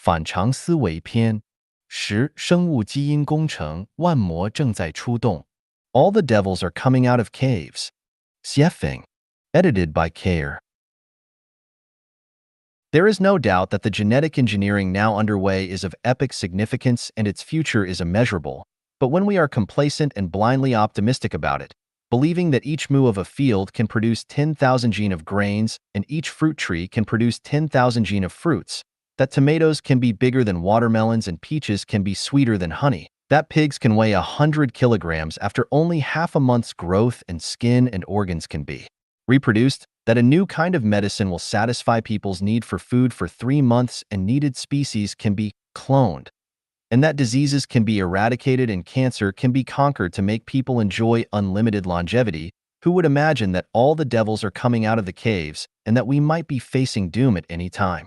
反常思维篇。10. 生物基因工程，万魔正在出动。All the devils are coming out of caves. Xiefeng. Edited by Care. There is no doubt that the genetic engineering now underway is of epic significance and its future is immeasurable. But when we are complacent and blindly optimistic about it, believing that each moo of a field can produce 10,000 gene of grains and each fruit tree can produce 10,000 gene of fruits, that tomatoes can be bigger than watermelons and peaches can be sweeter than honey, that pigs can weigh 100 kilograms after only half a month's growth and skin and organs can be reproduced, that a new kind of medicine will satisfy people's need for food for 3 months and needed species can be cloned, and that diseases can be eradicated and cancer can be conquered to make people enjoy unlimited longevity. Who would imagine that all the devils are coming out of the caves and that we might be facing doom at any time?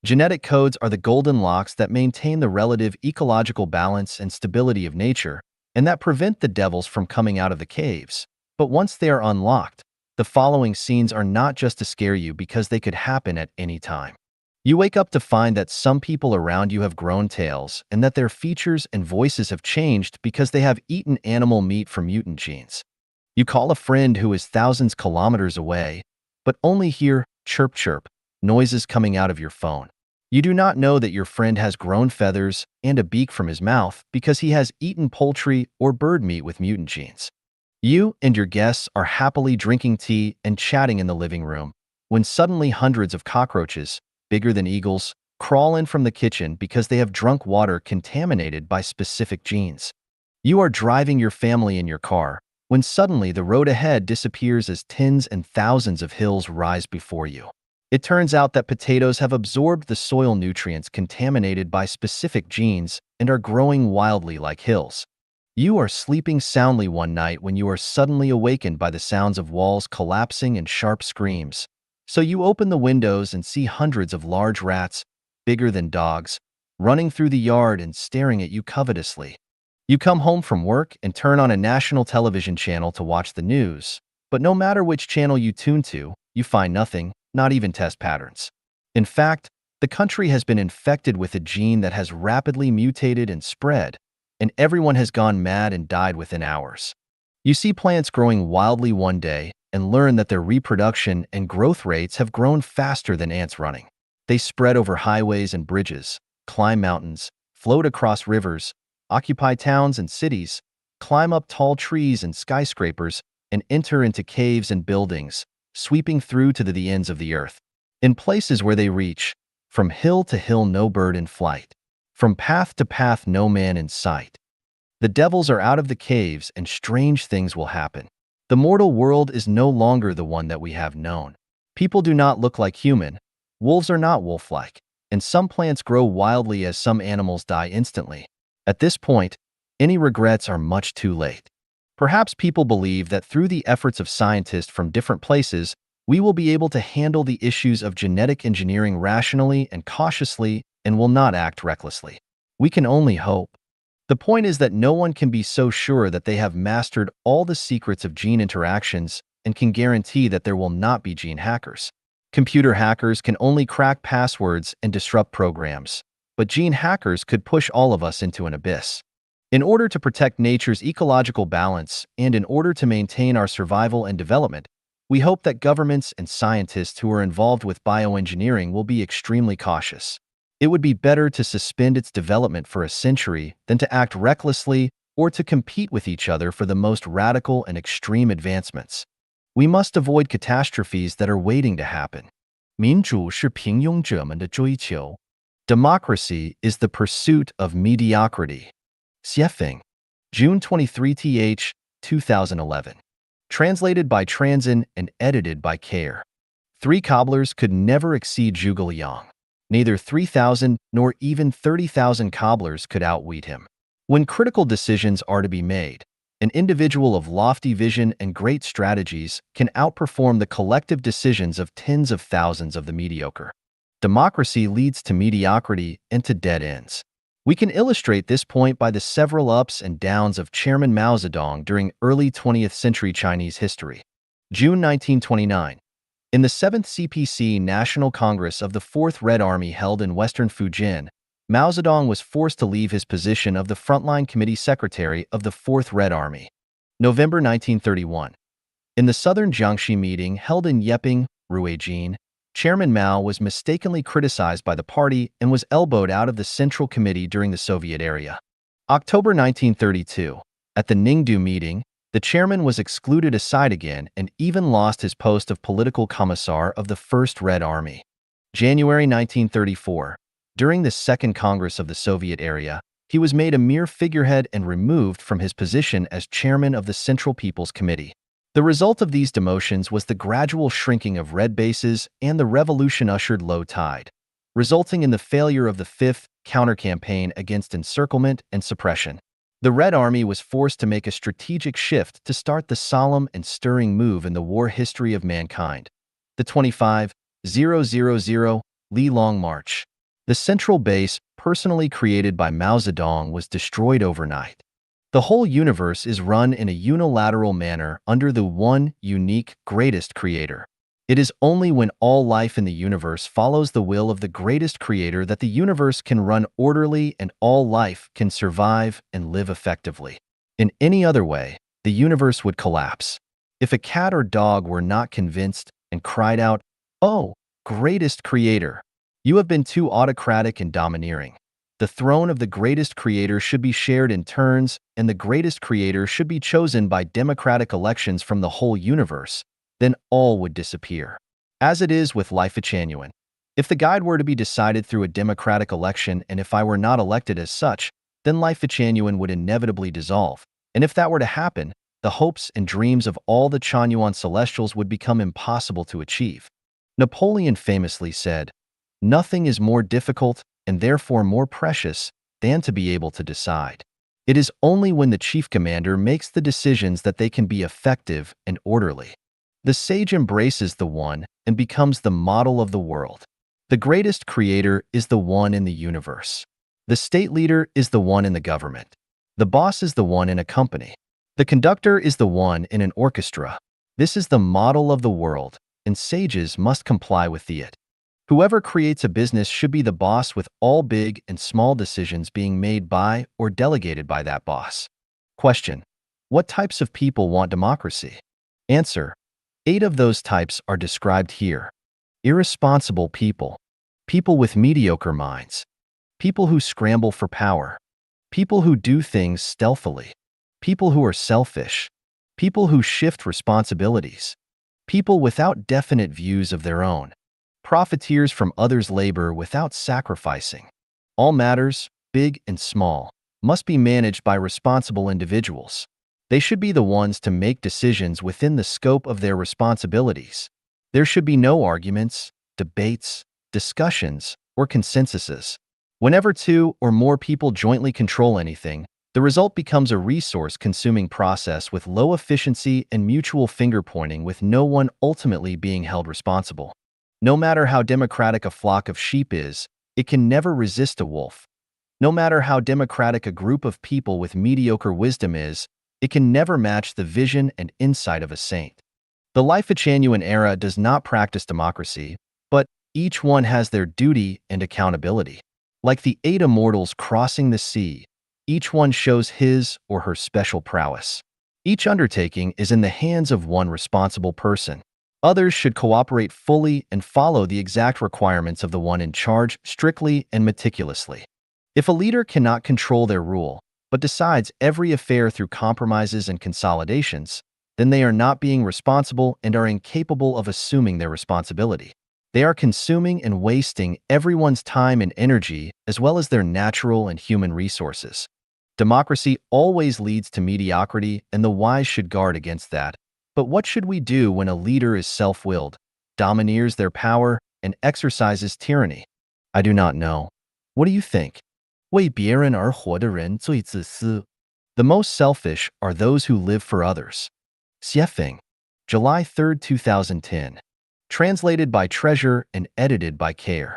Genetic codes are the golden locks that maintain the relative ecological balance and stability of nature, and that prevent the devils from coming out of the caves. But once they are unlocked, the following scenes are not just to scare you because they could happen at any time. You wake up to find that some people around you have grown tails and that their features and voices have changed because they have eaten animal meat from mutant genes. You call a friend who is thousands kilometers away, but only hear chirp chirp noises coming out of your phone. You do not know that your friend has grown feathers and a beak from his mouth because he has eaten poultry or bird meat with mutant genes. You and your guests are happily drinking tea and chatting in the living room when suddenly hundreds of cockroaches, bigger than eagles, crawl in from the kitchen because they have drunk water contaminated by specific genes. You are driving your family in your car when suddenly the road ahead disappears as tens and thousands of hills rise before you. It turns out that potatoes have absorbed the soil nutrients contaminated by specific genes and are growing wildly like hills. You are sleeping soundly one night when you are suddenly awakened by the sounds of walls collapsing and sharp screams. So you open the windows and see hundreds of large rats, bigger than dogs, running through the yard and staring at you covetously. You come home from work and turn on a national television channel to watch the news, but no matter which channel you tune to, you find nothing, not even test patterns. In fact, the country has been infected with a gene that has rapidly mutated and spread, and everyone has gone mad and died within hours. You see plants growing wildly one day and learn that their reproduction and growth rates have grown faster than ants running. They spread over highways and bridges, climb mountains, float across rivers, occupy towns and cities, climb up tall trees and skyscrapers, and enter into caves and buildings, sweeping through to the ends of the earth. In places where they reach, from hill to hill no bird in flight, from path to path no man in sight. The devils are out of the caves and strange things will happen. The mortal world is no longer the one that we have known. People do not look like human, wolves are not wolf-like, and some plants grow wildly as some animals die instantly. At this point, any regrets are much too late. Perhaps people believe that through the efforts of scientists from different places, we will be able to handle the issues of genetic engineering rationally and cautiously and will not act recklessly. We can only hope. The point is that no one can be so sure that they have mastered all the secrets of gene interactions and can guarantee that there will not be gene hackers. Computer hackers can only crack passwords and disrupt programs, but gene hackers could push all of us into an abyss. In order to protect nature's ecological balance and in order to maintain our survival and development, we hope that governments and scientists who are involved with bioengineering will be extremely cautious. It would be better to suspend its development for a century than to act recklessly or to compete with each other for the most radical and extreme advancements. We must avoid catastrophes that are waiting to happen. 民主是平庸者们的追求. Democracy is the pursuit of mediocrity. Xiefeng. June 23th, 2011. Translated by Transin and edited by Care. 3 cobblers could never exceed Zhuge Liang. Neither 3,000 nor even 30,000 cobblers could outwit him. When critical decisions are to be made, an individual of lofty vision and great strategies can outperform the collective decisions of tens of thousands of the mediocre. Democracy leads to mediocrity and to dead ends. We can illustrate this point by the several ups and downs of Chairman Mao Zedong during early 20th century Chinese history. June 1929. In the 7th CPC National Congress of the 4th Red Army held in western Fujian, Mao Zedong was forced to leave his position of the Frontline Committee Secretary of the Fourth Red Army. November 1931. In the Southern Jiangxi meeting held in Yeping, Ruijin, Chairman Mao was mistakenly criticized by the party and was elbowed out of the Central Committee during the Soviet era. October 1932. At the Ningdu meeting, the chairman was excluded aside again and even lost his post of political commissar of the First Red Army. January 1934. During the Second Congress of the Soviet area, he was made a mere figurehead and removed from his position as chairman of the Central People's Committee. The result of these demotions was the gradual shrinking of red bases, and the revolution ushered low tide, resulting in the failure of the Fifth Counter-Campaign against encirclement and suppression. The Red Army was forced to make a strategic shift to start the solemn and stirring move in the war history of mankind, the 25,000 Li Long March. The central base, personally created by Mao Zedong, was destroyed overnight. The whole universe is run in a unilateral manner under the one, unique, greatest creator. It is only when all life in the universe follows the will of the greatest creator that the universe can run orderly and all life can survive and live effectively. In any other way, the universe would collapse. If a cat or dog were not convinced and cried out, "Oh, greatest creator," you have been too autocratic and domineering. The throne of the greatest creator should be shared in turns, and the greatest creator should be chosen by democratic elections from the whole universe. Then all would disappear. As it is with Life Genuine. If the guide were to be decided through a democratic election and if I were not elected as such, then Life Genuine would inevitably dissolve. And if that were to happen, the hopes and dreams of all the Chanyuan Celestials would become impossible to achieve. Napoleon famously said, "Nothing is more difficult and therefore more precious than to be able to decide." It is only when the chief commander makes the decisions that they can be effective and orderly. The sage embraces the One and becomes the model of the world. The greatest creator is the One in the universe. The state leader is the One in the government. The boss is the One in a company. The conductor is the One in an orchestra. This is the model of the world, and sages must comply with it. Whoever creates a business should be the boss, with all big and small decisions being made by or delegated by that boss. Question: what types of people want democracy? Answer: 8 of those types are described here. Irresponsible people, people with mediocre minds, people who scramble for power, people who do things stealthily, people who are selfish, people who shift responsibilities, people without definite views of their own, profiteers from others' labor without sacrificing. All matters, big and small, must be managed by responsible individuals. They should be the ones to make decisions within the scope of their responsibilities. There should be no arguments, debates, discussions, or consensuses. Whenever 2 or more people jointly control anything, the result becomes a resource-consuming process with low efficiency and mutual finger-pointing, with no one ultimately being held responsible. No matter how democratic a flock of sheep is, it can never resist a wolf. No matter how democratic a group of people with mediocre wisdom is, it can never match the vision and insight of a saint. The Life Genuine era does not practice democracy, but each one has their duty and accountability. Like the 8 immortals crossing the sea, each one shows his or her special prowess. Each undertaking is in the hands of one responsible person. Others should cooperate fully and follow the exact requirements of the one in charge strictly and meticulously. If a leader cannot control their rule, but decides every affair through compromises and consolidations, then they are not being responsible and are incapable of assuming their responsibility. They are consuming and wasting everyone's time and energy, as well as their natural and human resources. Democracy always leads to mediocrity, and the wise should guard against that. But what should we do when a leader is self-willed, domineers their power, and exercises tyranny? I do not know. What do you think? 为别人而活的人最自私。The most selfish are those who live for others. Xiefeng, July 3, 2010. Translated by Treasure and edited by Care.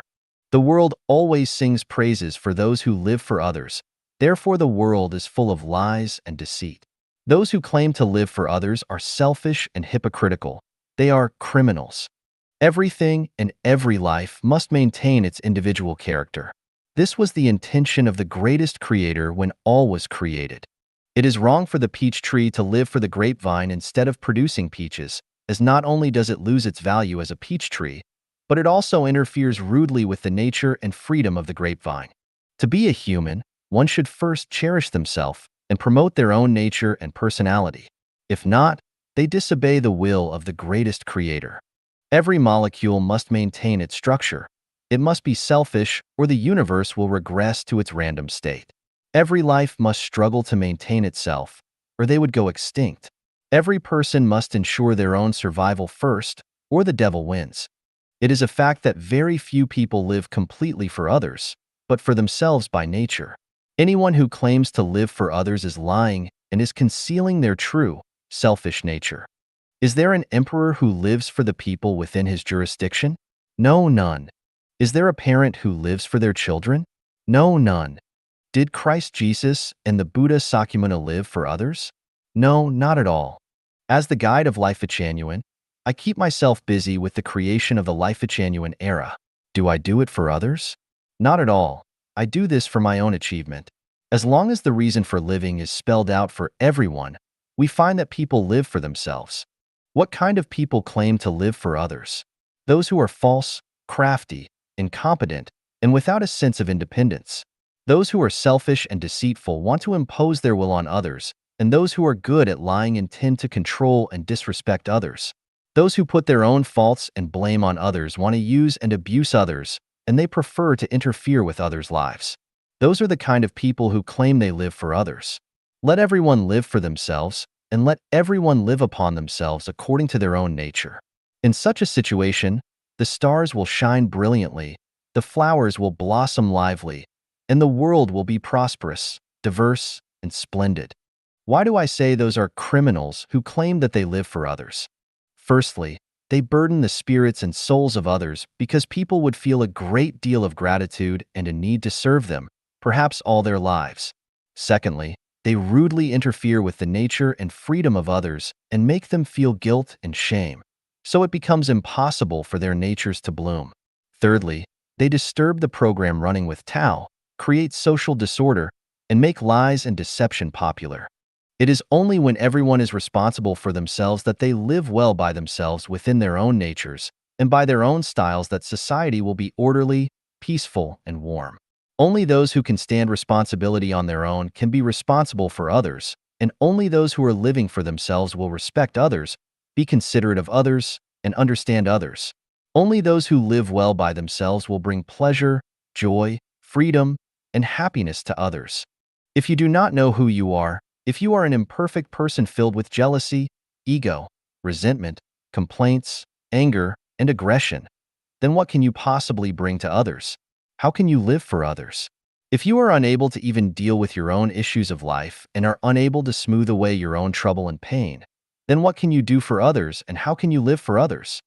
The world always sings praises for those who live for others. Therefore, the world is full of lies and deceit. Those who claim to live for others are selfish and hypocritical. They are criminals. Everything and every life must maintain its individual character. This was the intention of the greatest creator when all was created. It is wrong for the peach tree to live for the grapevine instead of producing peaches, as not only does it lose its value as a peach tree, but it also interferes rudely with the nature and freedom of the grapevine. To be a human, one should first cherish themselves and promote their own nature and personality. If not, they disobey the will of the greatest creator. Every molecule must maintain its structure. It must be selfish, or the universe will regress to its random state. Every life must struggle to maintain itself, or they would go extinct. Every person must ensure their own survival first, or the devil wins. It is a fact that very few people live completely for others, but for themselves by nature. Anyone who claims to live for others is lying and is concealing their true, selfish nature. Is there an emperor who lives for the people within his jurisdiction? No, none. Is there a parent who lives for their children? No, none. Did Christ Jesus and the Buddha Sakyamuni live for others? No, not at all. As the guide of Life-Genuine, I keep myself busy with the creation of the Life-Genuine era. Do I do it for others? Not at all. I do this for my own achievement. As long as the reason for living is spelled out for everyone, we find that people live for themselves. What kind of people claim to live for others? Those who are false, crafty, incompetent, and without a sense of independence. Those who are selfish and deceitful want to impose their will on others, and those who are good at lying intend to control and disrespect others. Those who put their own faults and blame on others want to use and abuse others, and they prefer to interfere with others' lives. Those are the kind of people who claim they live for others. Let everyone live for themselves, and let everyone live upon themselves according to their own nature. In such a situation, the stars will shine brilliantly, the flowers will blossom lively, and the world will be prosperous, diverse, and splendid. Why do I say those are criminals who claim that they live for others? Firstly, they burden the spirits and souls of others because people would feel a great deal of gratitude and a need to serve them, perhaps all their lives. Secondly, they rudely interfere with the nature and freedom of others and make them feel guilt and shame, so it becomes impossible for their natures to bloom. Thirdly, they disturb the program running with Tao, create social disorder, and make lies and deception popular. It is only when everyone is responsible for themselves that they live well by themselves within their own natures and by their own styles that society will be orderly, peaceful, and warm. Only those who can stand responsibility on their own can be responsible for others, and only those who are living for themselves will respect others, be considerate of others, and understand others. Only those who live well by themselves will bring pleasure, joy, freedom, and happiness to others. If you do not know who you are, if you are an imperfect person filled with jealousy, ego, resentment, complaints, anger, and aggression, then what can you possibly bring to others? How can you live for others? If you are unable to even deal with your own issues of life and are unable to smooth away your own trouble and pain, then what can you do for others and how can you live for others?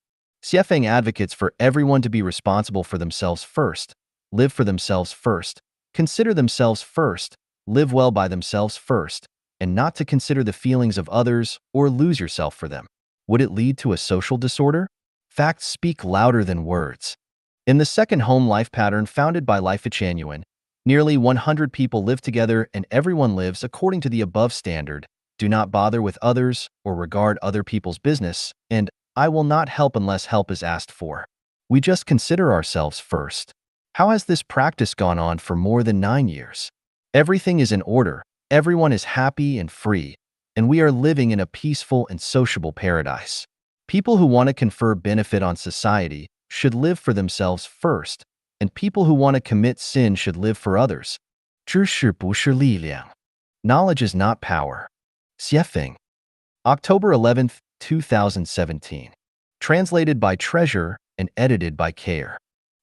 Xiefeng advocates for everyone to be responsible for themselves first, live for themselves first, consider themselves first, live well by themselves first, and not to consider the feelings of others or lose yourself for them. Would it lead to a social disorder? Facts speak louder than words. In the second home life pattern founded by Life-Genuine, nearly 100 people live together and everyone lives according to the above standard. Do not bother with others or regard other people's business, and I will not help unless help is asked for. We just consider ourselves first. How has this practice gone on for more than 9 years? Everything is in order, everyone is happy and free, and we are living in a peaceful and sociable paradise. People who want to confer benefit on society should live for themselves first, and people who want to commit sin should live for others. 知识不是力量. Knowledge is not power. Xiefeng. October 11th, 2017. Translated by Treasure and edited by Care.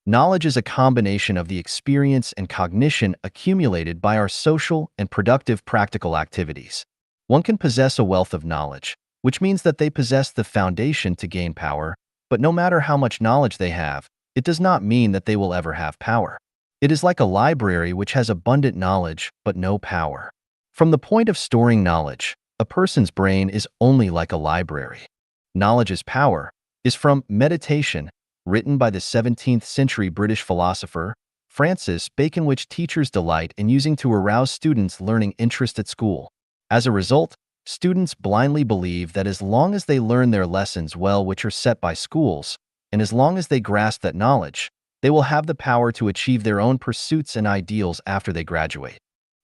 Knowledge is a combination of the experience and cognition accumulated by our social and productive practical activities. One can possess a wealth of knowledge, which means that they possess the foundation to gain power, but no matter how much knowledge they have, it does not mean that they will ever have power. It is like a library which has abundant knowledge but no power. From the point of storing knowledge, a person's brain is only like a library. Knowledge is power is from Meditation, written by the 17th century British philosopher Francis Bacon, which teachers delight in using to arouse students' learning interest at school. As a result, students blindly believe that as long as they learn their lessons well, which are set by schools, and as long as they grasp that knowledge, they will have the power to achieve their own pursuits and ideals after they graduate.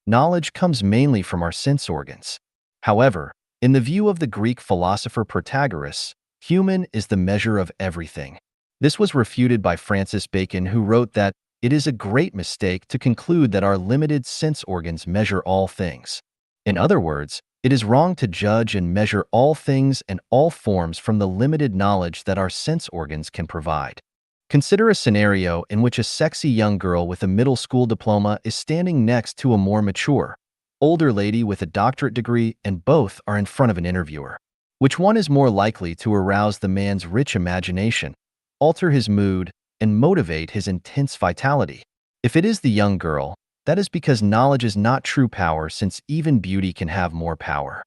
Knowledge comes mainly from our sense organs. However, in the view of the Greek philosopher Protagoras, human is the measure of everything. This was refuted by Francis Bacon, who wrote that it is a great mistake to conclude that our limited sense organs measure all things. In other words, it is wrong to judge and measure all things and all forms from the limited knowledge that our sense organs can provide. Consider a scenario in which a sexy young girl with a middle school diploma is standing next to a more mature, older lady with a doctorate degree, and both are in front of an interviewer. Which one is more likely to arouse the man's rich imagination, alter his mood, and motivate his intense vitality? If it is the young girl, that is because knowledge is not true power, since even beauty can have more power.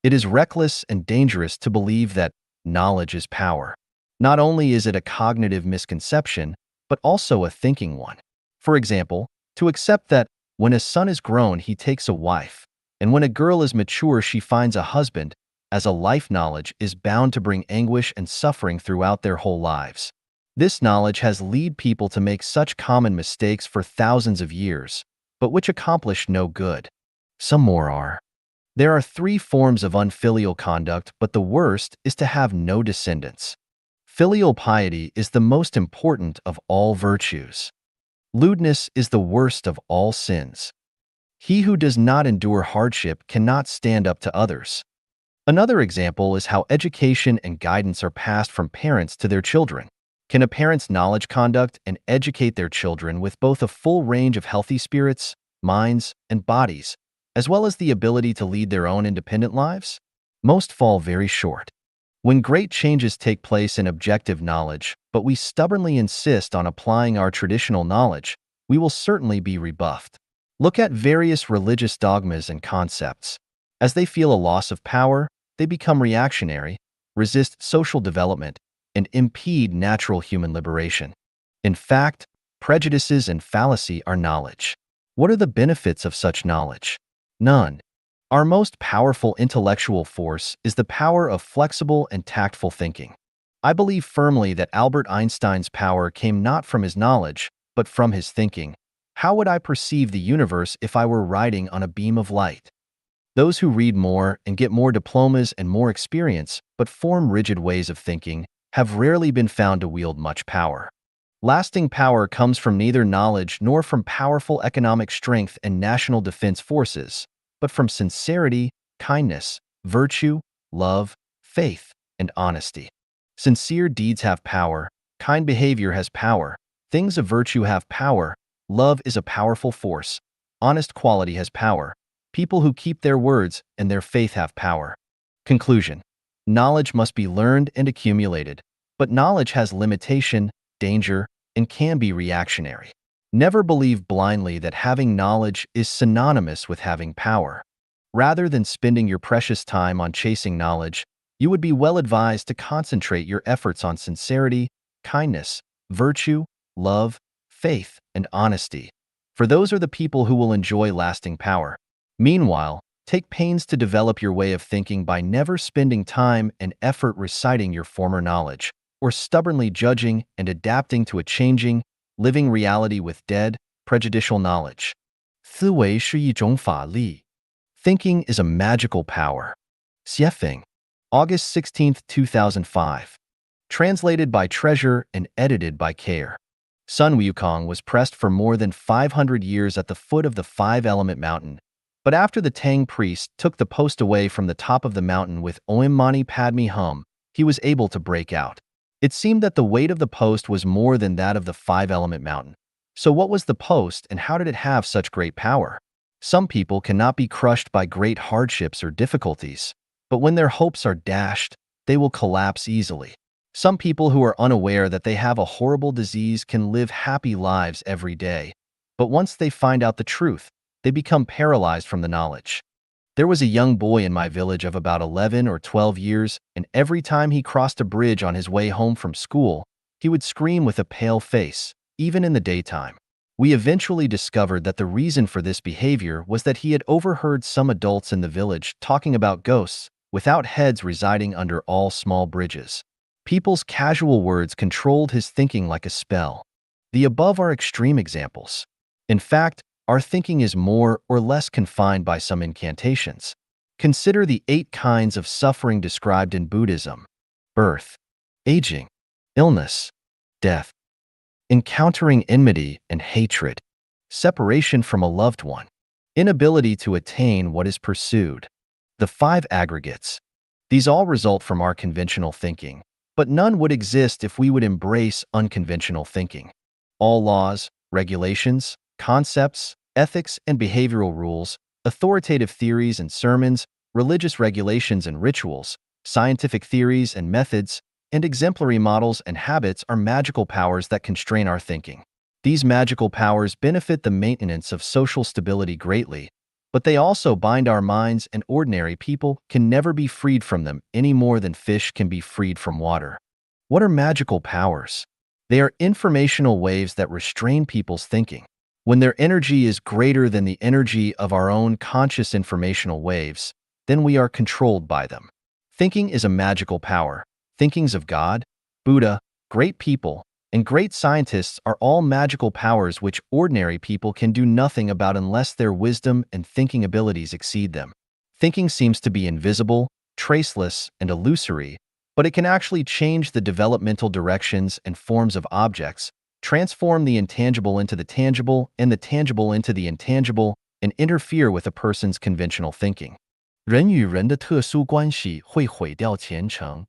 It is reckless and dangerous to believe that knowledge is power. Not only is it a cognitive misconception, but also a thinking one. For example, to accept that when a son is grown, he takes a wife, and when a girl is mature, she finds a husband, as a life knowledge is bound to bring anguish and suffering throughout their whole lives. This knowledge has led people to make such common mistakes for thousands of years, but which accomplish no good. Some more are. There are 3 forms of unfilial conduct, but the worst is to have no descendants. Filial piety is the most important of all virtues. Lewdness is the worst of all sins. He who does not endure hardship cannot stand up to others. Another example is how education and guidance are passed from parents to their children. Can a parent's knowledge conduct and educate their children with both a full range of healthy spirits, minds, and bodies, as well as the ability to lead their own independent lives? Most fall very short. When great changes take place in objective knowledge, but we stubbornly insist on applying our traditional knowledge, we will certainly be rebuffed. Look at various religious dogmas and concepts. As they feel a loss of power, they become reactionary, resist social development, and impede natural human liberation. In fact, prejudices and fallacy are knowledge. What are the benefits of such knowledge? None. Our most powerful intellectual force is the power of flexible and tactful thinking. I believe firmly that Albert Einstein's power came not from his knowledge, but from his thinking. How would I perceive the universe if I were riding on a beam of light? Those who read more and get more diplomas and more experience, but form rigid ways of thinking, have rarely been found to wield much power. Lasting power comes from neither knowledge nor from powerful economic strength and national defense forces, but from sincerity, kindness, virtue, love, faith, and honesty. Sincere deeds have power, kind behavior has power, things of virtue have power, love is a powerful force, honest quality has power, people who keep their words and their faith have power. Conclusion. Knowledge must be learned and accumulated, but knowledge has limitation, danger, and can be reactionary. Never believe blindly that having knowledge is synonymous with having power. Rather than spending your precious time on chasing knowledge, you would be well advised to concentrate your efforts on sincerity, kindness, virtue, love, faith, and honesty, for those are the people who will enjoy lasting power. Meanwhile, take pains to develop your way of thinking by never spending time and effort reciting your former knowledge, or stubbornly judging and adapting to a changing, living reality with dead, prejudicial knowledge. 思维是一种法力。 Thinking is a magical power. Xiefeng, August 16, 2005. Translated by Treasure and edited by Care. Sun Wukong was pressed for more than 500 years at the foot of the Five-Element Mountain, but after the Tang priest took the post away from the top of the mountain with Om Mani Padme Hum, he was able to break out. It seemed that the weight of the post was more than that of the Five-Element Mountain. So what was the post and how did it have such great power? Some people cannot be crushed by great hardships or difficulties, but when their hopes are dashed, they will collapse easily. Some people who are unaware that they have a horrible disease can live happy lives every day, but once they find out the truth, they become paralyzed from the knowledge. There was a young boy in my village of about 11 or 12 years, and every time he crossed a bridge on his way home from school, he would scream with a pale face, even in the daytime. We eventually discovered that the reason for this behavior was that he had overheard some adults in the village talking about ghosts without heads residing under all small bridges. People's casual words controlled his thinking like a spell. The above are extreme examples. In fact, our thinking is more or less confined by some incantations. Consider the 8 kinds of suffering described in Buddhism: birth, aging, illness, death, encountering enmity and hatred, separation from a loved one, inability to attain what is pursued. The 5 aggregates. These all result from our conventional thinking, but none would exist if we would embrace unconventional thinking. All laws, regulations, concepts, ethics and behavioral rules, authoritative theories and sermons, religious regulations and rituals, scientific theories and methods, and exemplary models and habits are magical powers that constrain our thinking. These magical powers benefit the maintenance of social stability greatly, but they also bind our minds, and ordinary people can never be freed from them any more than fish can be freed from water. What are magical powers? They are informational waves that restrain people's thinking. When their energy is greater than the energy of our own conscious informational waves, then we are controlled by them. Thinking is a magical power. Thinkings of God, Buddha, great people, and great scientists are all magical powers which ordinary people can do nothing about unless their wisdom and thinking abilities exceed them. Thinking seems to be invisible, traceless, and illusory, but it can actually change the developmental directions and forms of objects, transform the intangible into the tangible and the tangible into the intangible, and interfere with a person's conventional thinking. 人与人的特殊关系会毁掉前程。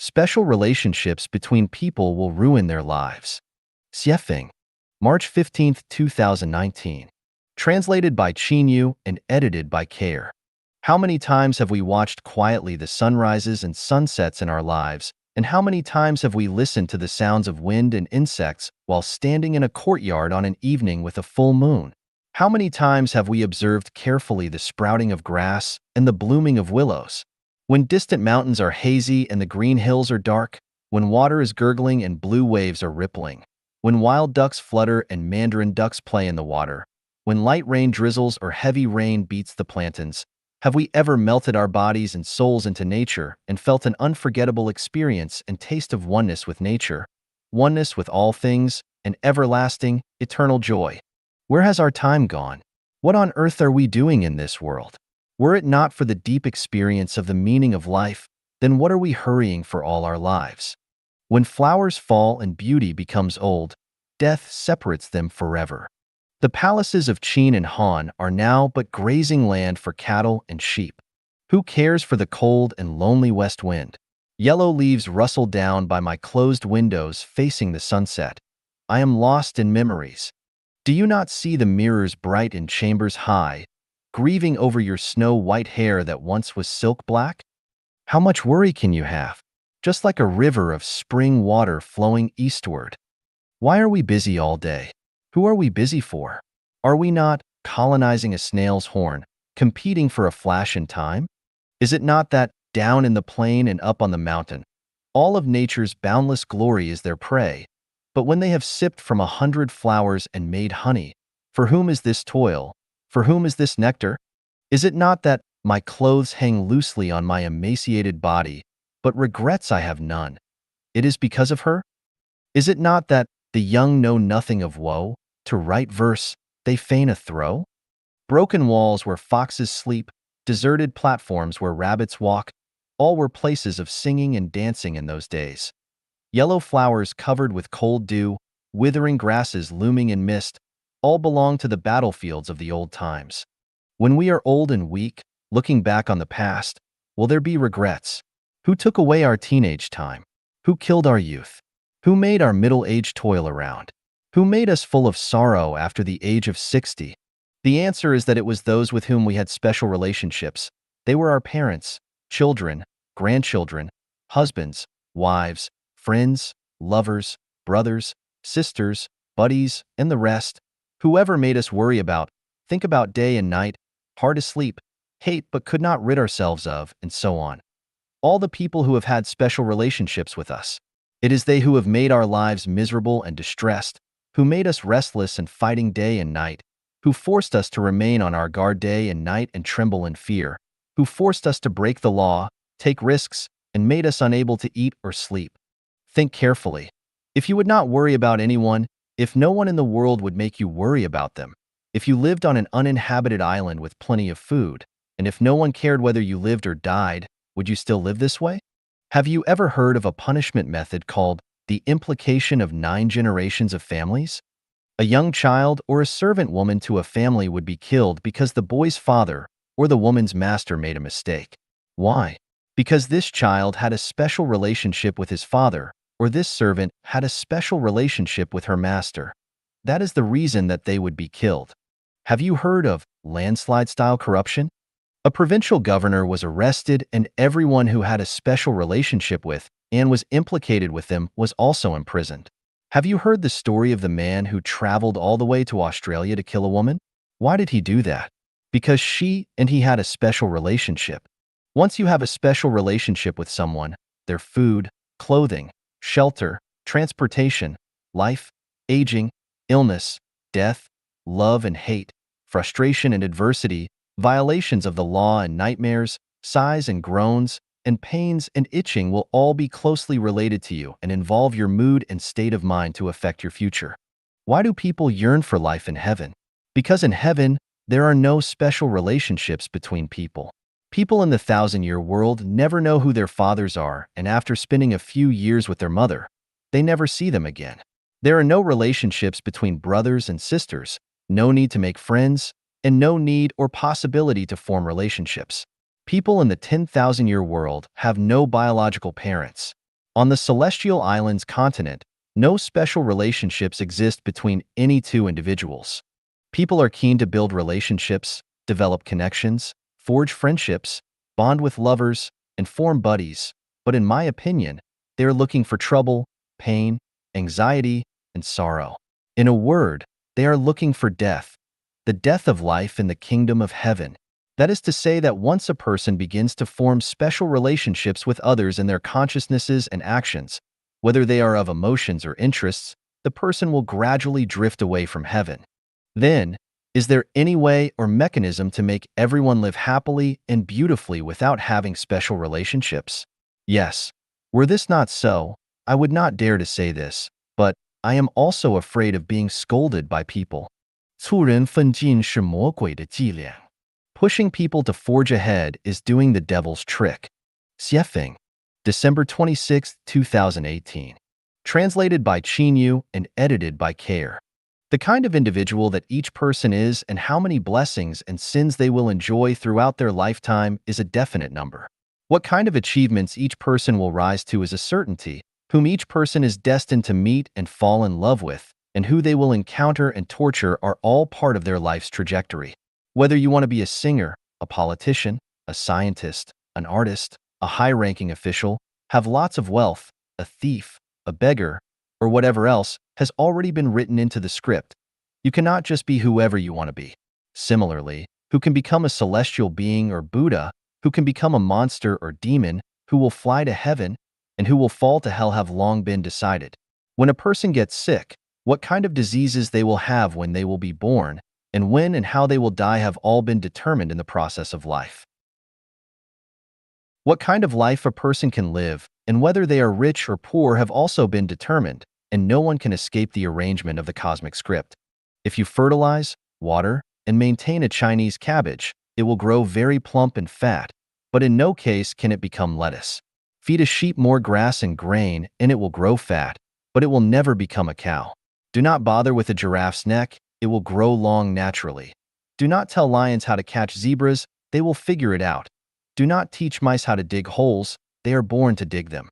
Special relationships between people will ruin their lives. Xiefeng, March 15, 2019. Translated by Qinyu and edited by Care. How many times have we watched quietly the sunrises and sunsets in our lives, and how many times have we listened to the sounds of wind and insects while standing in a courtyard on an evening with a full moon? How many times have we observed carefully the sprouting of grass and the blooming of willows? When distant mountains are hazy and the green hills are dark, when water is gurgling and blue waves are rippling, when wild ducks flutter and mandarin ducks play in the water, when light rain drizzles or heavy rain beats the plantains, have we ever melted our bodies and souls into nature and felt an unforgettable experience and taste of oneness with nature, oneness with all things, and everlasting, eternal joy? Where has our time gone? What on earth are we doing in this world? Were it not for the deep experience of the meaning of life, then what are we hurrying for all our lives? When flowers fall and beauty becomes old, death separates them forever. The palaces of Qin and Han are now but grazing land for cattle and sheep. Who cares for the cold and lonely west wind? Yellow leaves rustle down by my closed windows facing the sunset. I am lost in memories. Do you not see the mirrors bright in chambers high, grieving over your snow-white hair that once was silk black? How much worry can you have? Just like a river of spring water flowing eastward. Why are we busy all day? Who are we busy for? Are we not colonizing a snail's horn, competing for a flash in time? Is it not that, down in the plain and up on the mountain, all of nature's boundless glory is their prey? But when they have sipped from 100 flowers and made honey, for whom is this toil? For whom is this nectar? Is it not that my clothes hang loosely on my emaciated body, but regrets I have none? It is because of her? Is it not that the young know nothing of woe? To write verse, they feign a throw? Broken walls where foxes sleep, deserted platforms where rabbits walk, all were places of singing and dancing in those days. Yellow flowers covered with cold dew, withering grasses looming in mist, all belong to the battlefields of the old times. When we are old and weak, looking back on the past, will there be regrets? Who took away our teenage time? Who killed our youth? Who made our middle age toil around? Who made us full of sorrow after the age of 60? The answer is that it was those with whom we had special relationships. They were our parents, children, grandchildren, husbands, wives, friends, lovers, brothers, sisters, buddies, and the rest. Whoever made us worry about, think about day and night, hard asleep, hate but could not rid ourselves of, and so on. All the people who have had special relationships with us. It is they who have made our lives miserable and distressed, who made us restless and fighting day and night, who forced us to remain on our guard day and night and tremble in fear, who forced us to break the law, take risks, and made us unable to eat or sleep. Think carefully. If you would not worry about anyone, if no one in the world would make you worry about them, if you lived on an uninhabited island with plenty of food, and if no one cared whether you lived or died, would you still live this way? Have you ever heard of a punishment method called the implication of 9 generations of families? A young child or a servant woman to a family would be killed because the boy's father or the woman's master made a mistake. Why? Because this child had a special relationship with his father, or this servant had a special relationship with her master. That is the reason that they would be killed. Have you heard of landslide-style corruption? A provincial governor was arrested, and everyone who had a special relationship with and was implicated with them was also imprisoned. Have you heard the story of the man who traveled all the way to Australia to kill a woman? Why did he do that? Because she and he had a special relationship. Once you have a special relationship with someone, their food, clothing, shelter, transportation, life, aging, illness, death, love and hate, frustration and adversity, violations of the law and nightmares, sighs and groans, and pains and itching will all be closely related to you and involve your mood and state of mind to affect your future. Why do people yearn for life in heaven? Because in heaven, there are no special relationships between people. People in the 1,000-year world never know who their fathers are, and after spending a few years with their mother, they never see them again. There are no relationships between brothers and sisters, no need to make friends, and no need or possibility to form relationships. People in the 10,000-year world have no biological parents. On the celestial islands continent, no special relationships exist between any two individuals. People are keen to build relationships, develop connections, forge friendships, bond with lovers, and form buddies, but in my opinion, they are looking for trouble, pain, anxiety, and sorrow. In a word, they are looking for death, the death of life in the kingdom of heaven. That is to say that once a person begins to form special relationships with others in their consciousnesses and actions, whether they are of emotions or interests, the person will gradually drift away from heaven. Then, is there any way or mechanism to make everyone live happily and beautifully without having special relationships? Yes. Were this not so, I would not dare to say this, but I am also afraid of being scolded by people. 促人奋进是魔鬼的伎俩。 Pushing people to forge ahead is doing the devil's trick. Xiefeng, December 26, 2018. Translated by Qinyu and edited by Care. The kind of individual that each person is and how many blessings and sins they will enjoy throughout their lifetime is a definite number. What kind of achievements each person will rise to is a certainty, whom each person is destined to meet and fall in love with, and who they will encounter and torture are all part of their life's trajectory. Whether you want to be a singer, a politician, a scientist, an artist, a high-ranking official, have lots of wealth, a thief, a beggar, or whatever else has already been written into the script. You cannot just be whoever you want to be. Similarly, who can become a celestial being or Buddha, who can become a monster or demon, who will fly to heaven, and who will fall to hell have long been decided. When a person gets sick, what kind of diseases they will have when they will be born, and when and how they will die have all been determined in the process of life. What kind of life a person can live, and whether they are rich or poor have also been determined, and no one can escape the arrangement of the cosmic script. If you fertilize, water, and maintain a Chinese cabbage, it will grow very plump and fat, but in no case can it become lettuce. Feed a sheep more grass and grain, and it will grow fat, but it will never become a cow. Do not bother with a giraffe's neck, it will grow long naturally. Do not tell lions how to catch zebras, they will figure it out. Do not teach mice how to dig holes, they are born to dig them.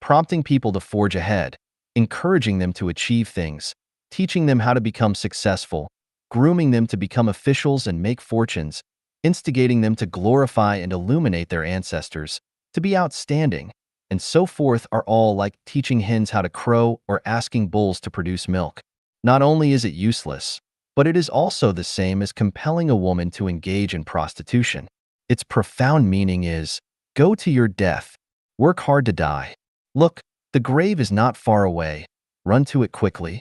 Prompting people to forge ahead, encouraging them to achieve things, teaching them how to become successful, grooming them to become officials and make fortunes, instigating them to glorify and illuminate their ancestors, to be outstanding, and so forth are all like teaching hens how to crow or asking bulls to produce milk. Not only is it useless, but it is also the same as compelling a woman to engage in prostitution. Its profound meaning is, go to your death, work hard to die. Look, the grave is not far away, run to it quickly.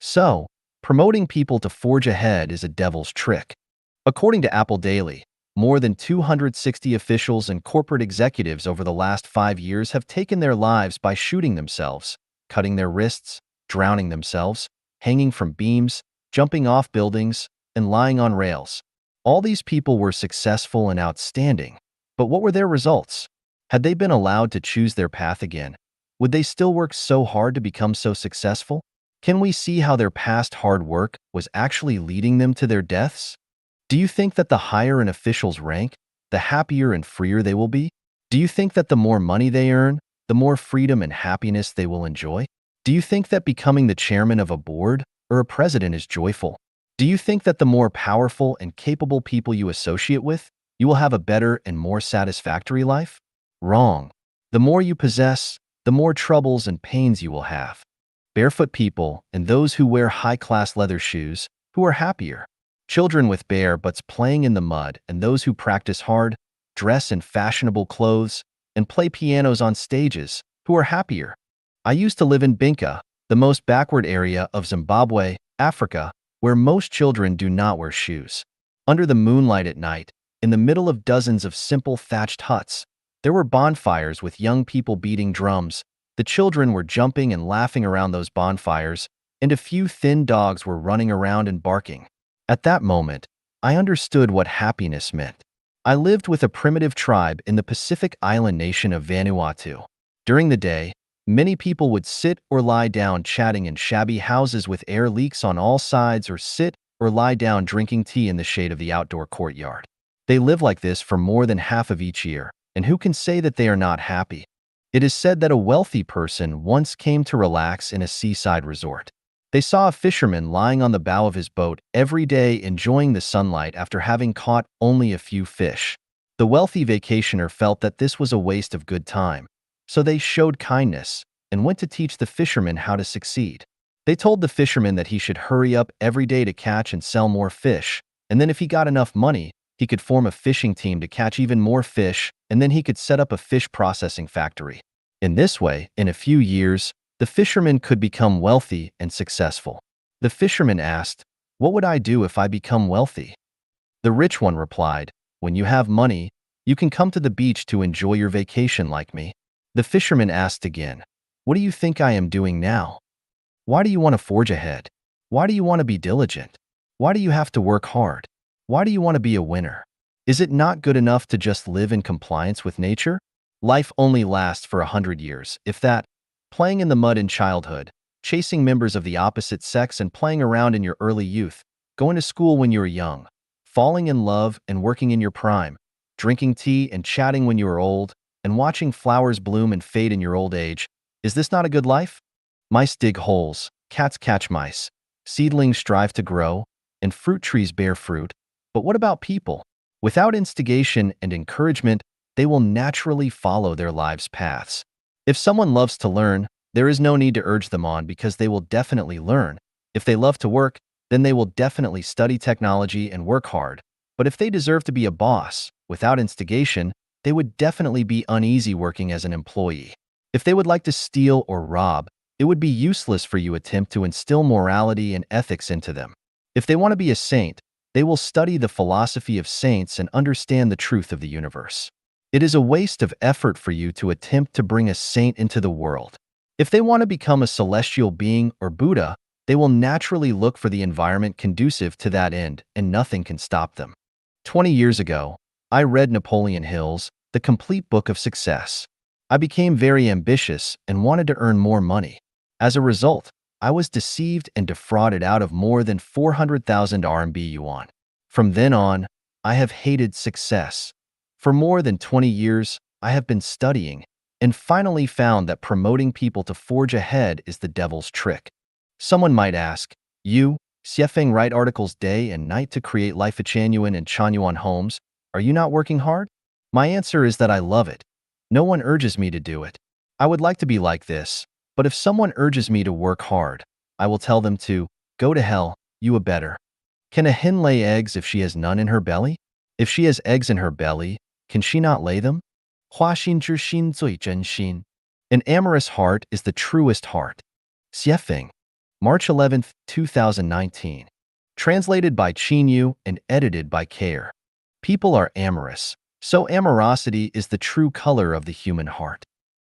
So, promoting people to forge ahead is a devil's trick. According to Apple Daily, more than 260 officials and corporate executives over the last 5 years have taken their lives by shooting themselves, cutting their wrists, drowning themselves, hanging from beams, jumping off buildings, and lying on rails. All these people were successful and outstanding, but what were their results? Had they been allowed to choose their path again, would they still work so hard to become so successful? Can we see how their past hard work was actually leading them to their deaths? Do you think that the higher an official's rank, the happier and freer they will be? Do you think that the more money they earn, the more freedom and happiness they will enjoy? Do you think that becoming the chairman of a board or a president is joyful? Do you think that the more powerful and capable people you associate with, you will have a better and more satisfactory life? Wrong. The more you possess, the more troubles and pains you will have. Barefoot people and those who wear high-class leather shoes, who are happier? Children with bare butts playing in the mud and those who practice hard, dress in fashionable clothes, and play pianos on stages, who are happier? I used to live in Binka, the most backward area of Zimbabwe, Africa, where most children do not wear shoes. Under the moonlight at night, in the middle of dozens of simple thatched huts, there were bonfires with young people beating drums. The children were jumping and laughing around those bonfires, and a few thin dogs were running around and barking. At that moment, I understood what happiness meant. I lived with a primitive tribe in the Pacific island nation of Vanuatu. During the day, many people would sit or lie down chatting in shabby houses with air leaks on all sides, or sit or lie down drinking tea in the shade of the outdoor courtyard. They live like this for more than half of each year, and who can say that they are not happy? It is said that a wealthy person once came to relax in a seaside resort. They saw a fisherman lying on the bow of his boat every day enjoying the sunlight after having caught only a few fish. The wealthy vacationer felt that this was a waste of good time, so they showed kindness and went to teach the fisherman how to succeed. They told the fisherman that he should hurry up every day to catch and sell more fish, and then if he got enough money, he could form a fishing team to catch even more fish, and then he could set up a fish processing factory. In this way, in a few years, the fisherman could become wealthy and successful. The fisherman asked, "What would I do if I become wealthy?" The rich one replied, "When you have money, you can come to the beach to enjoy your vacation like me." The fisherman asked again, "What do you think I am doing now? Why do you want to forge ahead? Why do you want to be diligent? Why do you have to work hard? Why do you want to be a winner? Is it not good enough to just live in compliance with nature? Life only lasts for 100 years, if that. Playing in the mud in childhood, chasing members of the opposite sex and playing around in your early youth, going to school when you were young, falling in love and working in your prime, drinking tea and chatting when you are old, and watching flowers bloom and fade in your old age. Is this not a good life? Mice dig holes, cats catch mice, seedlings strive to grow, and fruit trees bear fruit. But what about people? Without instigation and encouragement, they will naturally follow their lives' paths. If someone loves to learn, there is no need to urge them on because they will definitely learn. If they love to work, then they will definitely study technology and work hard. But if they deserve to be a boss, without instigation, they would definitely be uneasy working as an employee. If they would like to steal or rob, it would be useless for you to attempt to instill morality and ethics into them. If they want to be a saint, they will study the philosophy of saints and understand the truth of the universe. It is a waste of effort for you to attempt to bring a saint into the world. If they want to become a celestial being or Buddha, they will naturally look for the environment conducive to that end, and nothing can stop them. 20 years ago, I read Napoleon Hill's The Complete Book of Success. I became very ambitious and wanted to earn more money. As a result, I was deceived and defrauded out of more than 400,000 RMB yuan. From then on, I have hated success. For more than 20 years, I have been studying and finally found that promoting people to forge ahead is the devil's trick. Someone might ask, "You, Xiefeng, write articles day and night to create Life Chanuan and Chanyuan homes. Are you not working hard?" My answer is that I love it. No one urges me to do it. I would like to be like this, but if someone urges me to work hard, I will tell them to go to hell, you a better. Can a hen lay eggs if she has none in her belly? If she has eggs in her belly, can she not lay them? 花心之心最真心. An amorous heart is the truest heart. Xiefeng. March 11, 2019. Translated by Chinyu and edited by Care. People are amorous, so amorosity is the true color of the human heart.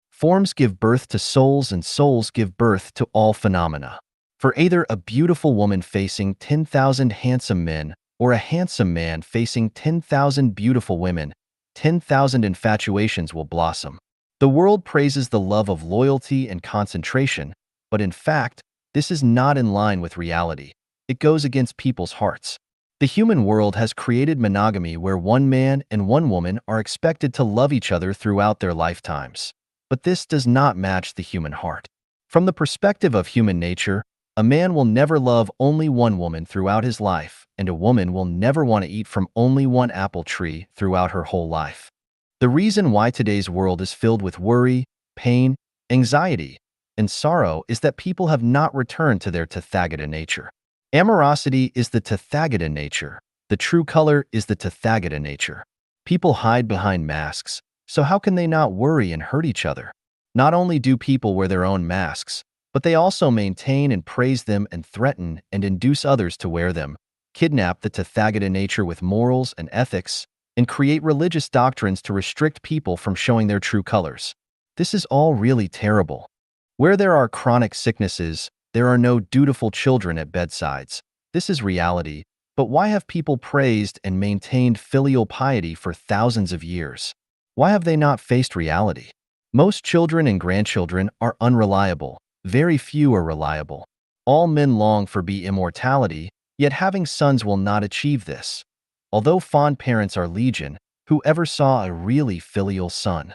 Forms give birth to souls and souls give birth to all phenomena. For either a beautiful woman facing 10,000 handsome men or a handsome man facing 10,000 beautiful women, 10,000 infatuations will blossom. The world praises the love of loyalty and concentration, but in fact, this is not in line with reality. It goes against people's hearts. The human world has created monogamy where one man and one woman are expected to love each other throughout their lifetimes. But this does not match the human heart. From the perspective of human nature, a man will never love only one woman throughout his life, and a woman will never want to eat from only one apple tree throughout her whole life. The reason why today's world is filled with worry, pain, anxiety, and sorrow is that people have not returned to their Tathagata nature. Amorosity is the Tathagata nature. The true color is the Tathagata nature. People hide behind masks, so how can they not worry and hurt each other? Not only do people wear their own masks, but they also maintain and praise them and threaten and induce others to wear them, kidnap the Tathagata nature with morals and ethics, and create religious doctrines to restrict people from showing their true colors. This is all really terrible. Where there are chronic sicknesses, there are no dutiful children at bedsides. This is reality, but why have people praised and maintained filial piety for thousands of years? Why have they not faced reality? Most children and grandchildren are unreliable. Very few are reliable. All men long for immortality, yet having sons will not achieve this. Although fond parents are legion, who ever saw a really filial son?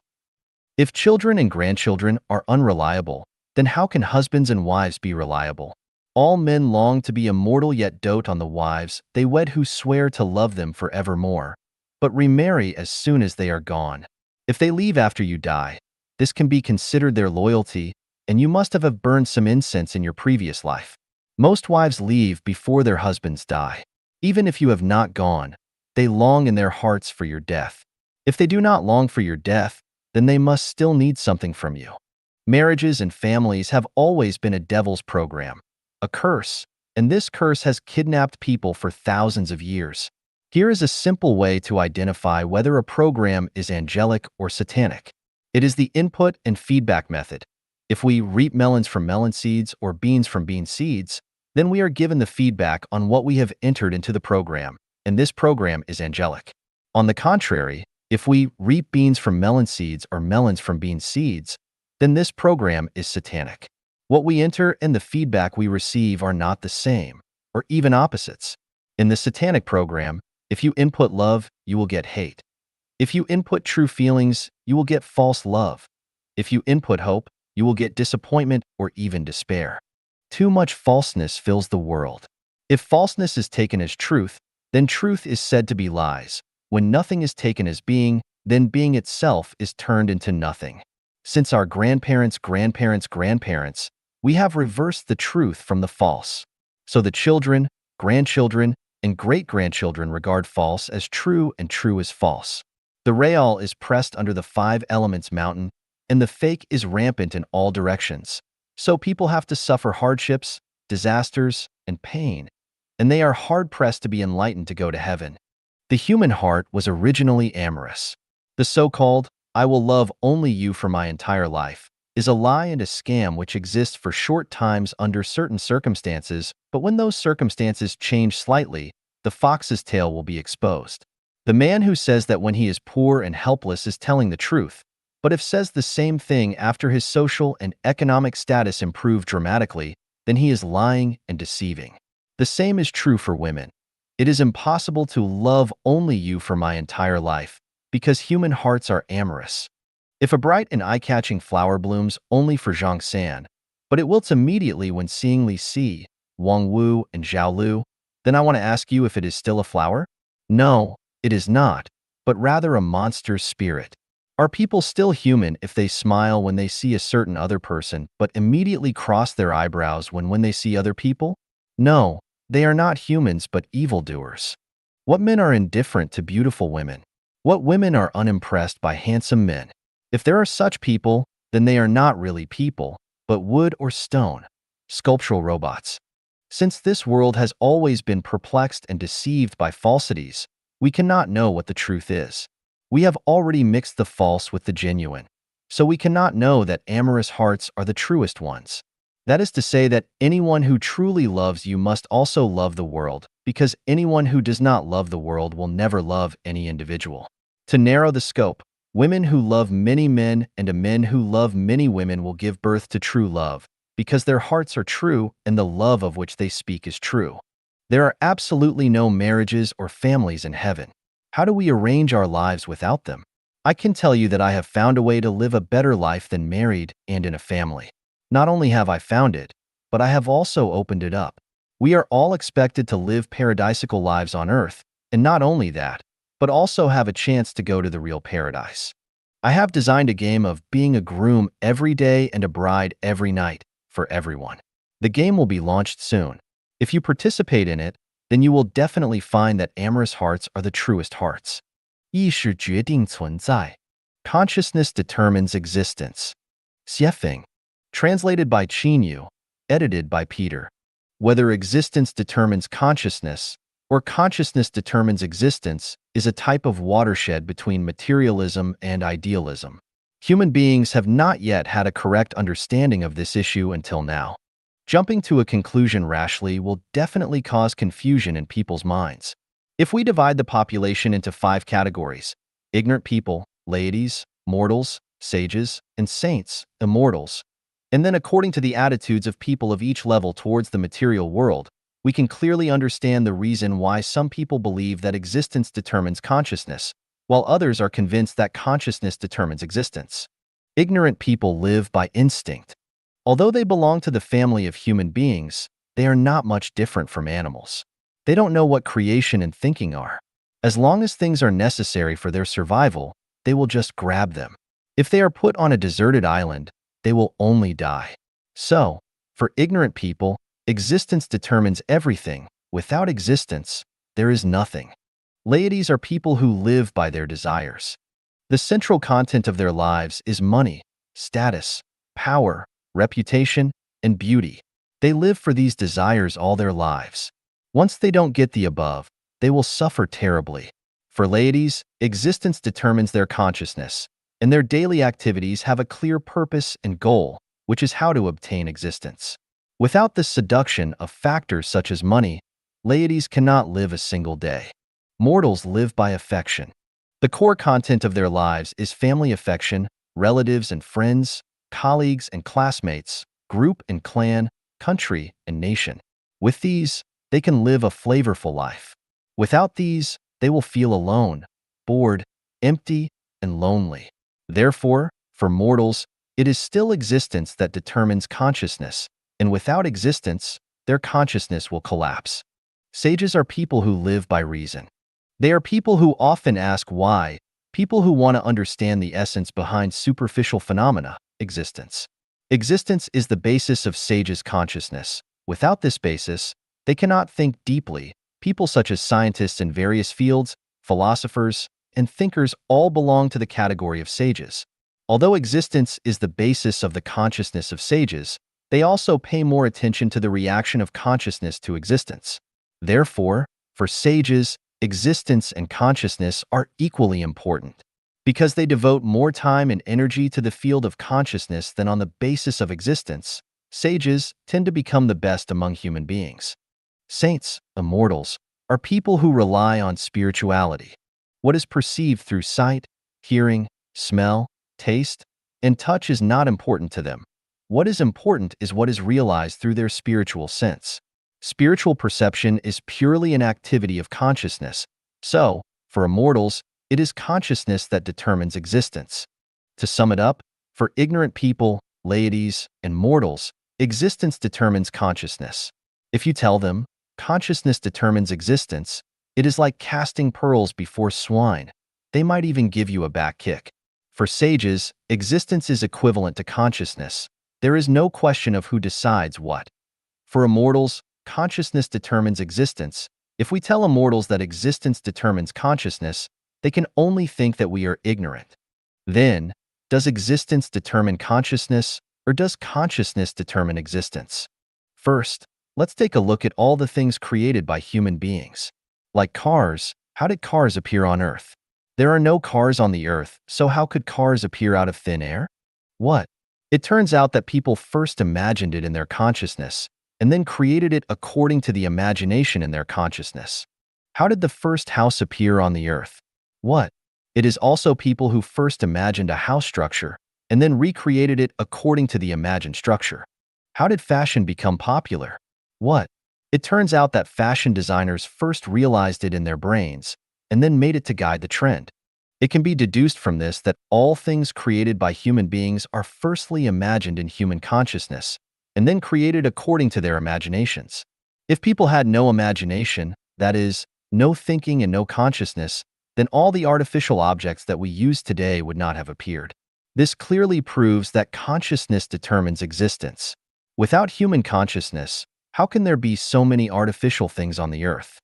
If children and grandchildren are unreliable, then how can husbands and wives be reliable? All men long to be immortal yet dote on the wives they wed who swear to love them forevermore, but remarry as soon as they are gone. If they leave after you die, this can be considered their loyalty, and you must have burned some incense in your previous life. Most wives leave before their husbands die. Even if you have not gone, they long in their hearts for your death. If they do not long for your death, then they must still need something from you. Marriages and families have always been a devil's program, a curse, and this curse has kidnapped people for thousands of years. Here is a simple way to identify whether a program is angelic or satanic. It is the input and feedback method. If we reap melons from melon seeds or beans from bean seeds, then we are given the feedback on what we have entered into the program, and this program is angelic. On the contrary, if we reap beans from melon seeds or melons from bean seeds, then this program is satanic. What we enter and the feedback we receive are not the same, or even opposites. In the satanic program, if you input love, you will get hate. If you input true feelings, you will get false love. If you input hope, you will get disappointment or even despair. Too much falseness fills the world. If falseness is taken as truth, then truth is said to be lies. When nothing is taken as being, then being itself is turned into nothing. Since our grandparents' grandparents, we have reversed the truth from the false. So the children, grandchildren, and great-grandchildren regard false as true and true as false. The real is pressed under the 5 elements mountain, and the fake is rampant in all directions. So people have to suffer hardships, disasters, and pain, and they are hard-pressed to be enlightened to go to heaven. The human heart was originally amorous. The so-called, "I will love only you for my entire life," is a lie and a scam which exists for short times under certain circumstances, but when those circumstances change slightly, the fox's tail will be exposed. The man who says that when he is poor and helpless is telling the truth, but if says the same thing after his social and economic status improve dramatically, then he is lying and deceiving. The same is true for women. It is impossible to love only you for my entire life, because human hearts are amorous. If a bright and eye-catching flower blooms only for Zhang San, but it wilts immediately when seeing Li Si, Wang Wu, and Zhao Lu, then I want to ask you if it is still a flower? No, it is not, but rather a monster's spirit. Are people still human if they smile when they see a certain other person, but immediately cross their eyebrows when they see other people? No, they are not humans but evildoers. What men are indifferent to beautiful women? What women are unimpressed by handsome men? If there are such people, then they are not really people, but wood or stone. Sculptural robots. Since this world has always been perplexed and deceived by falsities, we cannot know what the truth is. We have already mixed the false with the genuine, so we cannot know that amorous hearts are the truest ones. That is to say that anyone who truly loves you must also love the world, because anyone who does not love the world will never love any individual. To narrow the scope, women who love many men and men who love many women will give birth to true love, because their hearts are true and the love of which they speak is true. There are absolutely no marriages or families in heaven. How do we arrange our lives without them? I can tell you that I have found a way to live a better life than married and in a family. Not only have I found it, but I have also opened it up. We are all expected to live paradisical lives on earth, and not only that, but also have a chance to go to the real paradise. I have designed a game of being a groom every day and a bride every night for everyone. The game will be launched soon. If you participate in it, then you will definitely find that amorous hearts are the truest hearts. 意识决定存在. Consciousness determines existence. Xiefeng. Translated by Qinyu, edited by Peter. Whether existence determines consciousness or consciousness determines existence is a type of watershed between materialism and idealism. Human beings have not yet had a correct understanding of this issue until now. Jumping to a conclusion rashly will definitely cause confusion in people's minds. If we divide the population into 5 categories: ignorant people, laities, mortals, sages, and saints, immortals, and then according to the attitudes of people of each level towards the material world, we can clearly understand the reason why some people believe that existence determines consciousness, while others are convinced that consciousness determines existence. Ignorant people live by instinct. Although they belong to the family of human beings, they are not much different from animals. They don't know what creation and thinking are. As long as things are necessary for their survival, they will just grab them. If they are put on a deserted island, they will only die. So, for ignorant people, existence determines everything. Without existence, there is nothing. Laities are people who live by their desires. The central content of their lives is money, status, power, reputation, and beauty. They live for these desires all their lives. Once they don't get the above, they will suffer terribly. For laities, existence determines their consciousness, and their daily activities have a clear purpose and goal, which is how to obtain existence. Without the seduction of factors such as money, laities cannot live a single day. Mortals live by affection. The core content of their lives is family affection, relatives and friends, colleagues and classmates, group and clan, country and nation. With these, they can live a flavorful life. Without these, they will feel alone, bored, empty, and lonely. Therefore, for mortals, it is still existence that determines consciousness, and without existence, their consciousness will collapse. Sages are people who live by reason. They are people who often ask why, people who want to understand the essence behind superficial phenomena, existence. Existence is the basis of sages' consciousness. Without this basis, they cannot think deeply. People such as scientists in various fields, philosophers, and thinkers all belong to the category of sages. Although existence is the basis of the consciousness of sages, they also pay more attention to the reaction of consciousness to existence. Therefore, for sages, existence and consciousness are equally important. Because they devote more time and energy to the field of consciousness than on the basis of existence, sages tend to become the best among human beings. Saints, immortals, are people who rely on spirituality. What is perceived through sight, hearing, smell, taste, and touch is not important to them. What is important is what is realized through their spiritual sense. Spiritual perception is purely an activity of consciousness. So, for immortals, it is consciousness that determines existence. To sum it up, for ignorant people, laities, and mortals, existence determines consciousness. If you tell them, consciousness determines existence, it is like casting pearls before swine. They might even give you a back kick. For sages, existence is equivalent to consciousness. There is no question of who decides what. For immortals, consciousness determines existence. If we tell immortals that existence determines consciousness, they can only think that we are ignorant. Then, does existence determine consciousness, or does consciousness determine existence? First, let's take a look at all the things created by human beings. Like cars, how did cars appear on Earth? There are no cars on the Earth, so how could cars appear out of thin air? What? It turns out that people first imagined it in their consciousness, and then created it according to the imagination in their consciousness. How did the first house appear on the Earth? What? It is also people who first imagined a house structure, and then recreated it according to the imagined structure. How did fashion become popular? What? It turns out that fashion designers first realized it in their brains, and then made it to guide the trend. It can be deduced from this that all things created by human beings are firstly imagined in human consciousness, and then created according to their imaginations. If people had no imagination, that is, no thinking and no consciousness, then all the artificial objects that we use today would not have appeared. This clearly proves that consciousness determines existence. Without human consciousness, how can there be so many artificial things on the Earth?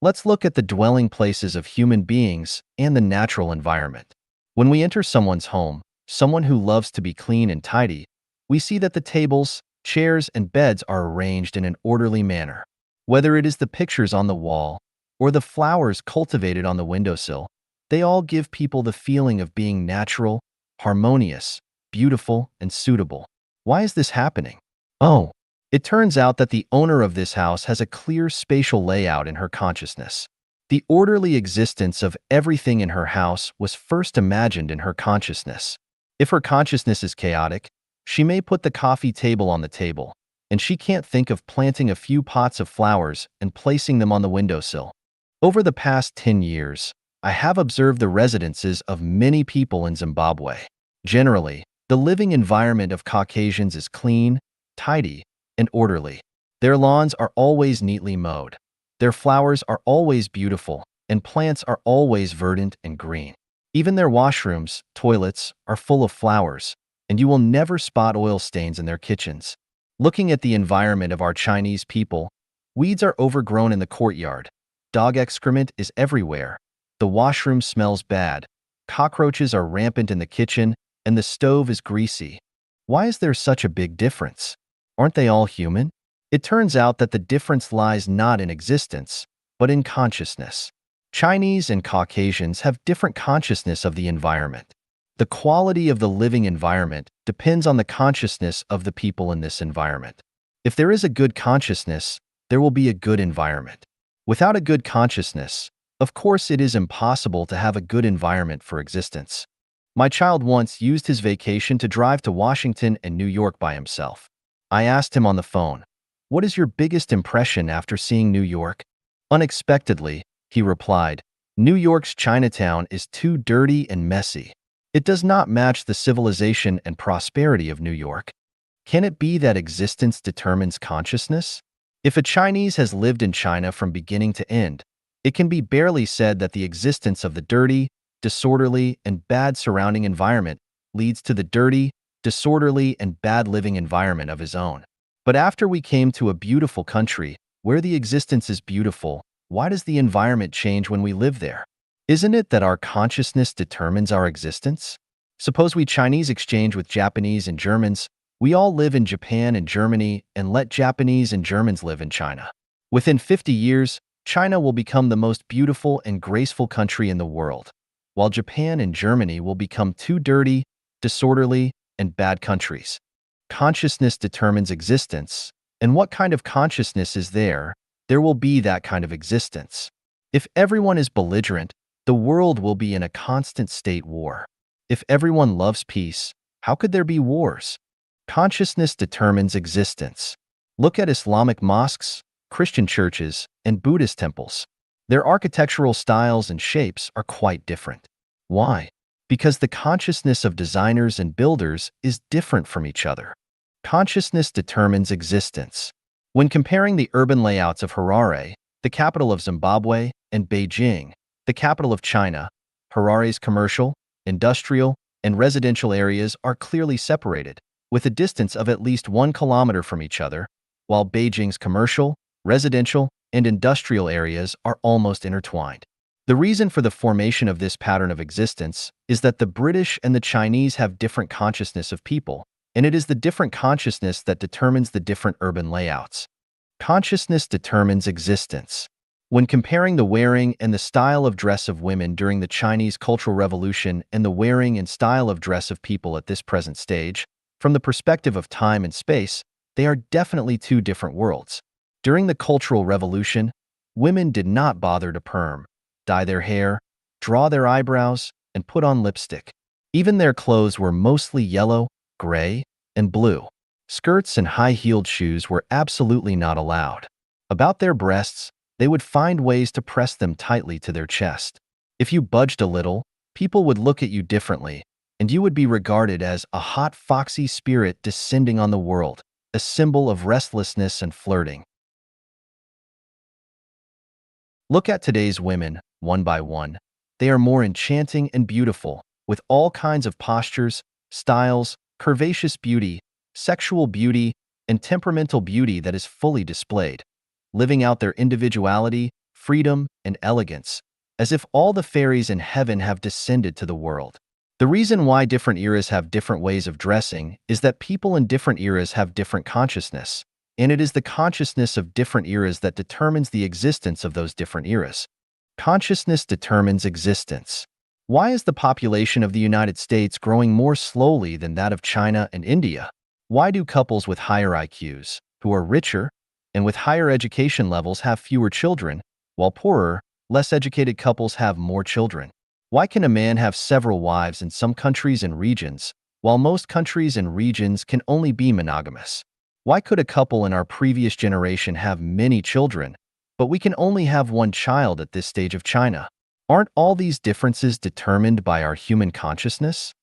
Let's look at the dwelling places of human beings and the natural environment. When we enter someone's home, someone who loves to be clean and tidy, we see that the tables, chairs, and beds are arranged in an orderly manner. Whether it is the pictures on the wall or the flowers cultivated on the windowsill, they all give people the feeling of being natural, harmonious, beautiful, and suitable. Why is this happening? Oh, it turns out that the owner of this house has a clear spatial layout in her consciousness. The orderly existence of everything in her house was first imagined in her consciousness. If her consciousness is chaotic, she may put the coffee table on the table, and she can't think of planting a few pots of flowers and placing them on the windowsill. Over the past 10 years, I have observed the residences of many people in Zimbabwe. Generally, the living environment of Caucasians is clean, tidy, and orderly. Their lawns are always neatly mowed. Their flowers are always beautiful, and plants are always verdant and green. Even their washrooms, toilets, are full of flowers, and you will never spot oil stains in their kitchens. Looking at the environment of our Chinese people, weeds are overgrown in the courtyard. Dog excrement is everywhere. The washroom smells bad. Cockroaches are rampant in the kitchen, and the stove is greasy. Why is there such a big difference? Aren't they all human? It turns out that the difference lies not in existence, but in consciousness. Chinese and Caucasians have different consciousness of the environment. The quality of the living environment depends on the consciousness of the people in this environment. If there is a good consciousness, there will be a good environment. Without a good consciousness, of course it is impossible to have a good environment for existence. My child once used his vacation to drive to Washington and New York by himself. I asked him on the phone, "What is your biggest impression after seeing New York?" Unexpectedly, he replied, "New York's Chinatown is too dirty and messy. It does not match the civilization and prosperity of New York." Can it be that existence determines consciousness? If a Chinese has lived in China from beginning to end, it can be barely said that the existence of the dirty, disorderly, and bad surrounding environment leads to the dirty, disorderly, and bad living environment of his own. But after we came to a beautiful country, where the existence is beautiful, why does the environment change when we live there? Isn't it that our consciousness determines our existence? Suppose we Chinese exchange with Japanese and Germans. We all live in Japan and Germany and let Japanese and Germans live in China. Within 50 years, China will become the most beautiful and graceful country in the world, while Japan and Germany will become too dirty, disorderly, and bad countries. Consciousness determines existence, and what kind of consciousness is there, there will be that kind of existence. If everyone is belligerent, the world will be in a constant state war. If everyone loves peace, how could there be wars? Consciousness determines existence. Look at Islamic mosques, Christian churches, and Buddhist temples. Their architectural styles and shapes are quite different. Why? Because the consciousness of designers and builders is different from each other. Consciousness determines existence. When comparing the urban layouts of Harare, the capital of Zimbabwe, and Beijing, the capital of China, Harare's commercial, industrial, and residential areas are clearly separated, with a distance of at least 1 kilometer from each other, while Beijing's commercial, residential, and industrial areas are almost intertwined. The reason for the formation of this pattern of existence is that the British and the Chinese have different consciousness of people, And it is the different consciousness that determines the different urban layouts. Consciousness determines existence. When comparing the wearing and the style of dress of women during the Chinese Cultural Revolution and the wearing and style of dress of people at this present stage, from the perspective of time and space, they are definitely two different worlds. During the Cultural Revolution, women did not bother to perm, dye their hair, draw their eyebrows, and put on lipstick. Even their clothes were mostly yellow, gray, and blue. Skirts and high-heeled shoes were absolutely not allowed. About their breasts, they would find ways to press them tightly to their chest. If you budged a little, people would look at you differently, and you would be regarded as a hot, foxy spirit descending on the world, a symbol of restlessness and flirting. Look at today's women, one by one. They are more enchanting and beautiful, with all kinds of postures, styles, curvaceous beauty, sexual beauty, and temperamental beauty that is fully displayed, living out their individuality, freedom, and elegance, as if all the fairies in heaven have descended to the world. The reason why different eras have different ways of dressing is that people in different eras have different consciousness, and it is the consciousness of different eras that determines the existence of those different eras. Consciousness determines existence. Why is the population of the United States growing more slowly than that of China and India? Why do couples with higher IQs, who are richer, and with higher education levels have fewer children, while poorer, less educated couples have more children? Why can a man have several wives in some countries and regions, while most countries and regions can only be monogamous? Why could a couple in our previous generation have many children, but we can only have one child at this stage of China? Aren't all these differences determined by our human consciousness?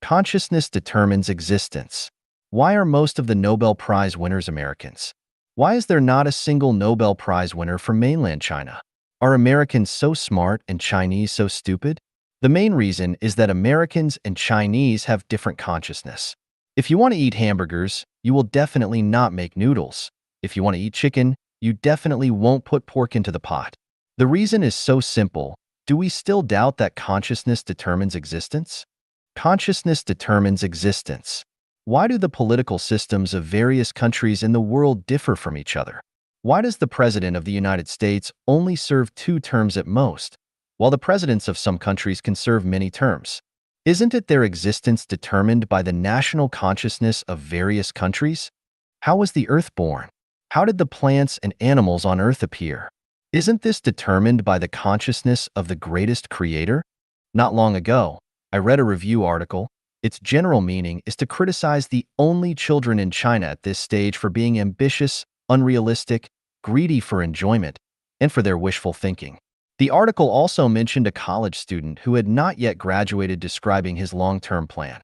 Consciousness determines existence. Why are most of the Nobel Prize winners Americans? Why is there not a single Nobel Prize winner from mainland China? Are Americans so smart and Chinese so stupid? The main reason is that Americans and Chinese have different consciousness. If you want to eat hamburgers, you will definitely not make noodles. If you want to eat chicken, you definitely won't put pork into the pot. The reason is so simple. Do we still doubt that consciousness determines existence? Consciousness determines existence. Why do the political systems of various countries in the world differ from each other? Why does the President of the United States only serve 2 terms at most, while the presidents of some countries can serve many terms? Isn't it their existence determined by the national consciousness of various countries? How was the Earth born? How did the plants and animals on Earth appear? Isn't this determined by the consciousness of the greatest creator? Not long ago, I read a review article. Its general meaning is to criticize the only children in China at this stage for being ambitious, unrealistic, greedy for enjoyment, and for their wishful thinking. The article also mentioned a college student who had not yet graduated describing his long-term plan.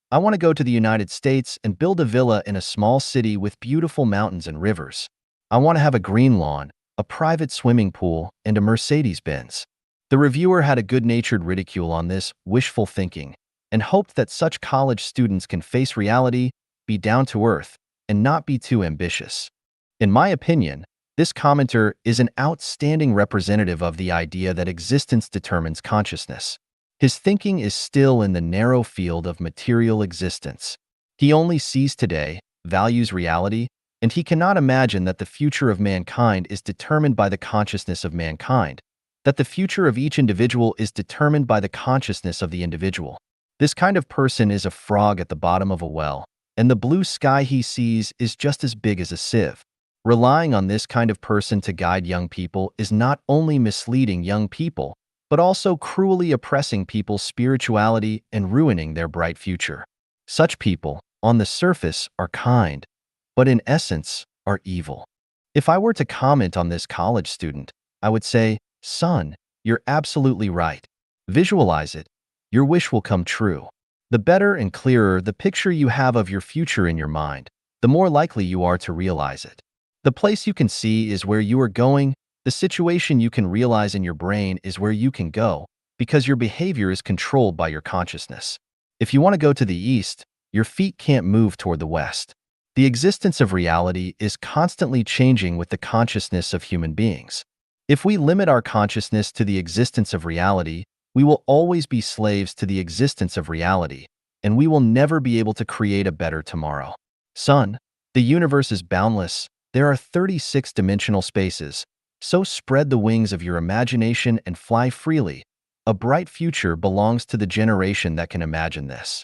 I want to go to the United States and build a villa in a small city with beautiful mountains and rivers. I want to have a green lawn, a private swimming pool, and a Mercedes-Benz. The reviewer had a good-natured ridicule on this wishful thinking and hoped that such college students can face reality, be down to earth, and not be too ambitious. In my opinion, this commenter is an outstanding representative of the idea that existence determines consciousness. His thinking is still in the narrow field of material existence. He only sees today, values reality, and he cannot imagine that the future of mankind is determined by the consciousness of mankind, that the future of each individual is determined by the consciousness of the individual. This kind of person is a frog at the bottom of a well, and the blue sky he sees is just as big as a sieve. Relying on this kind of person to guide young people is not only misleading young people, but also cruelly oppressing people's spirituality and ruining their bright future. Such people, on the surface, are kind, but in essence, are evil. If I were to comment on this college student, I would say, "Son, you're absolutely right. Visualize it. Your wish will come true." The better and clearer the picture you have of your future in your mind, the more likely you are to realize it. The place you can see is where you are going. The situation you can realize in your brain is where you can go, because your behavior is controlled by your consciousness. If you want to go to the east, your feet can't move toward the west. The existence of reality is constantly changing with the consciousness of human beings. If we limit our consciousness to the existence of reality, we will always be slaves to the existence of reality, and we will never be able to create a better tomorrow. Son, the universe is boundless. There are 36-dimensional spaces, so spread the wings of your imagination and fly freely. A bright future belongs to the generation that can imagine this.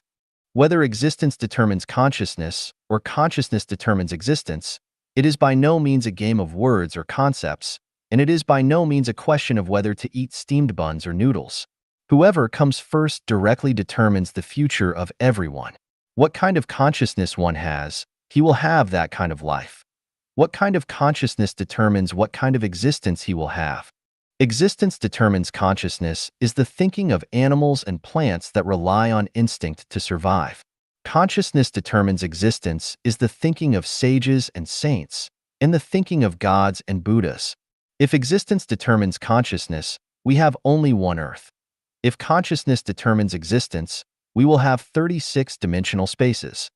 Whether existence determines consciousness or consciousness determines existence, it is by no means a game of words or concepts, and it is by no means a question of whether to eat steamed buns or noodles. Whoever comes first directly determines the future of everyone. What kind of consciousness one has, he will have that kind of life. What kind of consciousness determines what kind of existence he will have. Existence determines consciousness is the thinking of animals and plants that rely on instinct to survive. Consciousness determines existence is the thinking of sages and saints, and the thinking of gods and Buddhas. If existence determines consciousness, we have only one Earth. If consciousness determines existence, we will have 36-dimensional spaces.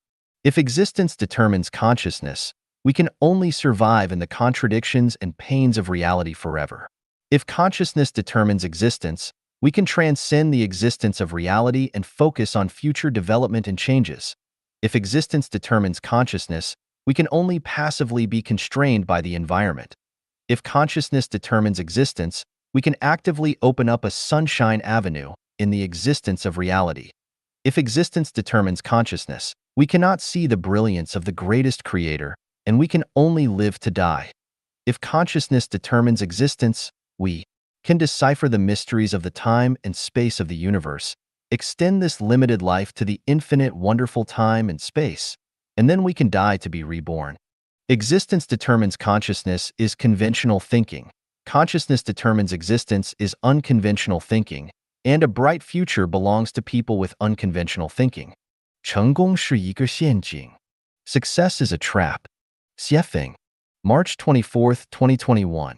If existence determines consciousness, we can only survive in the contradictions and pains of reality forever. If consciousness determines existence, we can transcend the existence of reality and focus on future development and changes. If existence determines consciousness, we can only passively be constrained by the environment. If consciousness determines existence, we can actively open up a sunshine avenue in the existence of reality. If existence determines consciousness, we cannot see the brilliance of the greatest creator, and we can only live to die. If consciousness determines existence, we can decipher the mysteries of the time and space of the universe, extend this limited life to the infinite wonderful time and space, and then we can die to be reborn. Existence determines consciousness is conventional thinking. Consciousness determines existence is unconventional thinking, and a bright future belongs to people with unconventional thinking. 成功是一个陷阱. Success is a trap. Xiefeng, March 24, 2021.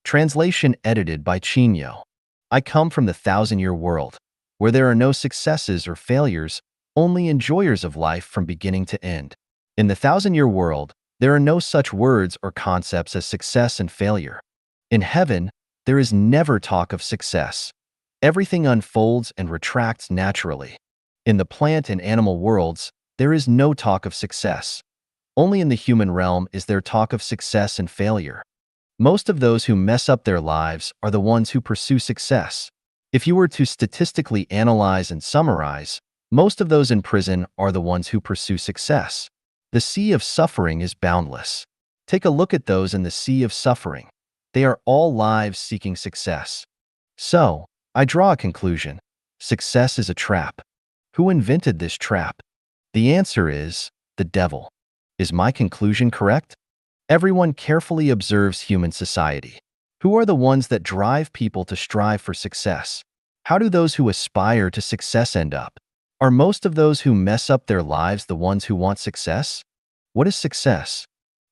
Translation edited by Qinyo. I come from the 1,000-year world, where there are no successes or failures, only enjoyers of life from beginning to end. In the 1,000-year world, there are no such words or concepts as success and failure. In heaven, there is never talk of success. Everything unfolds and retracts naturally. In the plant and animal worlds, there is no talk of success. Only in the human realm is there talk of success and failure. Most of those who mess up their lives are the ones who pursue success. If you were to statistically analyze and summarize, most of those in prison are the ones who pursue success. The sea of suffering is boundless. Take a look at those in the sea of suffering. They are all lives seeking success. So, I draw a conclusion. Success is a trap. Who invented this trap? The answer is the devil. Is my conclusion correct? Everyone carefully observes human society. Who are the ones that drive people to strive for success? How do those who aspire to success end up? Are most of those who mess up their lives the ones who want success? What is success?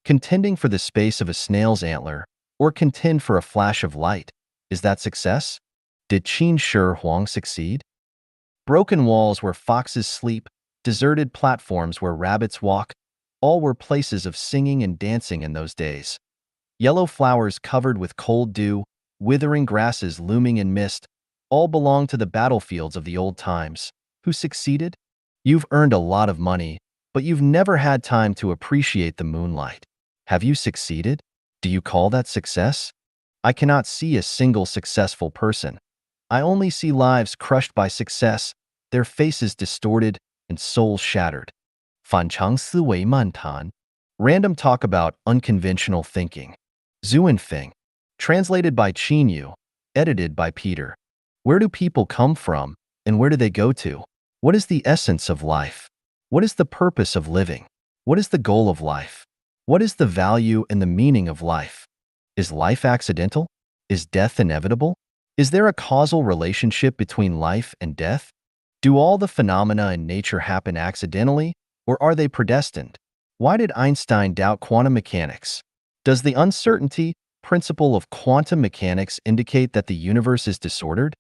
Contending for the space of a snail's antler, or contend for a flash of light. Is that success? Did Qin Shi Huang succeed? Broken walls where foxes sleep, deserted platforms where rabbits walk, all were places of singing and dancing in those days. Yellow flowers covered with cold dew, withering grasses looming in mist, all belong to the battlefields of the old times. Who succeeded? You've earned a lot of money, but you've never had time to appreciate the moonlight. Have you succeeded? Do you call that success? I cannot see a single successful person. I only see lives crushed by success, their faces distorted and souls shattered. 反常思维漫谈. Random talk about unconventional thinking. Zuanfeng. Translated by Qinyu. Edited by Peter. Where do people come from, and where do they go to? What is the essence of life? What is the purpose of living? What is the goal of life? What is the value and the meaning of life? Is life accidental? Is death inevitable? Is there a causal relationship between life and death? Do all the phenomena in nature happen accidentally, or are they predestined? Why did Einstein doubt quantum mechanics? Does the uncertainty principle of quantum mechanics indicate that the universe is disordered?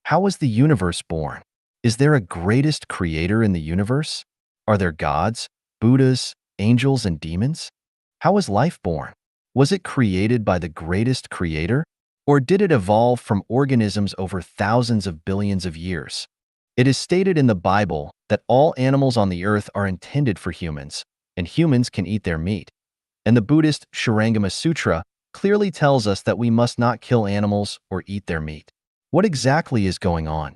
How was the universe born? Is there a greatest creator in the universe? Are there gods, Buddhas, angels, and demons? How was life born? Was it created by the greatest creator? Or did it evolve from organisms over thousands of billions of years? It is stated in the Bible that all animals on the earth are intended for humans, and humans can eat their meat. And the Buddhist Shurangama Sutra clearly tells us that we must not kill animals or eat their meat. What exactly is going on?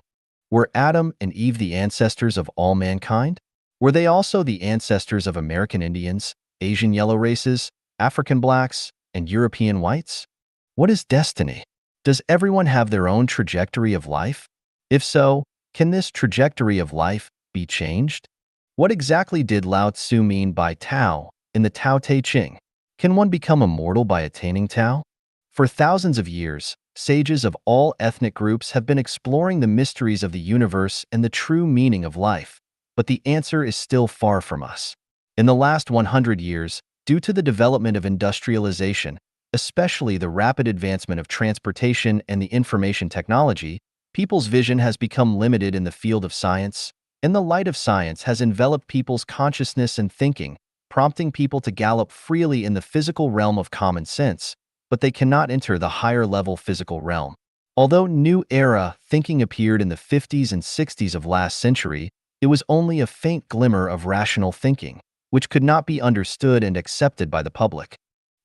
Were Adam and Eve the ancestors of all mankind? Were they also the ancestors of American Indians, Asian yellow races, African blacks, and European whites? What is destiny? Does everyone have their own trajectory of life? If so, can this trajectory of life be changed? What exactly did Lao Tzu mean by Tao in the Tao Te Ching? Can one become immortal by attaining Tao? For thousands of years, sages of all ethnic groups have been exploring the mysteries of the universe and the true meaning of life, but the answer is still far from us. In the last 100 years, due to the development of industrialization, especially the rapid advancement of transportation and the information technology, people's vision has become limited in the field of science, and the light of science has enveloped people's consciousness and thinking, prompting people to gallop freely in the physical realm of common sense, but they cannot enter the higher-level physical realm. Although New Era thinking appeared in the 50s and 60s of last century, it was only a faint glimmer of rational thinking, which could not be understood and accepted by the public.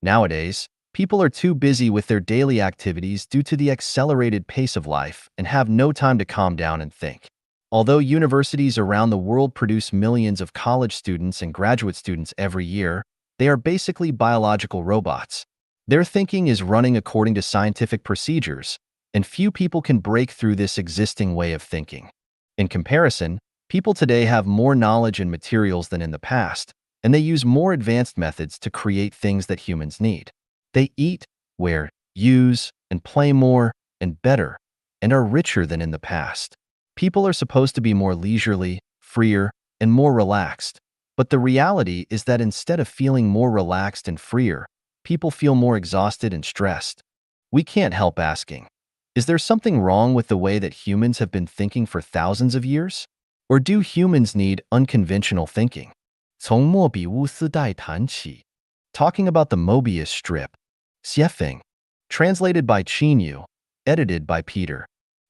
Nowadays, people are too busy with their daily activities due to the accelerated pace of life and have no time to calm down and think. Although universities around the world produce millions of college students and graduate students every year, they are basically biological robots. Their thinking is running according to scientific procedures, and few people can break through this existing way of thinking. In comparison, people today have more knowledge and materials than in the past, and they use more advanced methods to create things that humans need. They eat, wear, use, and play more and better, and are richer than in the past. People are supposed to be more leisurely, freer, and more relaxed, but the reality is that instead of feeling more relaxed and freer, people feel more exhausted and stressed. We can't help asking, is there something wrong with the way that humans have been thinking for thousands of years? Or do humans need unconventional thinking? 从莫比乌斯带谈起。Talking about the Mobius strip. Xiefeng. Translated by Qinyu. Edited by Peter.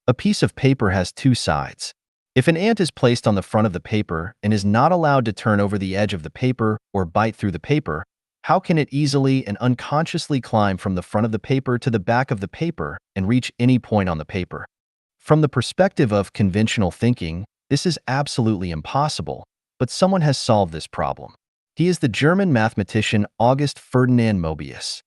A piece of paper has two sides. If an ant is placed on the front of the paper and is not allowed to turn over the edge of the paper or bite through the paper, how can it easily and unconsciously climb from the front of the paper to the back of the paper and reach any point on the paper? From the perspective of conventional thinking, this is absolutely impossible, but someone has solved this problem. He is the German mathematician August Ferdinand Mobius.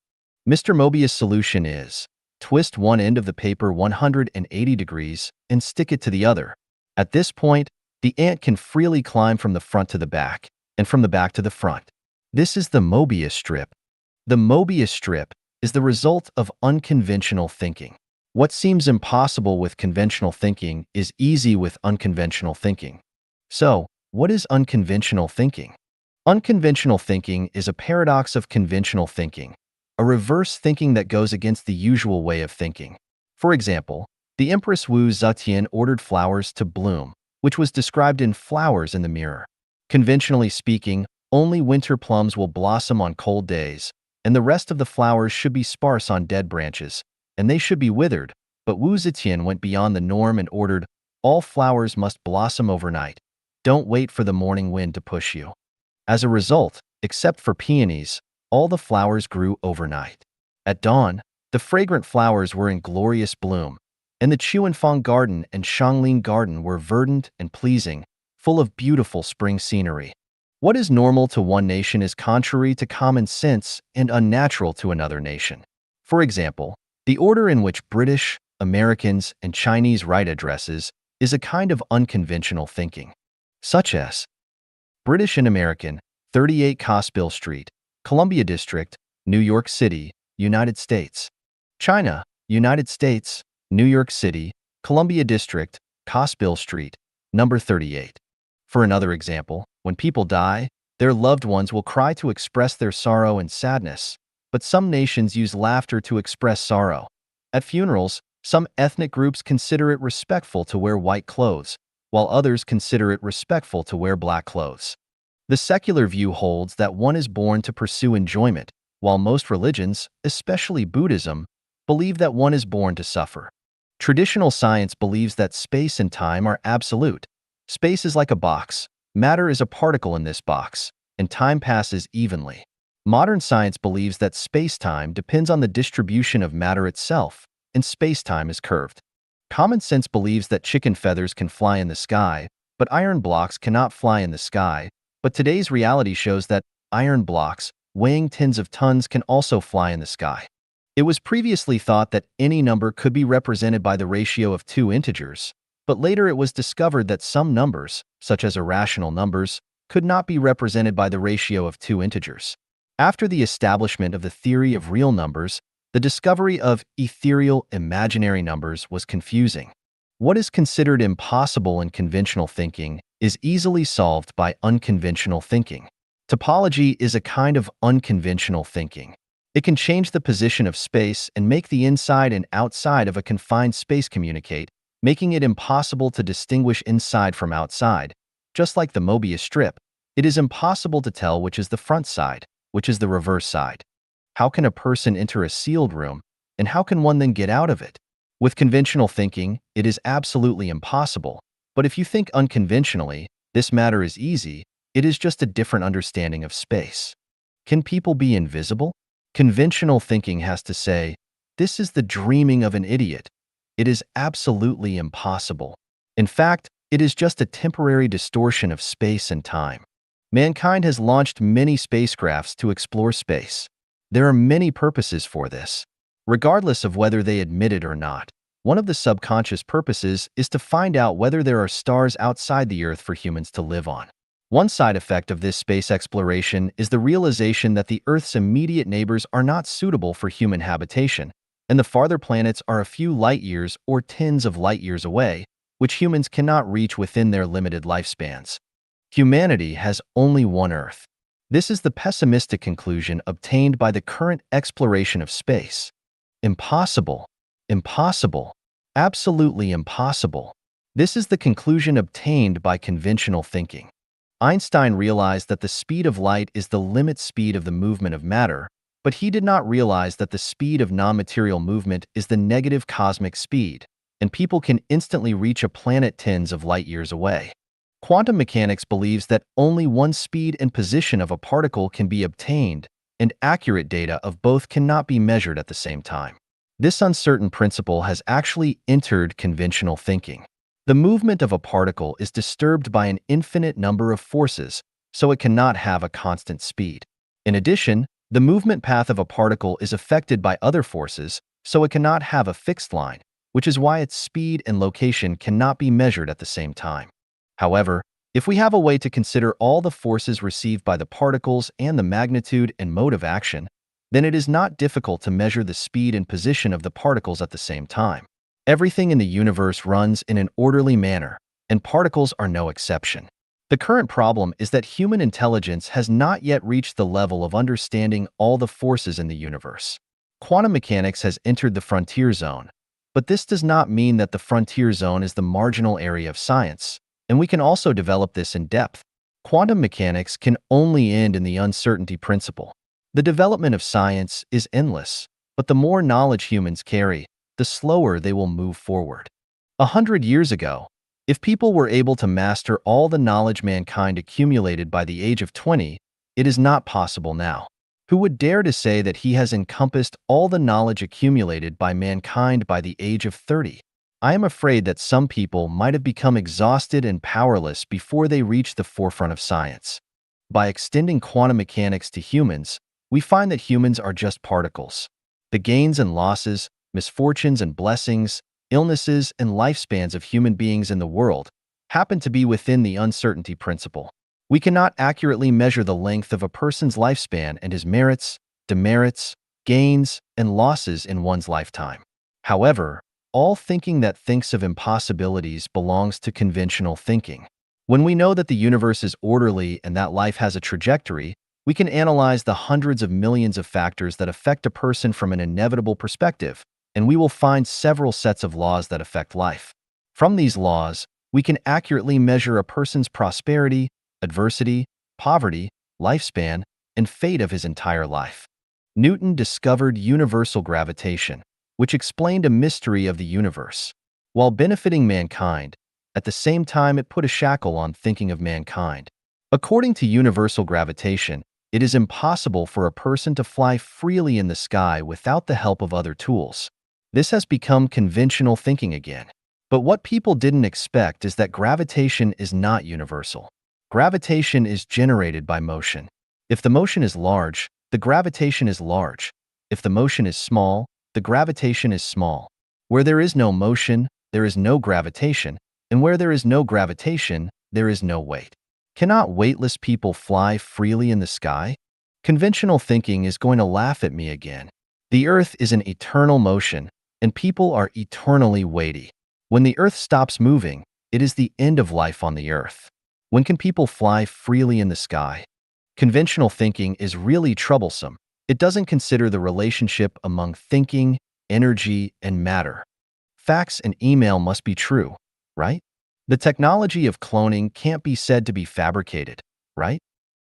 Mr. Mobius' solution is, twist one end of the paper 180 degrees and stick it to the other. At this point, the ant can freely climb from the front to the back, and from the back to the front. This is the Mobius strip. The Mobius strip is the result of unconventional thinking. What seems impossible with conventional thinking is easy with unconventional thinking. So, what is unconventional thinking? Unconventional thinking is a paradox of conventional thinking, a reverse thinking that goes against the usual way of thinking. For example, the Empress Wu Zetian ordered flowers to bloom, which was described in Flowers in the Mirror. Conventionally speaking, only winter plums will blossom on cold days, and the rest of the flowers should be sparse on dead branches, and they should be withered, but Wu Zetian went beyond the norm and ordered, all flowers must blossom overnight. Don't wait for the morning wind to push you. As a result, except for peonies, all the flowers grew overnight. At dawn, the fragrant flowers were in glorious bloom, and the Chuanfang Garden and Shanglin Garden were verdant and pleasing, full of beautiful spring scenery. What is normal to one nation is contrary to common sense and unnatural to another nation. For example, the order in which British, Americans, and Chinese write addresses is a kind of unconventional thinking, such as British and American, 38 Cosbill Street, Columbia District, New York City, United States. China, United States, New York City, Columbia District, Cosbill Street, number 38. For another example, when people die, their loved ones will cry to express their sorrow and sadness, but some nations use laughter to express sorrow. At funerals, some ethnic groups consider it respectful to wear white clothes, while others consider it respectful to wear black clothes. The secular view holds that one is born to pursue enjoyment, while most religions, especially Buddhism, believe that one is born to suffer. Traditional science believes that space and time are absolute, Space is like a box. Matter is a particle in this box, and time passes evenly. Modern science believes that space-time depends on the distribution of matter itself, and space-time is curved. Common sense believes that chicken feathers can fly in the sky, but iron blocks cannot fly in the sky. But today's reality shows that iron blocks, weighing tens of tons, can also fly in the sky. It was previously thought that any number could be represented by the ratio of two integers, but later it was discovered that some numbers, such as irrational numbers, could not be represented by the ratio of two integers. After the establishment of the theory of real numbers, the discovery of ethereal imaginary numbers was confusing. What is considered impossible in conventional thinking is easily solved by unconventional thinking. Topology is a kind of unconventional thinking. It can change the position of space and make the inside and outside of a confined space communicate, making it impossible to distinguish inside from outside. Just like the Mobius strip, it is impossible to tell which is the front side, which is the reverse side. How can a person enter a sealed room, and how can one then get out of it? With conventional thinking, it is absolutely impossible. But if you think unconventionally, this matter is easy. It is just a different understanding of space. Can people be invisible? Conventional thinking has to say, this is the dreaming of an idiot. It is absolutely impossible. In fact, it is just a temporary distortion of space and time. Mankind has launched many spacecrafts to explore space. There are many purposes for this. Regardless of whether they admit it or not, one of the subconscious purposes is to find out whether there are stars outside the Earth for humans to live on. One side effect of this space exploration is the realization that the Earth's immediate neighbors are not suitable for human habitation, and the farther planets are a few light years or tens of light years away, which humans cannot reach within their limited lifespans. Humanity has only one Earth. This is the pessimistic conclusion obtained by the current exploration of space. Impossible. Impossible. Absolutely impossible. This is the conclusion obtained by conventional thinking. Einstein realized that the speed of light is the limit speed of the movement of matter, but he did not realize that the speed of non-material movement is the negative cosmic speed, and people can instantly reach a planet tens of light years away. Quantum mechanics believes that only one speed and position of a particle can be obtained, and accurate data of both cannot be measured at the same time. This uncertain principle has actually entered conventional thinking. The movement of a particle is disturbed by an infinite number of forces, so it cannot have a constant speed. In addition, the movement path of a particle is affected by other forces, so it cannot have a fixed line, which is why its speed and location cannot be measured at the same time. However, if we have a way to consider all the forces received by the particles and the magnitude and mode of action, then it is not difficult to measure the speed and position of the particles at the same time. Everything in the universe runs in an orderly manner, and particles are no exception. The current problem is that human intelligence has not yet reached the level of understanding all the forces in the universe. Quantum mechanics has entered the frontier zone, but this does not mean that the frontier zone is the marginal area of science, and we can also develop this in depth. Quantum mechanics can only end in the uncertainty principle. The development of science is endless, but the more knowledge humans carry, the slower they will move forward. 100 years ago, if people were able to master all the knowledge mankind accumulated by the age of 20, it is not possible now. Who would dare to say that he has encompassed all the knowledge accumulated by mankind by the age of 30? I am afraid that some people might have become exhausted and powerless before they reached the forefront of science. By extending quantum mechanics to humans, we find that humans are just particles. The gains and losses, misfortunes and blessings, illnesses and lifespans of human beings in the world happen to be within the uncertainty principle. We cannot accurately measure the length of a person's lifespan and his merits, demerits, gains, and losses in one's lifetime. However, all thinking that thinks of impossibilities belongs to conventional thinking. When we know that the universe is orderly and that life has a trajectory, we can analyze the hundreds of millions of factors that affect a person from an inevitable perspective, and we will find several sets of laws that affect life. From these laws, we can accurately measure a person's prosperity, adversity, poverty, lifespan, and fate of his entire life. Newton discovered universal gravitation, which explained a mystery of the universe. While benefiting mankind, At the same time, it put a shackle on thinking of mankind. According to universal gravitation, it is impossible for a person to fly freely in the sky without the help of other tools. This has become conventional thinking again. But what people didn't expect is that gravitation is not universal. Gravitation is generated by motion. If the motion is large, the gravitation is large. If the motion is small, the gravitation is small. Where there is no motion, there is no gravitation, and where there is no gravitation, there is no weight. Cannot weightless people fly freely in the sky? Conventional thinking is going to laugh at me again. The Earth is in eternal motion, and people are eternally weighty. When the Earth stops moving, it is the end of life on the Earth. When can people fly freely in the sky? Conventional thinking is really troublesome. It doesn't consider the relationship among thinking, energy, and matter. Fax and email must be true, right? The technology of cloning can't be said to be fabricated, right?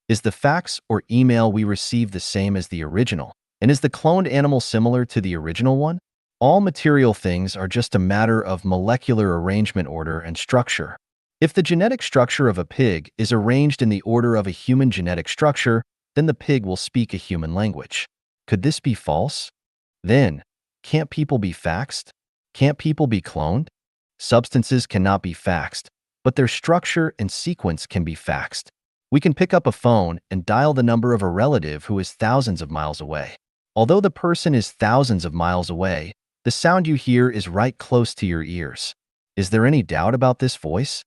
Is the fax or email we receive the same as the original? And is the cloned animal similar to the original one? All material things are just a matter of molecular arrangement, order, and structure. If the genetic structure of a pig is arranged in the order of a human genetic structure, then the pig will speak a human language. Could this be false? Then, can't people be faxed? Can't people be cloned? Substances cannot be faxed, but their structure and sequence can be faxed. We can pick up a phone and dial the number of a relative who is thousands of miles away. Although the person is thousands of miles away, the sound you hear is right close to your ears. Is there any doubt about this voice?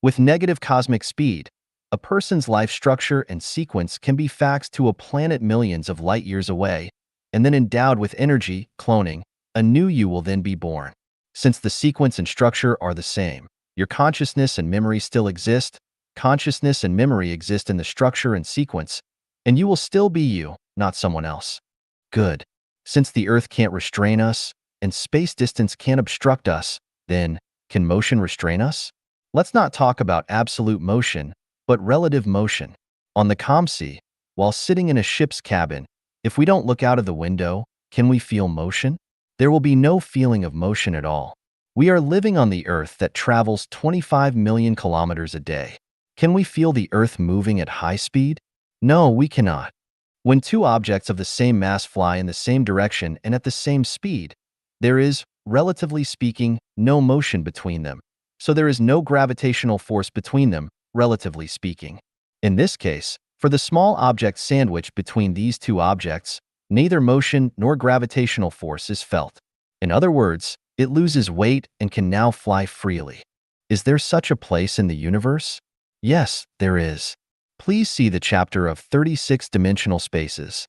With negative cosmic speed, a person's life structure and sequence can be faxed to a planet millions of light years away, and then endowed with energy, cloning, a new you will then be born. Since the sequence and structure are the same, your consciousness and memory still exist, consciousness and memory exist in the structure and sequence, and you will still be you, not someone else. Good. Since the Earth can't restrain us, and space distance can't obstruct us, then, can motion restrain us? Let's not talk about absolute motion, but relative motion. On the COMC, while sitting in a ship's cabin, if we don't look out of the window, can we feel motion? There will be no feeling of motion at all. We are living on the Earth that travels 25 million kilometers a day. Can we feel the Earth moving at high speed? No, we cannot. When two objects of the same mass fly in the same direction and at the same speed, there is, relatively speaking, no motion between them. So there is no gravitational force between them, relatively speaking. In this case, for the small object sandwiched between these two objects, neither motion nor gravitational force is felt. In other words, it loses weight and can now fly freely. Is there such a place in the universe? Yes, there is. Please see the chapter of 36-dimensional spaces.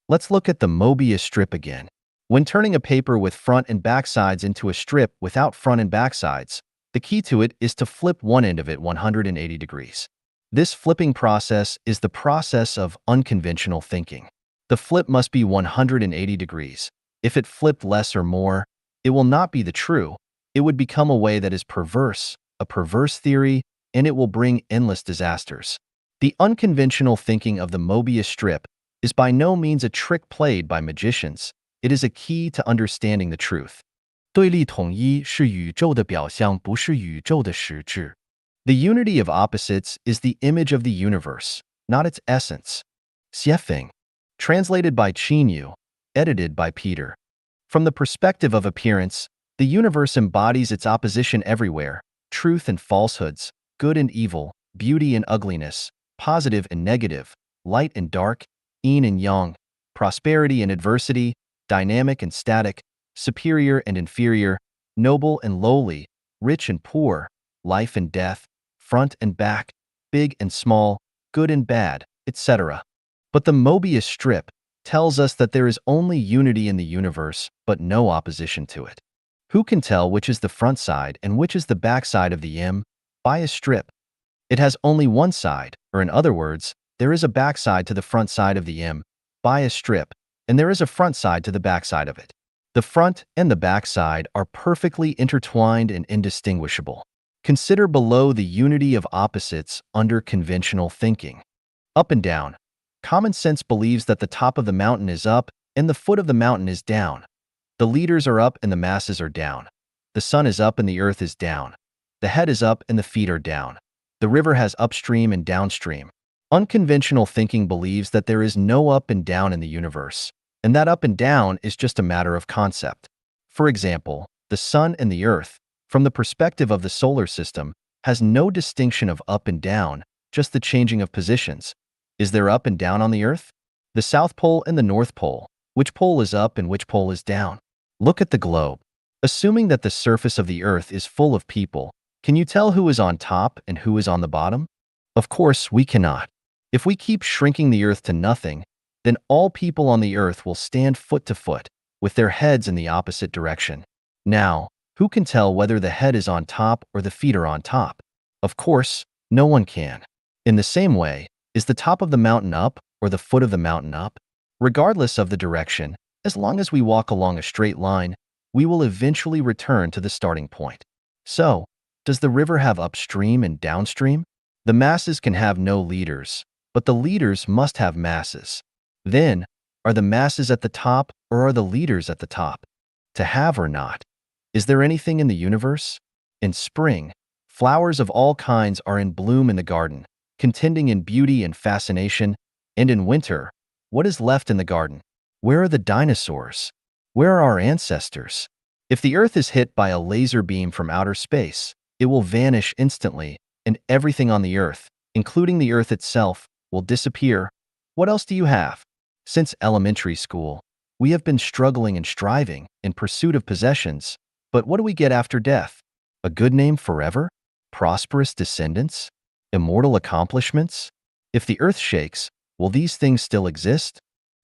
Let's look at the Mobius strip again. When turning a paper with front and back sides into a strip without front and back sides, the key to it is to flip one end of it 180 degrees. This flipping process is the process of unconventional thinking. The flip must be 180 degrees. If it flipped less or more, it will not be the true. It would become a way that is perverse, a perverse theory, and it will bring endless disasters. The unconventional thinking of the Mobius strip is by no means a trick played by magicians. It is a key to understanding the truth. 对立统一是宇宙的表象，不是宇宙的实质。The unity of opposites is the image of the universe, not its essence. Xiefeng. Translated by Qin Yu, edited by Peter. From the perspective of appearance, the universe embodies its opposition everywhere: truth and falsehoods, good and evil, beauty and ugliness, positive and negative, light and dark, yin and yang, prosperity and adversity, dynamic and static, superior and inferior, noble and lowly, rich and poor, life and death, front and back, big and small, good and bad, etc. But the Mobius strip tells us that there is only unity in the universe, but no opposition to it. Who can tell which is the front side and which is the back side of the Mobius strip? It has only one side, or in other words, there is a back side to the front side of the Mobius strip, and there is a front side to the back side of it. The front and the back side are perfectly intertwined and indistinguishable. Consider below the unity of opposites under conventional thinking. Up and down. Common sense believes that the top of the mountain is up and the foot of the mountain is down. The leaders are up and the masses are down. The sun is up and the earth is down. The head is up and the feet are down. The river has upstream and downstream. Unconventional thinking believes that there is no up and down in the universe, and that up and down is just a matter of concept. For example, the sun and the earth, from the perspective of the solar system, has no distinction of up and down, just the changing of positions. Is there up and down on the earth? The South Pole and the North Pole. Which pole is up and which pole is down? Look at the globe. Assuming that the surface of the earth is full of people, can you tell who is on top and who is on the bottom? Of course, we cannot. If we keep shrinking the earth to nothing, then all people on the earth will stand foot to foot, with their heads in the opposite direction. Now, who can tell whether the head is on top or the feet are on top? Of course, no one can. In the same way, is the top of the mountain up or the foot of the mountain up? Regardless of the direction, as long as we walk along a straight line, we will eventually return to the starting point. So, does the river have upstream and downstream? The masses can have no leaders, but the leaders must have masses. Then, are the masses at the top or are the leaders at the top? To have or not? Is there anything in the universe? In spring, flowers of all kinds are in bloom in the garden, contending in beauty and fascination, and in winter, what is left in the garden? Where are the dinosaurs? Where are our ancestors? If the Earth is hit by a laser beam from outer space, it will vanish instantly, and everything on the Earth, including the Earth itself, will disappear. What else do you have? Since elementary school, we have been struggling and striving in pursuit of possessions, but what do we get after death? A good name forever? Prosperous descendants? Immortal accomplishments? If the Earth shakes, will these things still exist?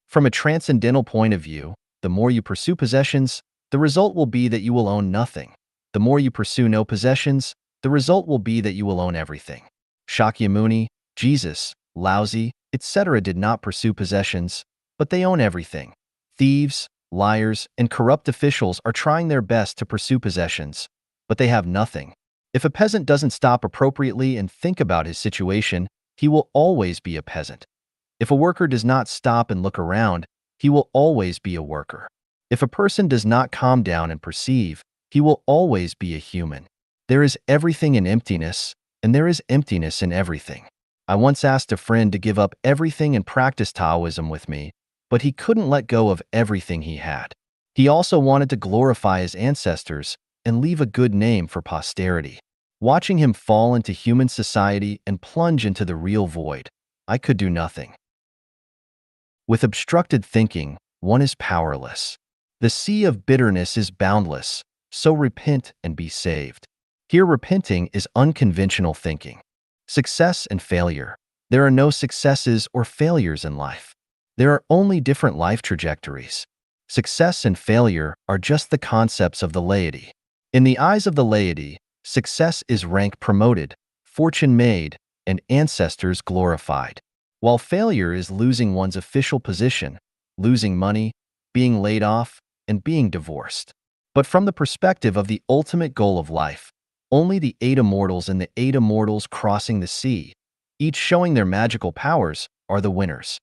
From a transcendental point of view, the more you pursue possessions, the result will be that you will own nothing. The more you pursue no possessions, the result will be that you will own everything. Shakyamuni, Jesus, Laozi, etc. did not pursue possessions, but they own everything. Thieves, liars, and corrupt officials are trying their best to pursue possessions, but they have nothing. If a peasant doesn't stop appropriately and think about his situation, he will always be a peasant. If a worker does not stop and look around, he will always be a worker. If a person does not calm down and perceive, he will always be a human. There is everything in emptiness, and there is emptiness in everything. I once asked a friend to give up everything and practice Taoism with me, but he couldn't let go of everything he had. He also wanted to glorify his ancestors and leave a good name for posterity. Watching him fall into human society and plunge into the real void, I could do nothing. With obstructed thinking, one is powerless. The sea of bitterness is boundless, so repent and be saved. Here, repenting is unconventional thinking. Success and failure. There are no successes or failures in life. There are only different life trajectories. Success and failure are just the concepts of the laity. In the eyes of the laity, success is rank promoted, fortune made, and ancestors glorified, while failure is losing one's official position, losing money, being laid off, and being divorced. But from the perspective of the ultimate goal of life, only the 8 immortals and the 8 immortals crossing the sea, each showing their magical powers, are the winners.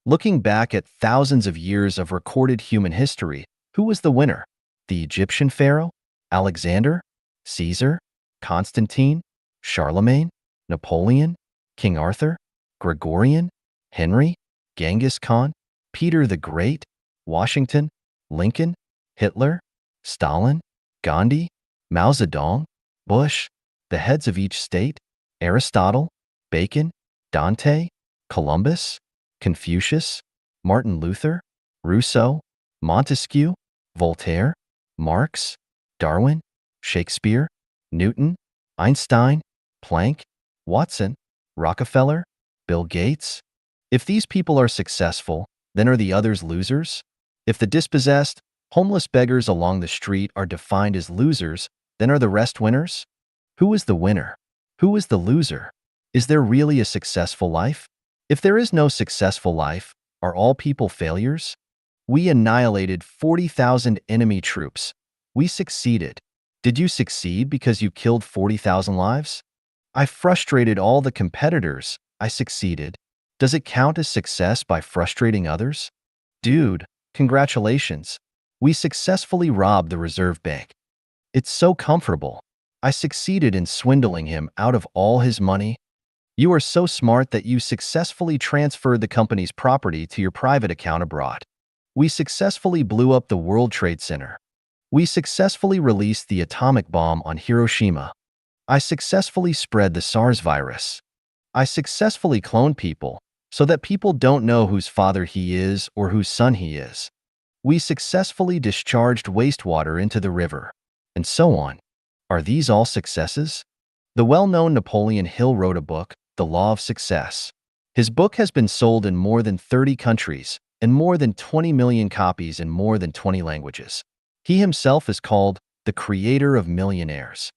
Looking back at thousands of years of recorded human history, who was the winner? The Egyptian pharaoh? Alexander? Caesar? Constantine? Charlemagne? Napoleon? King Arthur? Gregorian? Henry? Genghis Khan? Peter the Great? Washington? Lincoln? Hitler? Stalin? Gandhi? Mao Zedong? Bush? The heads of each state? Aristotle? Bacon? Dante? Columbus? Confucius? Martin Luther? Rousseau? Montesquieu? Voltaire? Marx? Darwin? Shakespeare? Newton? Einstein? Planck? Watson? Rockefeller? Bill Gates? If these people are successful, then are the others losers? If the dispossessed, homeless beggars along the street are defined as losers, then are the rest winners? Who is the winner? Who is the loser? Is there really a successful life? If there is no successful life, are all people failures? We annihilated 40,000 enemy troops. We succeeded. Did you succeed because you killed 40,000 lives? I frustrated all the competitors. I succeeded. Does it count as success by frustrating others? Dude, congratulations. We successfully robbed the Reserve Bank. It's so comfortable. I succeeded in swindling him out of all his money. You are so smart that you successfully transferred the company's property to your private account abroad. We successfully blew up the World Trade Center. We successfully released the atomic bomb on Hiroshima. I successfully spread the SARS virus. I successfully cloned people so that people don't know whose father he is or whose son he is. We successfully discharged wastewater into the river, and so on. Are these all successes? The well-known Napoleon Hill wrote a book, The Law of Success. His book has been sold in more than 30 countries and more than 20 million copies in more than 20 languages. He himself is called the creator of millionaires.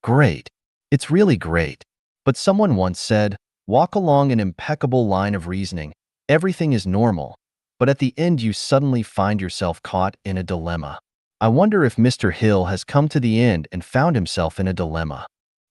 Great. It's really great. But someone once said, walk along an impeccable line of reasoning. Everything is normal. But at the end you suddenly find yourself caught in a dilemma. I wonder if Mr. Hill has come to the end and found himself in a dilemma.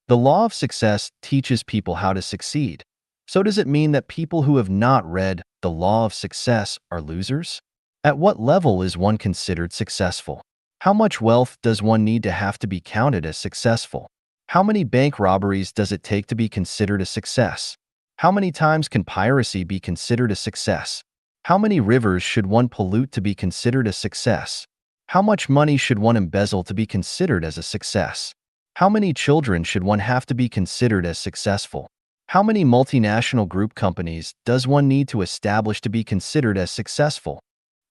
The law of success teaches people how to succeed. So does it mean that people who have not read The Law of Success are losers? At what level is one considered successful? How much wealth does one need to have to be counted as successful? How many bank robberies does it take to be considered a success? How many times can piracy be considered a success? How many rivers should one pollute to be considered a success? How much money should one embezzle to be considered as a success? How many children should one have to be considered as successful? How many multinational group companies does one need to establish to be considered as successful?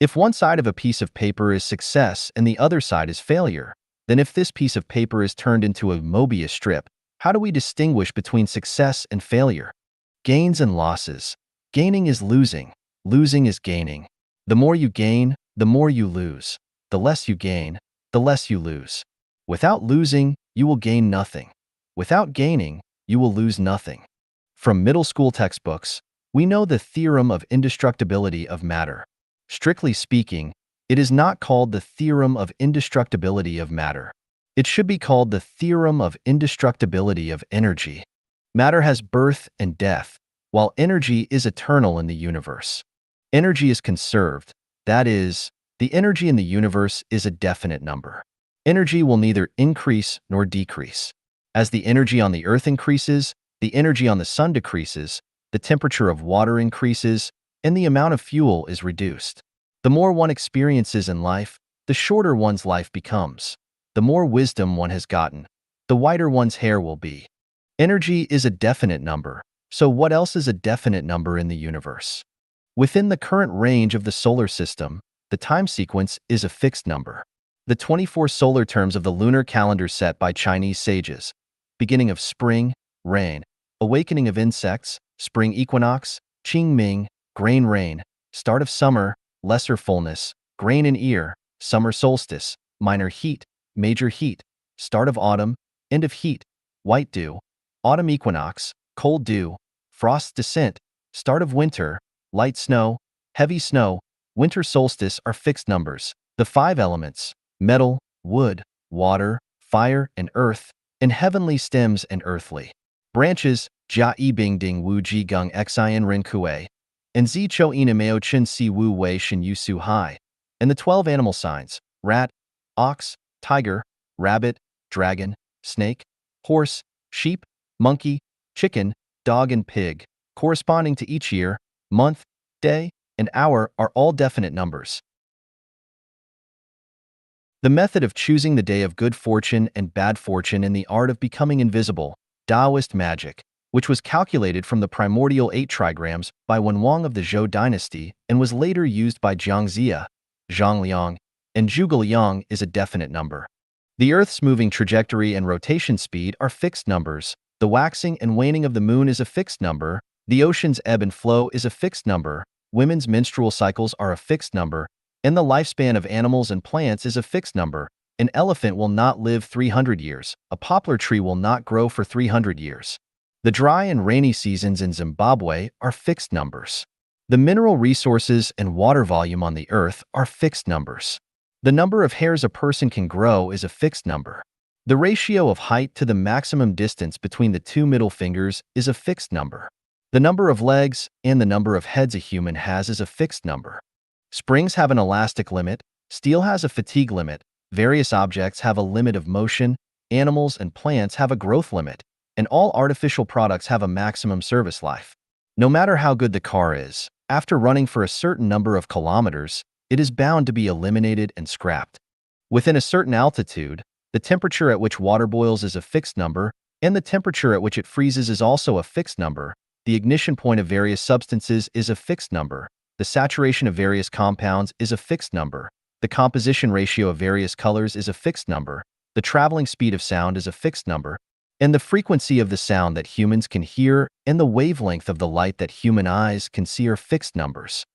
If one side of a piece of paper is success and the other side is failure, then if this piece of paper is turned into a Mobius strip, how do we distinguish between success and failure? Gains and losses. Gaining is losing. Losing is gaining. The more you gain, the more you lose. The less you gain, the less you lose. Without losing, you will gain nothing. Without gaining, you will lose nothing. From middle school textbooks, we know the theorem of indestructibility of matter. Strictly speaking, it is not called the theorem of indestructibility of matter. It should be called the theorem of indestructibility of energy. Matter has birth and death, while energy is eternal in the universe. Energy is conserved, that is, the energy in the universe is a definite number. Energy will neither increase nor decrease. As the energy on the Earth increases, the energy on the Sun decreases, the temperature of water increases, and the amount of fuel is reduced. The more one experiences in life, the shorter one's life becomes. The more wisdom one has gotten, the whiter one's hair will be. Energy is a definite number, so what else is a definite number in the universe? Within the current range of the solar system, the time sequence is a fixed number. The 24 solar terms of the lunar calendar set by Chinese sages, beginning of spring, rain, awakening of insects, spring equinox, Qingming, grain rain, start of summer, lesser fullness, grain in ear, summer solstice, minor heat, major heat, start of autumn, end of heat, white dew, autumn equinox, cold dew, frost's descent, start of winter, light snow, heavy snow, winter solstice are fixed numbers. The 5 elements, metal, wood, water, fire, and earth, and heavenly stems and earthly branches, Jia yi bing ding wu ji gung xian ren kue, and zi chou ina meo chen si wu wei shin yu su hai, and the 12 animal signs, rat, ox, tiger, rabbit, dragon, snake, horse, sheep, monkey, chicken, dog, and pig, corresponding to each year, month, day, and hour are all definite numbers. The method of choosing the day of good fortune and bad fortune in the art of becoming invisible, Taoist magic, which was calculated from the primordial 8 trigrams by Wenwang of the Zhou dynasty and was later used by Jiangxia, Zhangliang, and Zhuge Liang, is a definite number. The Earth's moving trajectory and rotation speed are fixed numbers. The waxing and waning of the moon is a fixed number. The ocean's ebb and flow is a fixed number. Women's menstrual cycles are a fixed number. And the lifespan of animals and plants is a fixed number. An elephant will not live 300 years. A poplar tree will not grow for 300 years. The dry and rainy seasons in Zimbabwe are fixed numbers. The mineral resources and water volume on the Earth are fixed numbers. The number of hairs a person can grow is a fixed number. The ratio of height to the maximum distance between the 2 middle fingers is a fixed number. The number of legs and the number of heads a human has is a fixed number. Springs have an elastic limit, steel has a fatigue limit, various objects have a limit of motion, animals, and plants have a growth limit, and all artificial products have a maximum service life. No matter how good the car is, after running for a certain number of kilometers, it is bound to be eliminated and scrapped. Within a certain altitude, the temperature at which water boils is a fixed number, and the temperature at which it freezes is also a fixed number. The ignition point of various substances is a fixed number. The saturation of various compounds is a fixed number. The composition ratio of various colors is a fixed number. The traveling speed of sound is a fixed number. And the frequency of the sound that humans can hear and the wavelength of the light that human eyes can see are fixed numbers.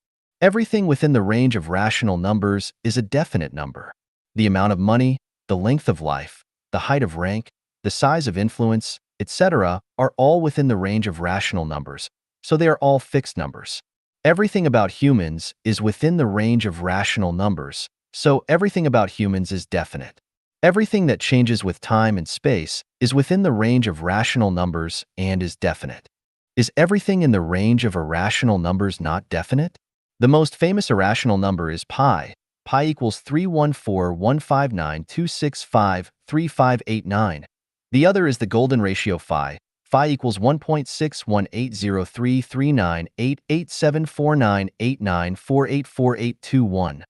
Everything within the range of rational numbers is a definite number. The amount of money, the length of life, the height of rank, the size of influence, etc., are all within the range of rational numbers, so they are all fixed numbers. Everything about humans is within the range of rational numbers, so everything about humans is definite. Everything that changes with time and space is within the range of rational numbers and is definite. Is everything in the range of irrational numbers not definite? The most famous irrational number is pi. Pi equals 314,159,265,3589. The other is the golden ratio phi. Phi equals 1.61803398874989484821.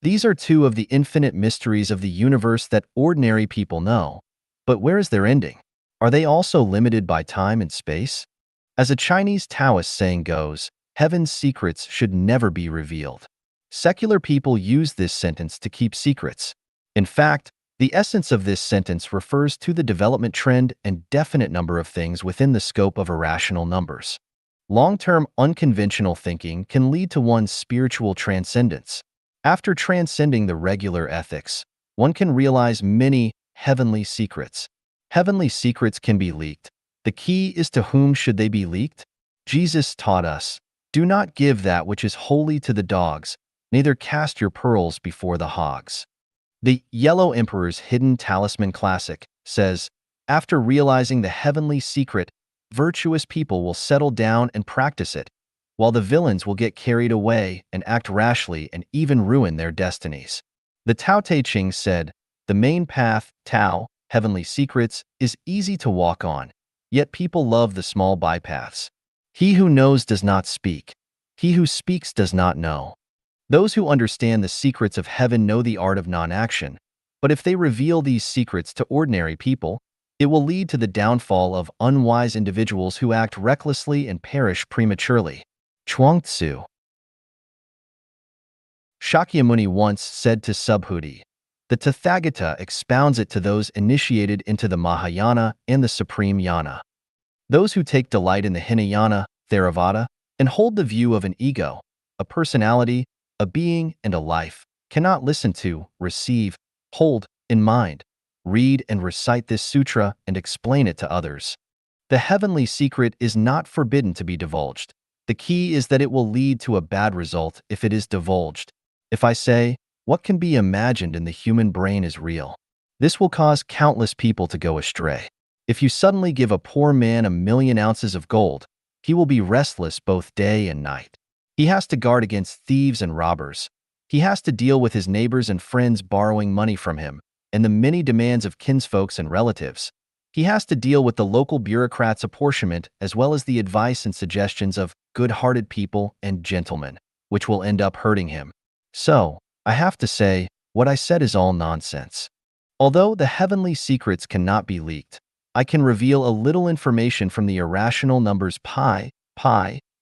These are two of the infinite mysteries of the universe that ordinary people know. But where is their ending? Are they also limited by time and space? As a Chinese Taoist saying goes, heaven's secrets should never be revealed. Secular people use this sentence to keep secrets. In fact, the essence of this sentence refers to the development trend and definite number of things within the scope of irrational numbers. Long-term unconventional thinking can lead to one's spiritual transcendence. After transcending the regular ethics, one can realize many heavenly secrets. Heavenly secrets can be leaked. The key is to whom should they be leaked? Jesus taught us, "Do not give that which is holy to the dogs, neither cast your pearls before the hogs." The Yellow Emperor's Hidden Talisman Classic says, after realizing the heavenly secret, virtuous people will settle down and practice it, while the villains will get carried away and act rashly and even ruin their destinies. The Tao Te Ching said, the main path, Tao, heavenly secrets, is easy to walk on, yet people love the small bypaths. He who knows does not speak. He who speaks does not know. Those who understand the secrets of heaven know the art of non-action, but if they reveal these secrets to ordinary people, it will lead to the downfall of unwise individuals who act recklessly and perish prematurely. Chuang-Tzu. Shakyamuni once said to Subhuti, the Tathagata expounds it to those initiated into the Mahayana and the Supreme Yana. Those who take delight in the Hinayana, Theravada, and hold the view of an ego, a personality, a being, and a life, cannot listen to, receive, hold, in mind, read and recite this sutra and explain it to others. The heavenly secret is not forbidden to be divulged. The key is that it will lead to a bad result if it is divulged. If I say, what can be imagined in the human brain is real, this will cause countless people to go astray. If you suddenly give a poor man 1,000,000 ounces of gold, he will be restless both day and night. He has to guard against thieves and robbers. He has to deal with his neighbors and friends borrowing money from him, and the many demands of kinsfolks and relatives. He has to deal with the local bureaucrats' apportionment as well as the advice and suggestions of good-hearted people and gentlemen, which will end up hurting him. So, I have to say, what I said is all nonsense. Although the heavenly secrets cannot be leaked, I can reveal a little information from the irrational numbers pi,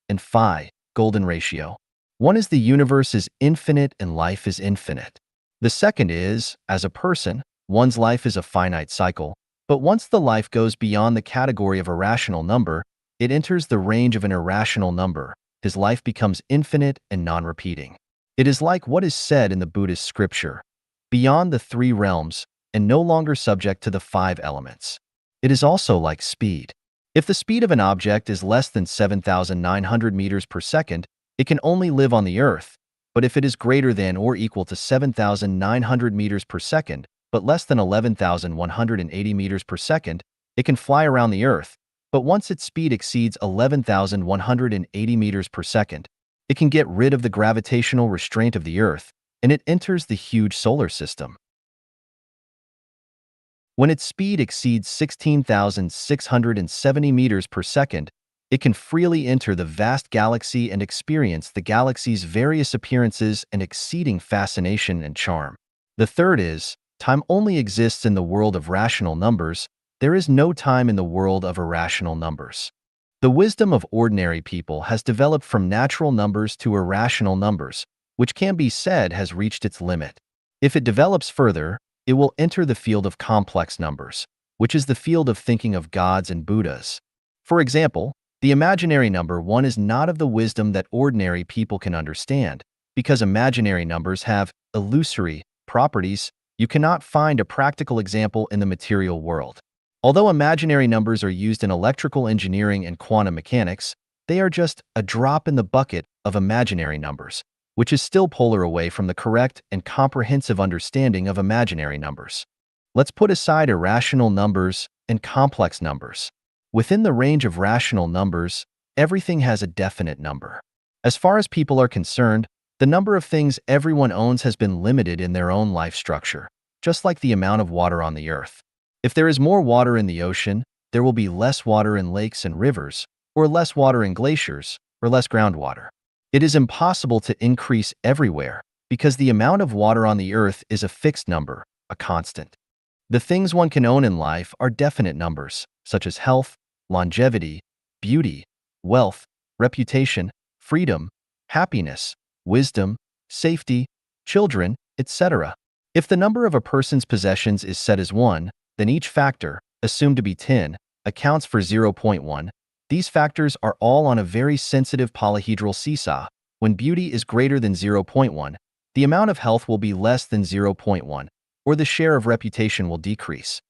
and phi, golden ratio. One is the universe is infinite and life is infinite. The second is, as a person, one's life is a finite cycle, but once the life goes beyond the category of a rational number, it enters the range of an irrational number. His life becomes infinite and non-repeating. It is like what is said in the Buddhist scripture, beyond the 3 realms and no longer subject to the 5 elements. It is also like speed. If the speed of an object is less than 7,900 meters per second, it can only live on the Earth, but if it is greater than or equal to 7,900 meters per second, but less than 11,180 meters per second, it can fly around the Earth, but once its speed exceeds 11,180 meters per second, it can get rid of the gravitational restraint of the Earth, and it enters the huge solar system. When its speed exceeds 16,670 meters per second, it can freely enter the vast galaxy and experience the galaxy's various appearances and exceeding fascination and charm. The third is, time only exists in the world of rational numbers. There is no time in the world of irrational numbers. The wisdom of ordinary people has developed from natural numbers to irrational numbers, which can be said has reached its limit. If it develops further, it will enter the field of complex numbers, which is the field of thinking of gods and Buddhas. For example, the imaginary number 1 is not of the wisdom that ordinary people can understand, because imaginary numbers have illusory properties. You cannot find a practical example in the material world. Although imaginary numbers are used in electrical engineering and quantum mechanics, they are just a drop in the bucket of imaginary numbers, which is still polar away from the correct and comprehensive understanding of imaginary numbers. Let's put aside irrational numbers and complex numbers. Within the range of rational numbers, everything has a definite number. As far as people are concerned, the number of things everyone owns has been limited in their own life structure, just like the amount of water on the earth. If there is more water in the ocean, there will be less water in lakes and rivers, or less water in glaciers, or less groundwater. It is impossible to increase everywhere because the amount of water on the earth is a fixed number, a constant. The things one can own in life are definite numbers, such as health, longevity, beauty, wealth, reputation, freedom, happiness, wisdom, safety, children, etc. If the number of a person's possessions is set as 1, then each factor, assumed to be 10, accounts for 0.1. These factors are all on a very sensitive polyhedral seesaw. When beauty is greater than 0.1, the amount of health will be less than 0.1, or the share of reputation will decrease.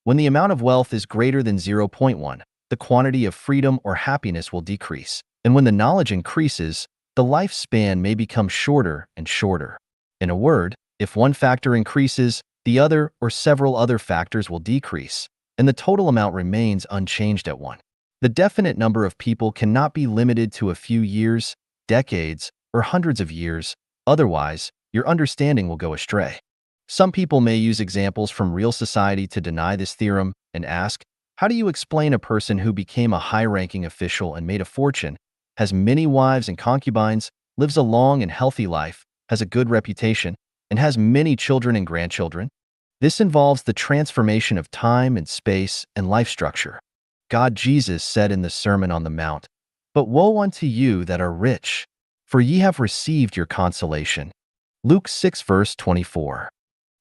When the amount of wealth is greater than 0.1, the quantity of freedom or happiness will decrease. And when the knowledge increases, the lifespan may become shorter and shorter. In a word, if one factor increases, the other or several other factors will decrease, and the total amount remains unchanged at 1. The definite number of people cannot be limited to a few years, decades, or hundreds of years. Otherwise, your understanding will go astray. Some people may use examples from real society to deny this theorem and ask, how do you explain a person who became a high-ranking official and made a fortune, has many wives and concubines, lives a long and healthy life, has a good reputation, and has many children and grandchildren? This involves the transformation of time and space and life structure. God Jesus said in the Sermon on the Mount, "But woe unto you that are rich, for ye have received your consolation." Luke 6 verse 24.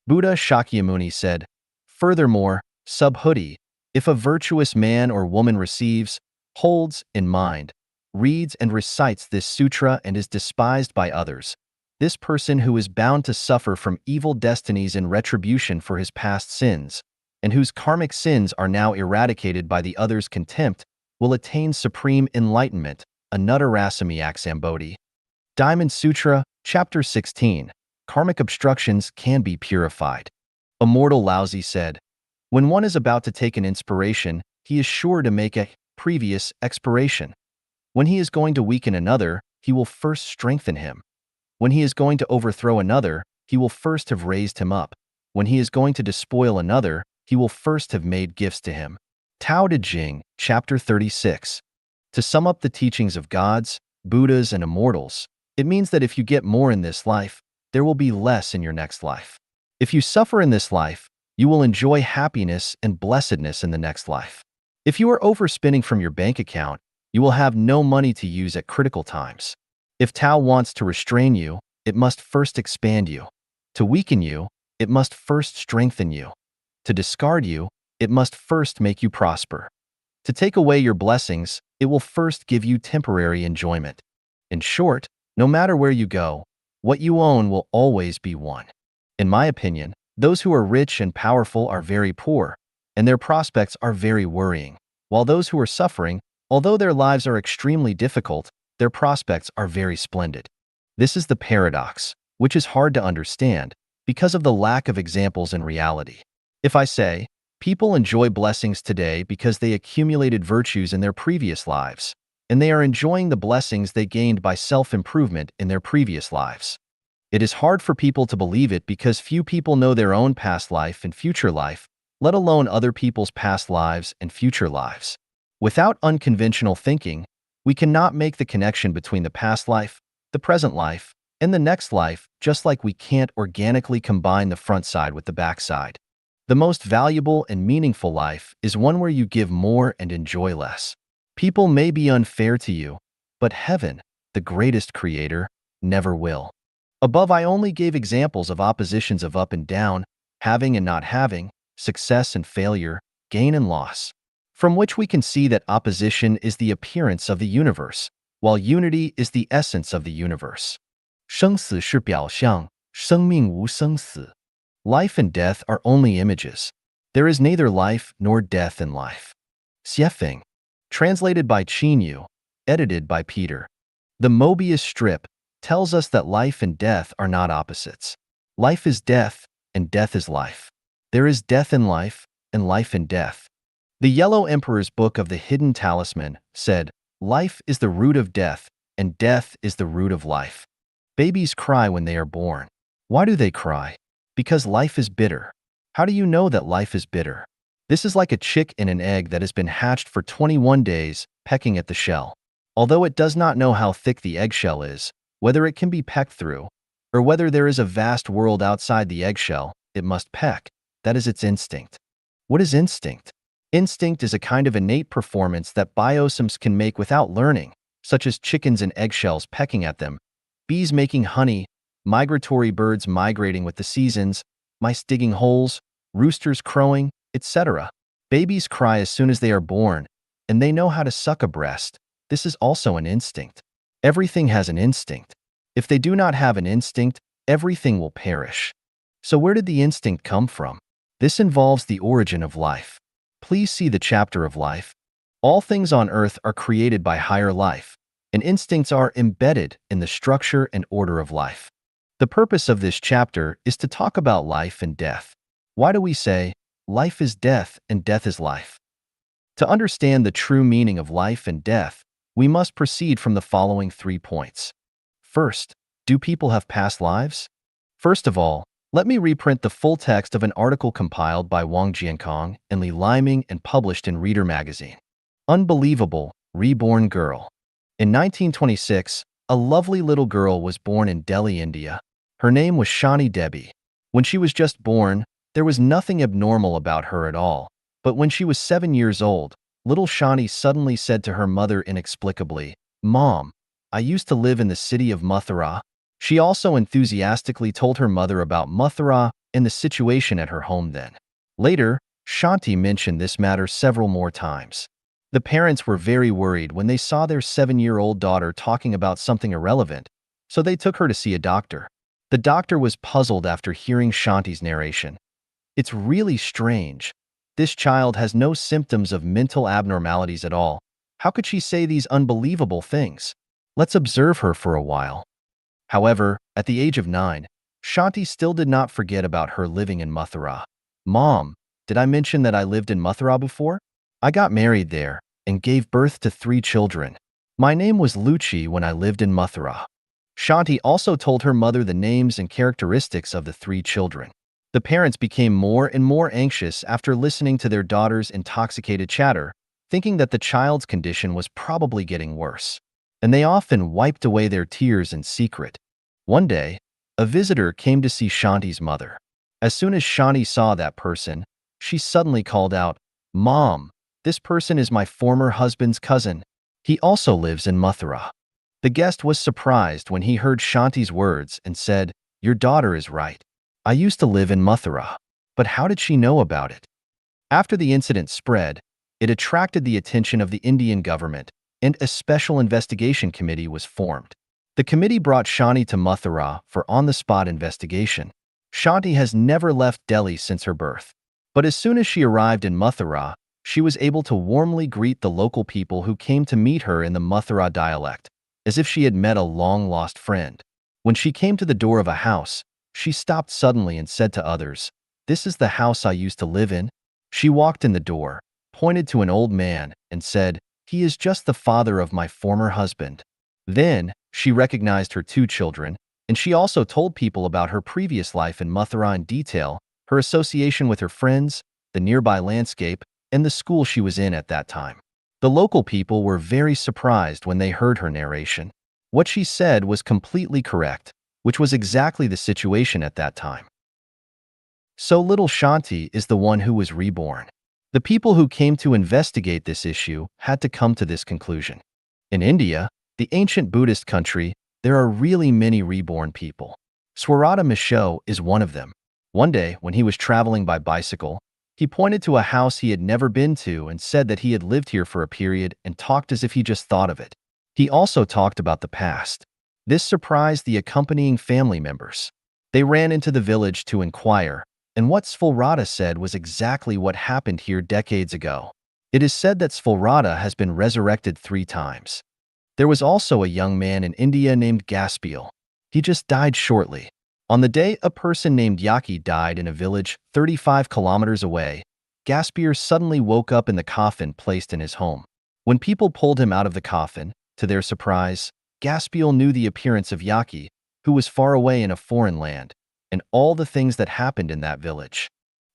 Buddha Shakyamuni said, furthermore, Subhuti, if a virtuous man or woman receives, holds in mind, reads and recites this sutra and is despised by others, this person who is bound to suffer from evil destinies in retribution for his past sins, and whose karmic sins are now eradicated by the other's contempt, will attain supreme enlightenment. Anuttarasami Aksambodhi. Diamond Sutra, Chapter 16. Karmic obstructions can be purified. Immortal Laozi said, when one is about to take an inspiration, he is sure to make a previous expiration. When he is going to weaken another, he will first strengthen him. When he is going to overthrow another, he will first have raised him up. When he is going to despoil another, he will first have made gifts to him. Tao Te Ching, Chapter 36. To sum up the teachings of gods, Buddhas, and immortals, it means that if you get more in this life, there will be less in your next life. If you suffer in this life, you will enjoy happiness and blessedness in the next life. If you are overspending from your bank account, you will have no money to use at critical times. If Tao wants to restrain you, it must first expand you. To weaken you, it must first strengthen you. To discard you, it must first make you prosper. To take away your blessings, it will first give you temporary enjoyment. In short, no matter where you go, what you own will always be one. In my opinion, those who are rich and powerful are very poor, and their prospects are very worrying, while those who are suffering, although their lives are extremely difficult, their prospects are very splendid. This is the paradox, which is hard to understand because of the lack of examples in reality. If I say, people enjoy blessings today because they accumulated virtues in their previous lives, and they are enjoying the blessings they gained by self-improvement in their previous lives. It is hard for people to believe it because few people know their own past life and future life, let alone other people's past lives and future lives. Without unconventional thinking, we cannot make the connection between the past life, the present life, and the next life, just like we can't organically combine the front side with the back side. The most valuable and meaningful life is one where you give more and enjoy less. People may be unfair to you, but heaven, the greatest creator, never will. Above, I only gave examples of oppositions of up and down, having and not having, success and failure, gain and loss, from which we can see that opposition is the appearance of the universe, while unity is the essence of the universe. 生死是表象，生命无生死。 Life and death are only images. There is neither life nor death in life. Xiefeng. Translated by Qin Yu, edited by Peter. The Mobius strip tells us that life and death are not opposites. Life is death, and death is life. There is death in life, and life in death. The Yellow Emperor's Book of the Hidden Talisman said, life is the root of death, and death is the root of life. Babies cry when they are born. Why do they cry? Because life is bitter. How do you know that life is bitter? This is like a chick in an egg that has been hatched for 21 days, pecking at the shell. Although it does not know how thick the eggshell is, whether it can be pecked through, or whether there is a vast world outside the eggshell, it must peck. That is its instinct. What is instinct? Instinct is a kind of innate performance that biosystems can make without learning, such as chickens and eggshells pecking at them, bees making honey, migratory birds migrating with the seasons, mice digging holes, roosters crowing, etc. Babies cry as soon as they are born, and they know how to suck a breast. This is also an instinct. Everything has an instinct. If they do not have an instinct, everything will perish. So where did the instinct come from? This involves the origin of life. Please see the chapter of life. All things on earth are created by higher life, and instincts are embedded in the structure and order of life. The purpose of this chapter is to talk about life and death. Why do we say, life is death and death is life? To understand the true meaning of life and death, we must proceed from the following 3 points. First, do people have past lives? First of all, let me reprint the full text of an article compiled by Wang Jiankong and Li Liming and published in Reader magazine. Unbelievable, Reborn Girl. In 1926, a lovely little girl was born in Delhi, India. Her name was Shani Devi. When she was just born, there was nothing abnormal about her at all. But when she was 7 years old, little Shani suddenly said to her mother inexplicably, "Mom, I used to live in the city of Mathura." She also enthusiastically told her mother about Mathura and the situation at her home then. Later, Shanti mentioned this matter several more times. The parents were very worried when they saw their 7-year-old daughter talking about something irrelevant, so they took her to see a doctor. The doctor was puzzled after hearing Shanti's narration. It's really strange. This child has no symptoms of mental abnormalities at all. How could she say these unbelievable things? Let's observe her for a while. However, at the age of 9, Shanti still did not forget about her living in Mathura. "Mom, did I mention that I lived in Mathura before? I got married there and gave birth to 3 children. My name was Luchi when I lived in Mathura." Shanti also told her mother the names and characteristics of the 3 children. The parents became more and more anxious after listening to their daughter's intoxicated chatter, thinking that the child's condition was probably getting worse. And they often wiped away their tears in secret. One day, a visitor came to see Shanti's mother. As soon as Shanti saw that person, she suddenly called out, "Mom, this person is my former husband's cousin. He also lives in Mathura." The guest was surprised when he heard Shanti's words and said, "Your daughter is right. I used to live in Mathura." But how did she know about it? After the incident spread, it attracted the attention of the Indian government, and a special investigation committee was formed. The committee brought Shani to Mathura for on-the-spot investigation. Shanti has never left Delhi since her birth. But as soon as she arrived in Mathura, she was able to warmly greet the local people who came to meet her in the Mathura dialect, as if she had met a long-lost friend. When she came to the door of a house, she stopped suddenly and said to others, "This is the house I used to live in." She walked in the door, pointed to an old man, and said, "He is just the father of my former husband." Then, she recognized her 2 children, and she also told people about her previous life in Mathura in detail, her association with her friends, the nearby landscape, and the school she was in at that time. The local people were very surprised when they heard her narration. What she said was completely correct, which was exactly the situation at that time. So little Shanti is the one who was reborn. The people who came to investigate this issue had to come to this conclusion. In India, the ancient Buddhist country, there are really many reborn people. Swarata Misho is one of them. One day, when he was traveling by bicycle, he pointed to a house he had never been to and said that he had lived here for a period and talked as if he just thought of it. He also talked about the past. This surprised the accompanying family members. They ran into the village to inquire, and what Svalrata said was exactly what happened here decades ago. It is said that Svalrata has been resurrected 3 times. There was also a young man in India named Gaspiel. He just died shortly. On the day a person named Yaki died in a village 35 kilometers away, Gaspier suddenly woke up in the coffin placed in his home. When people pulled him out of the coffin, to their surprise, Gaspiel knew the appearance of Yaki, who was far away in a foreign land, and all the things that happened in that village.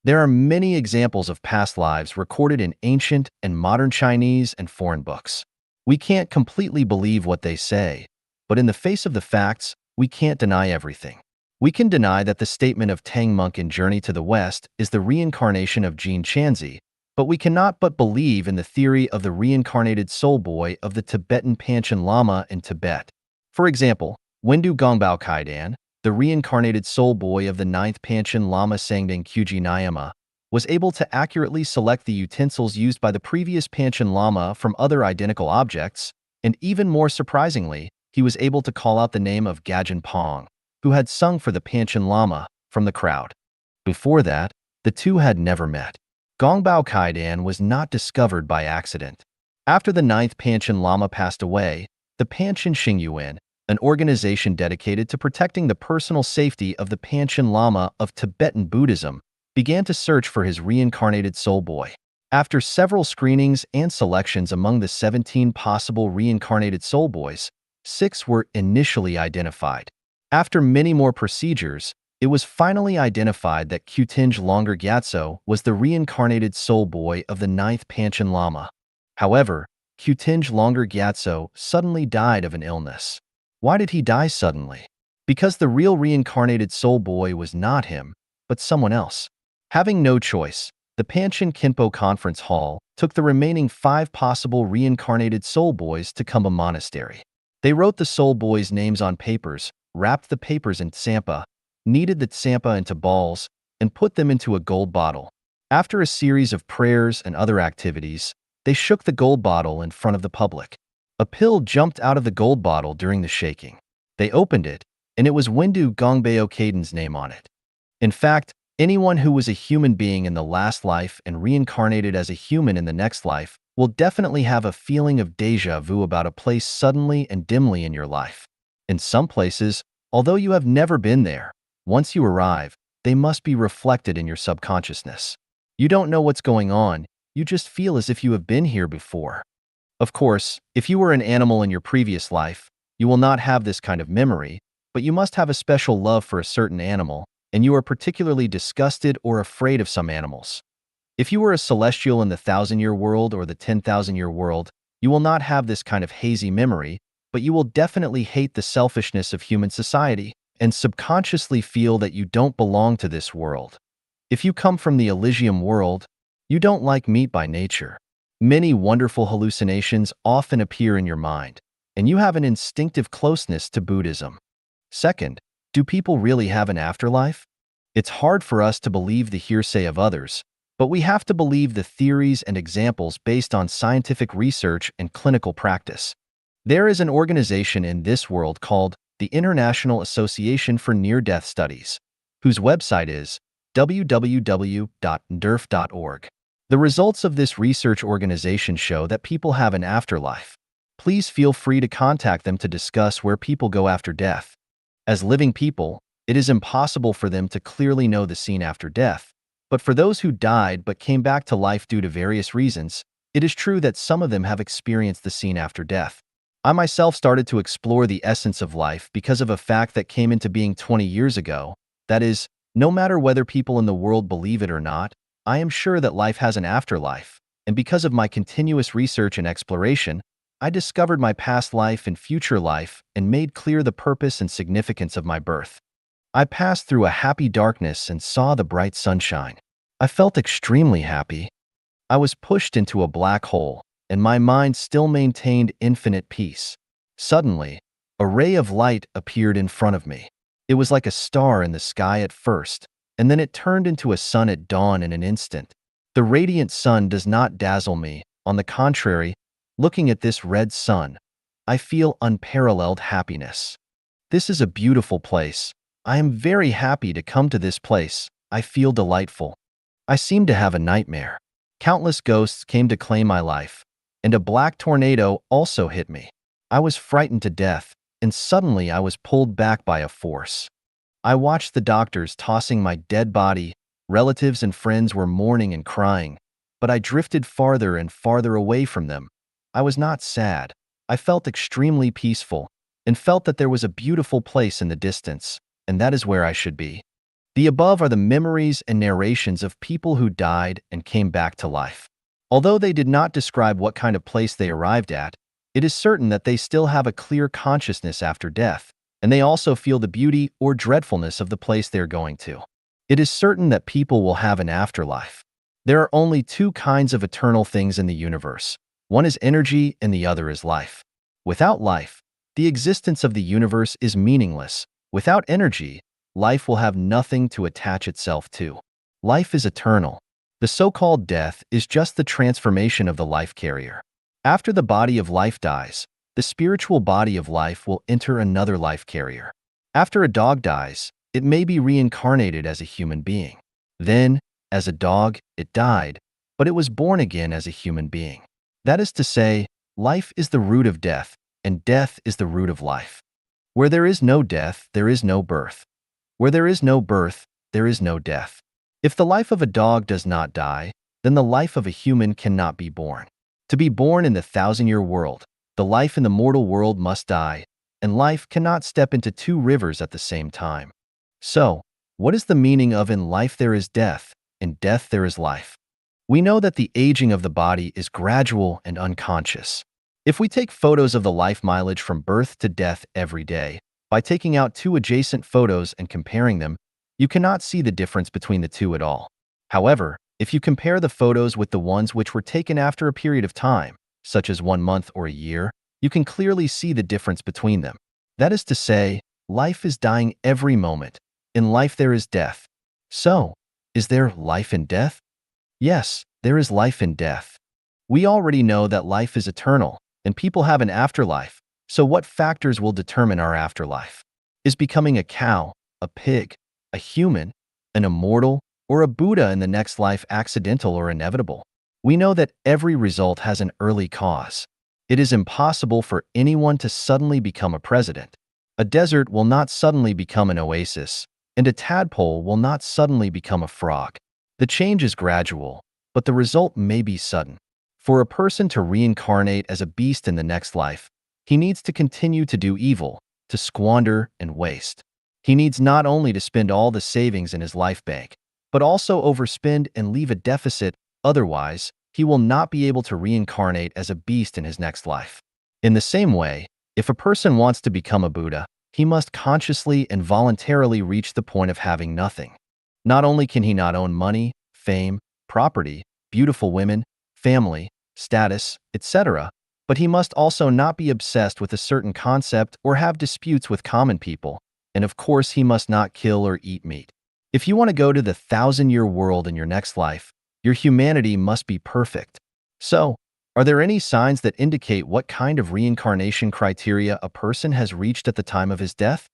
There are many examples of past lives recorded in ancient and modern Chinese and foreign books. We can't completely believe what they say, but in the face of the facts, we can't deny everything. We can deny that the statement of Tang Monk in Journey to the West is the reincarnation of Jean Chanzi, but we cannot but believe in the theory of the reincarnated soul boy of the Tibetan Panchen Lama in Tibet. For example, Wendu Gongbao Kaidan, the reincarnated soul boy of the 9th Panchen Lama Sangdang Kyuji Nyama, was able to accurately select the utensils used by the previous Panchen Lama from other identical objects, and even more surprisingly, he was able to call out the name of Gajan Pong, who had sung for the Panchen Lama, from the crowd. Before that, the two had never met. Gongbao Kaidan was not discovered by accident. After the 9th Panchen Lama passed away, the Panchen Xingyuan, an organization dedicated to protecting the personal safety of the Panchen Lama of Tibetan Buddhism, began to search for his reincarnated soul boy. After several screenings and selections among the 17 possible reincarnated soul boys, 6 were initially identified. After many more procedures, it was finally identified that Kutinj Longgar Gyatso was the reincarnated soul boy of the 9th Panchen Lama. However, Kutinj Longgar Gyatso suddenly died of an illness. Why did he die suddenly? Because the real reincarnated soul boy was not him, but someone else. Having no choice, the Panchen Kinpo Conference Hall took the remaining 5 possible reincarnated soul boys to Kumba Monastery. They wrote the soul boys' names on papers, wrapped the papers in tsampa, kneaded the tsampa into balls, and put them into a gold bottle. After a series of prayers and other activities, they shook the gold bottle in front of the public. A pill jumped out of the gold bottle during the shaking. They opened it, and it was Wendu Gongbao Kaidan's name on it. In fact, anyone who was a human being in the last life and reincarnated as a human in the next life will definitely have a feeling of déjà vu about a place suddenly and dimly in your life. In some places, although you have never been there, once you arrive, they must be reflected in your subconsciousness. You don't know what's going on, you just feel as if you have been here before. Of course, if you were an animal in your previous life, you will not have this kind of memory, but you must have a special love for a certain animal, and you are particularly disgusted or afraid of some animals. If you were a celestial in the 1,000-year world or the 10,000-year world, you will not have this kind of hazy memory, but you will definitely hate the selfishness of human society and subconsciously feel that you don't belong to this world. If you come from the Elysium world, you don't like meat by nature. Many wonderful hallucinations often appear in your mind, and you have an instinctive closeness to Buddhism. Second, do people really have an afterlife? It's hard for us to believe the hearsay of others, but we have to believe the theories and examples based on scientific research and clinical practice. There is an organization in this world called the International Association for Near-Death Studies, whose website is www.nderf.org. The results of this research organization show that people have an afterlife. Please feel free to contact them to discuss where people go after death. As living people, it is impossible for them to clearly know the scene after death, but for those who died but came back to life due to various reasons, it is true that some of them have experienced the scene after death. I myself started to explore the essence of life because of a fact that came into being 20 years ago. That is, no matter whether people in the world believe it or not, I am sure that life has an afterlife, and because of my continuous research and exploration, I discovered my past life and future life and made clear the purpose and significance of my birth. I passed through a happy darkness and saw the bright sunshine. I felt extremely happy. I was pushed into a black hole, and my mind still maintained infinite peace. Suddenly, a ray of light appeared in front of me. It was like a star in the sky at first, and then it turned into a sun at dawn in an instant. The radiant sun does not dazzle me. On the contrary, looking at this red sun, I feel unparalleled happiness. This is a beautiful place. I am very happy to come to this place. I feel delightful. I seem to have a nightmare. Countless ghosts came to claim my life, and a black tornado also hit me. I was frightened to death, and suddenly I was pulled back by a force. I watched the doctors tossing my dead body. Relatives and friends were mourning and crying, but I drifted farther and farther away from them. I was not sad. I felt extremely peaceful and felt that there was a beautiful place in the distance, and that is where I should be. The above are the memories and narrations of people who died and came back to life. Although they did not describe what kind of place they arrived at, it is certain that they still have a clear consciousness after death, and they also feel the beauty or dreadfulness of the place they are going to. It is certain that people will have an afterlife. There are only two kinds of eternal things in the universe. One is energy and the other is life. Without life, the existence of the universe is meaningless. Without energy, life will have nothing to attach itself to. Life is eternal. The so-called death is just the transformation of the life carrier. After the body of life dies, the spiritual body of life will enter another life carrier. After a dog dies, it may be reincarnated as a human being. Then, as a dog, it died, but it was born again as a human being. That is to say, life is the root of death, and death is the root of life. Where there is no death, there is no birth. Where there is no birth, there is no death. If the life of a dog does not die, then the life of a human cannot be born. To be born in the 1,000-year world, the life in the mortal world must die, and life cannot step into two rivers at the same time. So, what is the meaning of in life there is death, in death there is life? We know that the aging of the body is gradual and unconscious. If we take photos of the life mileage from birth to death every day, by taking out two adjacent photos and comparing them, you cannot see the difference between the two at all. However, if you compare the photos with the ones which were taken after a period of time, such as 1 month or a year, you can clearly see the difference between them. That is to say, life is dying every moment. In life there is death. So, is there life in death? Yes, there is life in death. We already know that life is eternal, and people have an afterlife. So what factors will determine our afterlife? Is becoming a cow, a pig, a human, an immortal, or a Buddha in the next life accidental or inevitable? We know that every result has an early cause. It is impossible for anyone to suddenly become a president. A desert will not suddenly become an oasis, and a tadpole will not suddenly become a frog. The change is gradual, but the result may be sudden. For a person to reincarnate as a beast in the next life, he needs to continue to do evil, to squander and waste. He needs not only to spend all the savings in his life bank, but also overspend and leave a deficit. Otherwise, he will not be able to reincarnate as a beast in his next life. In the same way, if a person wants to become a Buddha, he must consciously and voluntarily reach the point of having nothing. Not only can he not own money, fame, property, beautiful women, family, status, etc., but he must also not be obsessed with a certain concept or have disputes with common people, and of course he must not kill or eat meat. If you want to go to the 1,000-year world in your next life, your humanity must be perfect. So, are there any signs that indicate what kind of reincarnation criteria a person has reached at the time of his death?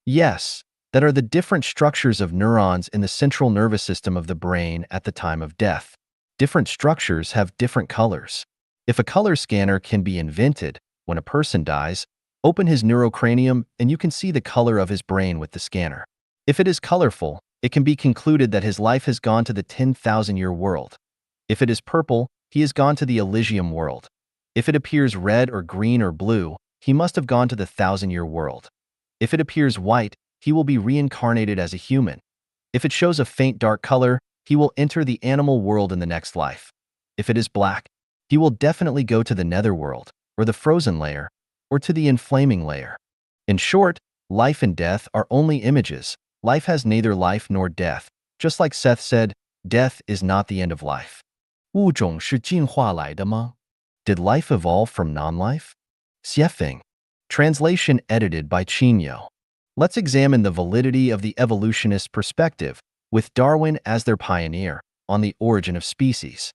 Yes, that are the different structures of neurons in the central nervous system of the brain at the time of death. Different structures have different colors. If a color scanner can be invented when a person dies, open his neurocranium and you can see the color of his brain with the scanner. If it is colorful, it can be concluded that his life has gone to the 10,000-year world. If it is purple, he has gone to the Elysium world. If it appears red or green or blue, he must have gone to the 1,000-year world. If it appears white, he will be reincarnated as a human. If it shows a faint dark color, he will enter the animal world in the next life. If it is black, he will definitely go to the netherworld, or the frozen layer, or to the inflaming layer. In short, life and death are only images. Life has neither life nor death. Just like Seth said, death is not the end of life. 物种是进化来的吗？ Did life evolve from non-life? Xiefeng. Translation edited by Qinyo. Let's examine the validity of the evolutionist perspective, with Darwin as their pioneer, on the origin of species.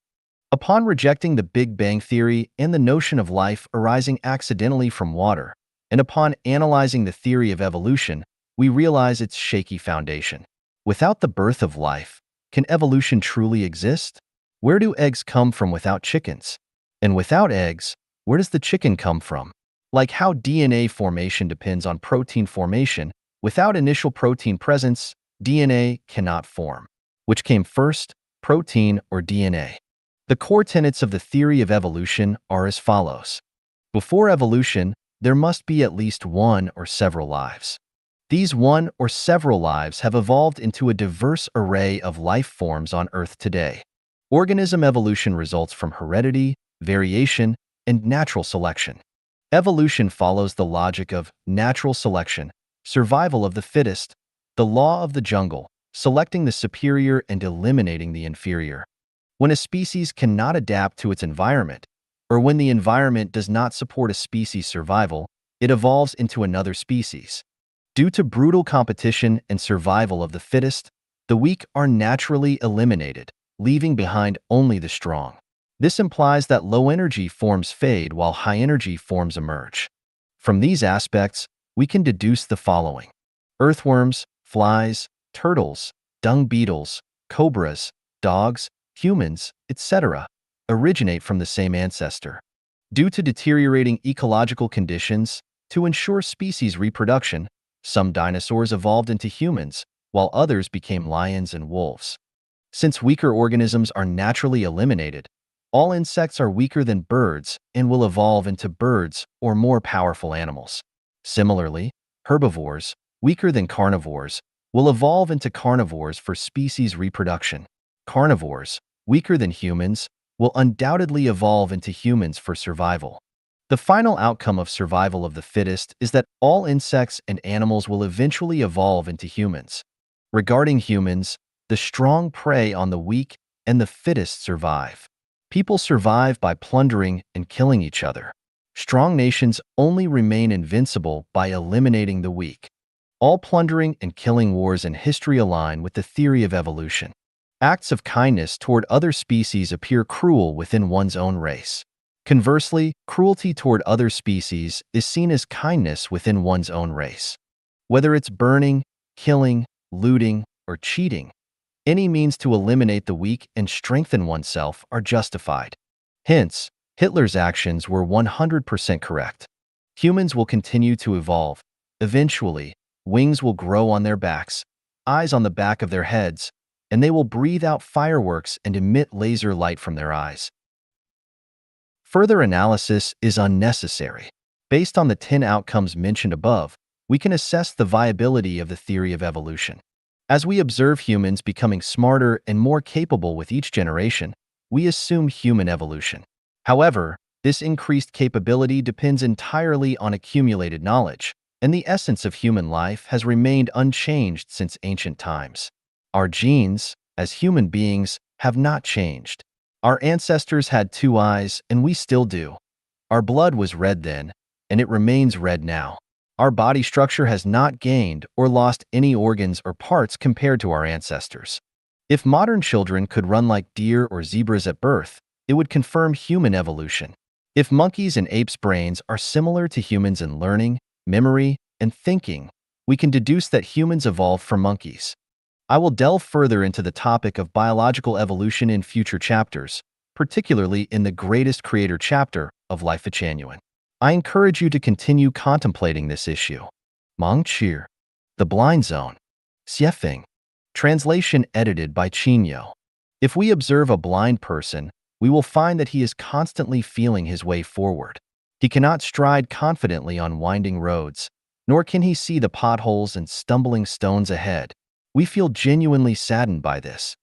Upon rejecting the Big Bang Theory and the notion of life arising accidentally from water, and upon analyzing the theory of evolution, we realize its shaky foundation. Without the birth of life, can evolution truly exist? Where do eggs come from without chickens? And without eggs, where does the chicken come from? Like how DNA formation depends on protein formation, without initial protein presence, DNA cannot form. Which came first, protein or DNA? The core tenets of the theory of evolution are as follows. Before evolution, there must be at least one or several lives. These one or several lives have evolved into a diverse array of life forms on Earth today. Organism evolution results from heredity, variation, and natural selection. Evolution follows the logic of natural selection, survival of the fittest, the law of the jungle, selecting the superior and eliminating the inferior. When a species cannot adapt to its environment, or when the environment does not support a species' survival, it evolves into another species. Due to brutal competition and survival of the fittest, the weak are naturally eliminated, leaving behind only the strong. This implies that low-energy forms fade while high-energy forms emerge. From these aspects, we can deduce the following. Earthworms, flies, turtles, dung beetles, cobras, dogs, humans, etc., originate from the same ancestor. Due to deteriorating ecological conditions, to ensure species reproduction, some dinosaurs evolved into humans, while others became lions and wolves. Since weaker organisms are naturally eliminated, all insects are weaker than birds and will evolve into birds or more powerful animals. Similarly, herbivores, weaker than carnivores, will evolve into carnivores for species reproduction. Carnivores, weaker than humans, will undoubtedly evolve into humans for survival. The final outcome of survival of the fittest is that all insects and animals will eventually evolve into humans. Regarding humans, the strong prey on the weak and the fittest survive. People survive by plundering and killing each other. Strong nations only remain invincible by eliminating the weak. All plundering and killing wars in history align with the theory of evolution. Acts of kindness toward other species appear cruel within one's own race. Conversely, cruelty toward other species is seen as kindness within one's own race. Whether it's burning, killing, looting, or cheating, any means to eliminate the weak and strengthen oneself are justified. Hence, Hitler's actions were 100% correct. Humans will continue to evolve. Eventually, wings will grow on their backs, eyes on the back of their heads, and they will breathe out fireworks and emit laser light from their eyes. Further analysis is unnecessary. Based on the 10 outcomes mentioned above, we can assess the viability of the theory of evolution. As we observe humans becoming smarter and more capable with each generation, we assume human evolution. However, this increased capability depends entirely on accumulated knowledge, and the essence of human life has remained unchanged since ancient times. Our genes, as human beings, have not changed. Our ancestors had 2 eyes, and we still do. Our blood was red then, and it remains red now. Our body structure has not gained or lost any organs or parts compared to our ancestors. If modern children could run like deer or zebras at birth, it would confirm human evolution. If monkeys and apes' brains are similar to humans in learning, memory, and thinking, we can deduce that humans evolved from monkeys. I will delve further into the topic of biological evolution in future chapters, particularly in the Greatest Creator chapter of Life Genuine. I encourage you to continue contemplating this issue. Meng Qir, The Blind Zone. Xiefeng. Translation edited by Qinyo. If we observe a blind person, we will find that he is constantly feeling his way forward. He cannot stride confidently on winding roads, nor can he see the potholes and stumbling stones ahead. We feel genuinely saddened by this.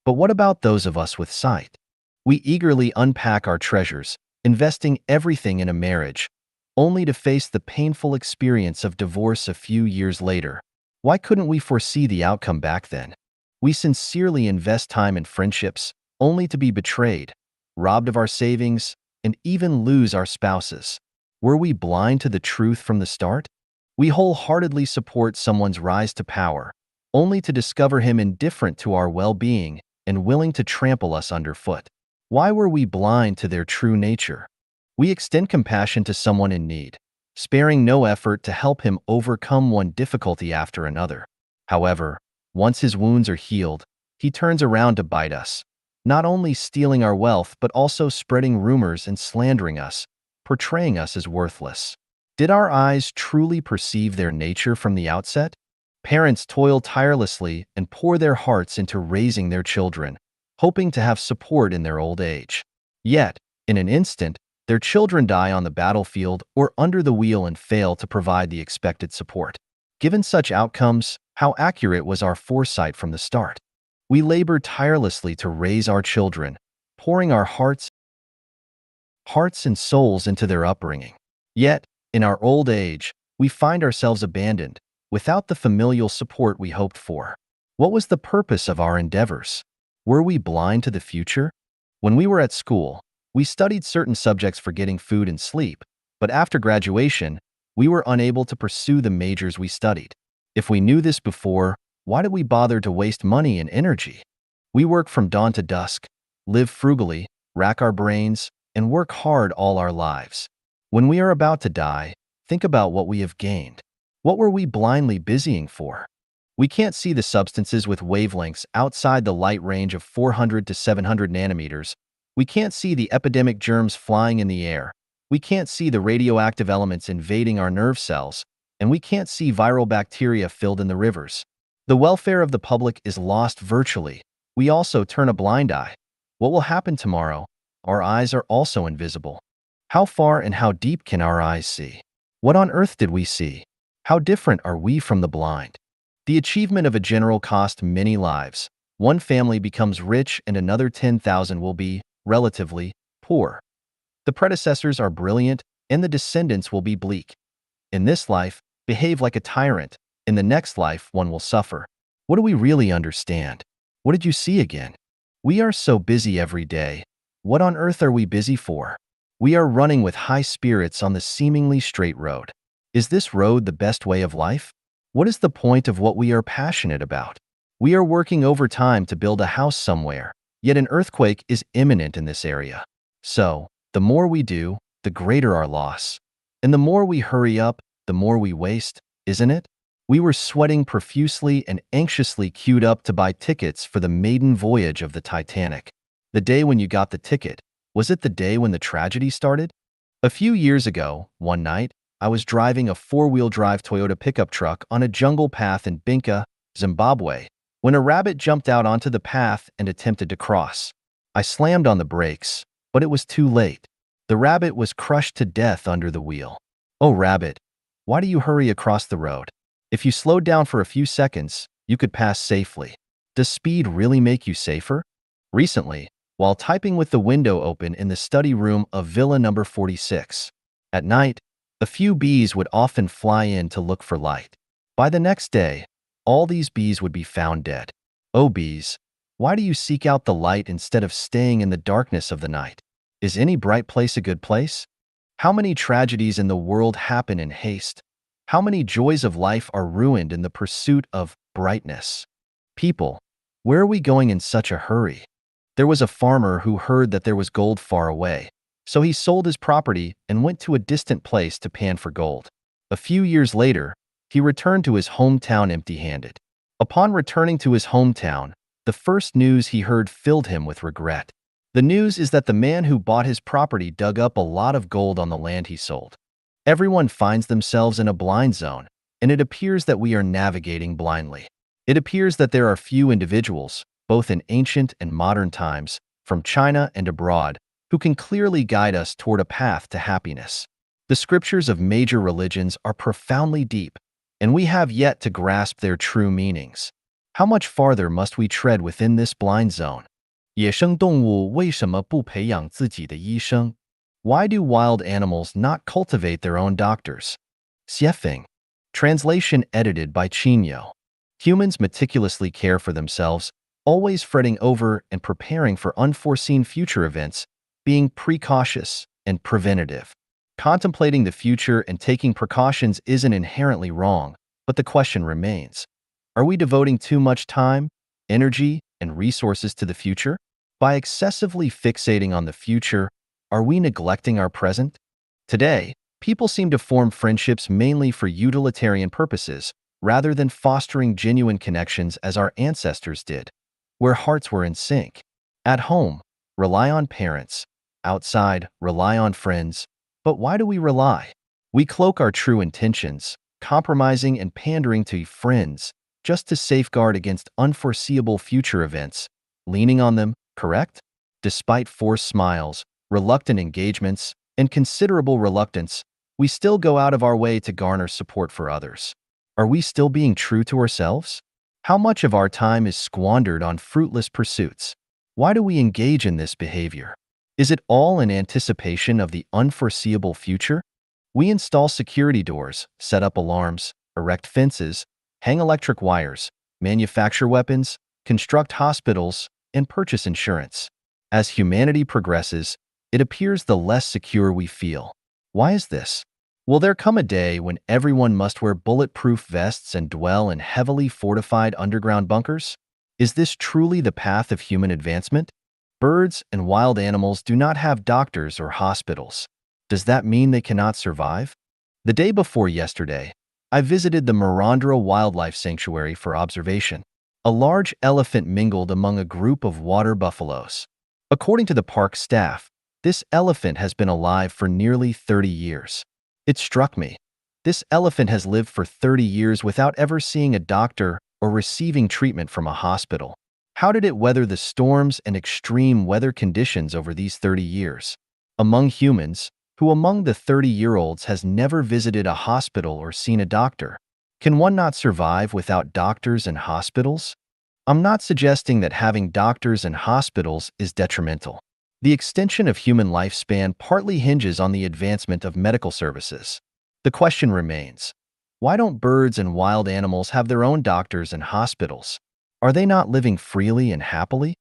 But what about those of us with sight? We eagerly unpack our treasures, investing everything in a marriage, only to face the painful experience of divorce a few years later. Why couldn't we foresee the outcome back then? We sincerely invest time in friendships, only to be betrayed, robbed of our savings, and even lose our spouses. Were we blind to the truth from the start? We wholeheartedly support someone's rise to power, only to discover him indifferent to our well-being and willing to trample us underfoot. Why were we blind to their true nature? We extend compassion to someone in need, sparing no effort to help him overcome one difficulty after another. However, once his wounds are healed, he turns around to bite us, not only stealing our wealth but also spreading rumors and slandering us, portraying us as worthless. Did our eyes truly perceive their nature from the outset? Parents toil tirelessly and pour their hearts into raising their children, hoping to have support in their old age. Yet, in an instant, their children die on the battlefield or under the wheel and fail to provide the expected support. Given such outcomes, how accurate was our foresight from the start? We labor tirelessly to raise our children, pouring our hearts and souls into their upbringing. Yet, in our old age, we find ourselves abandoned, without the familial support we hoped for. What was the purpose of our endeavors? Were we blind to the future? When we were at school, we studied certain subjects for getting food and sleep, but after graduation, we were unable to pursue the majors we studied. If we knew this before, why did we bother to waste money and energy? We work from dawn to dusk, live frugally, rack our brains, and work hard all our lives. When we are about to die, think about what we have gained. What were we blindly busying for? We can't see the substances with wavelengths outside the light range of 400 to 700 nanometers. We can't see the epidemic germs flying in the air. We can't see the radioactive elements invading our nerve cells, and we can't see viral bacteria filled in the rivers. The welfare of the public is lost virtually. We also turn a blind eye. What will happen tomorrow? Our eyes are also invisible. How far and how deep can our eyes see? What on earth did we see? How different are we from the blind? The achievement of a general cost many lives. One family becomes rich and another 10,000 will be, relatively, poor. The predecessors are brilliant and the descendants will be bleak. In this life, behave like a tyrant. In the next life, one will suffer. What do we really understand? What did you see again? We are so busy every day. What on earth are we busy for? We are running with high spirits on the seemingly straight road. Is this road the best way of life? What is the point of what we are passionate about? We are working overtime to build a house somewhere, yet an earthquake is imminent in this area. So, the more we do, the greater our loss. And the more we hurry up, the more we waste, isn't it? We were sweating profusely and anxiously queued up to buy tickets for the maiden voyage of the Titanic. The day when you got the ticket, was it the day when the tragedy started? A few years ago, one night, I was driving a four-wheel drive Toyota pickup truck on a jungle path in Binka, Zimbabwe, when a rabbit jumped out onto the path and attempted to cross. I slammed on the brakes, but it was too late. The rabbit was crushed to death under the wheel. Oh, rabbit, why do you hurry across the road? If you slowed down for a few seconds, you could pass safely. Does speed really make you safer? Recently, while typing with the window open in the study room of Villa number 46, at night, a few bees would often fly in to look for light. By the next day, all these bees would be found dead. Oh, bees, why do you seek out the light instead of staying in the darkness of the night? Is any bright place a good place? How many tragedies in the world happen in haste? How many joys of life are ruined in the pursuit of brightness? People, where are we going in such a hurry? There was a farmer who heard that there was gold far away, so he sold his property and went to a distant place to pan for gold. A few years later, he returned to his hometown empty-handed. Upon returning to his hometown, the first news he heard filled him with regret. The news is that the man who bought his property dug up a lot of gold on the land he sold. Everyone finds themselves in a blind zone, and it appears that we are navigating blindly. It appears that there are few individuals, both in ancient and modern times, from China and abroad, who can clearly guide us toward a path to happiness. The scriptures of major religions are profoundly deep, and we have yet to grasp their true meanings. How much farther must we tread within this blind zone? 野生动物为什么不培养自己的医生？ Why do wild animals not cultivate their own doctors? Xiefeng. Translation edited by Qinyo. Humans meticulously care for themselves, always fretting over and preparing for unforeseen future events, being precautious and preventative. Contemplating the future and taking precautions isn't inherently wrong, but the question remains. Are we devoting too much time, energy, and resources to the future? By excessively fixating on the future, are we neglecting our present? Today, people seem to form friendships mainly for utilitarian purposes, rather than fostering genuine connections as our ancestors did, where hearts were in sync. At home, rely on parents. Outside, rely on friends. But why do we rely? We cloak our true intentions, compromising and pandering to friends, just to safeguard against unforeseeable future events, leaning on them, correct? Despite forced smiles, reluctant engagements, and considerable reluctance, we still go out of our way to garner support for others. Are we still being true to ourselves? How much of our time is squandered on fruitless pursuits? Why do we engage in this behavior? Is it all in anticipation of the unforeseeable future? We install security doors, set up alarms, erect fences, hang electric wires, manufacture weapons, construct hospitals, and purchase insurance. As humanity progresses, it appears the less secure we feel. Why is this? Will there come a day when everyone must wear bulletproof vests and dwell in heavily fortified underground bunkers? Is this truly the path of human advancement? Birds and wild animals do not have doctors or hospitals. Does that mean they cannot survive? The day before yesterday, I visited the Marandra Wildlife Sanctuary for observation. A large elephant mingled among a group of water buffaloes. According to the park staff, this elephant has been alive for nearly 30 years. It struck me. This elephant has lived for 30 years without ever seeing a doctor or receiving treatment from a hospital. How did it weather the storms and extreme weather conditions over these 30 years? Among humans, who among the 30-year-olds has never visited a hospital or seen a doctor? Can one not survive without doctors and hospitals? I'm not suggesting that having doctors and hospitals is detrimental. The extension of human lifespan partly hinges on the advancement of medical services. The question remains, why don't birds and wild animals have their own doctors and hospitals? Are they not living freely and happily?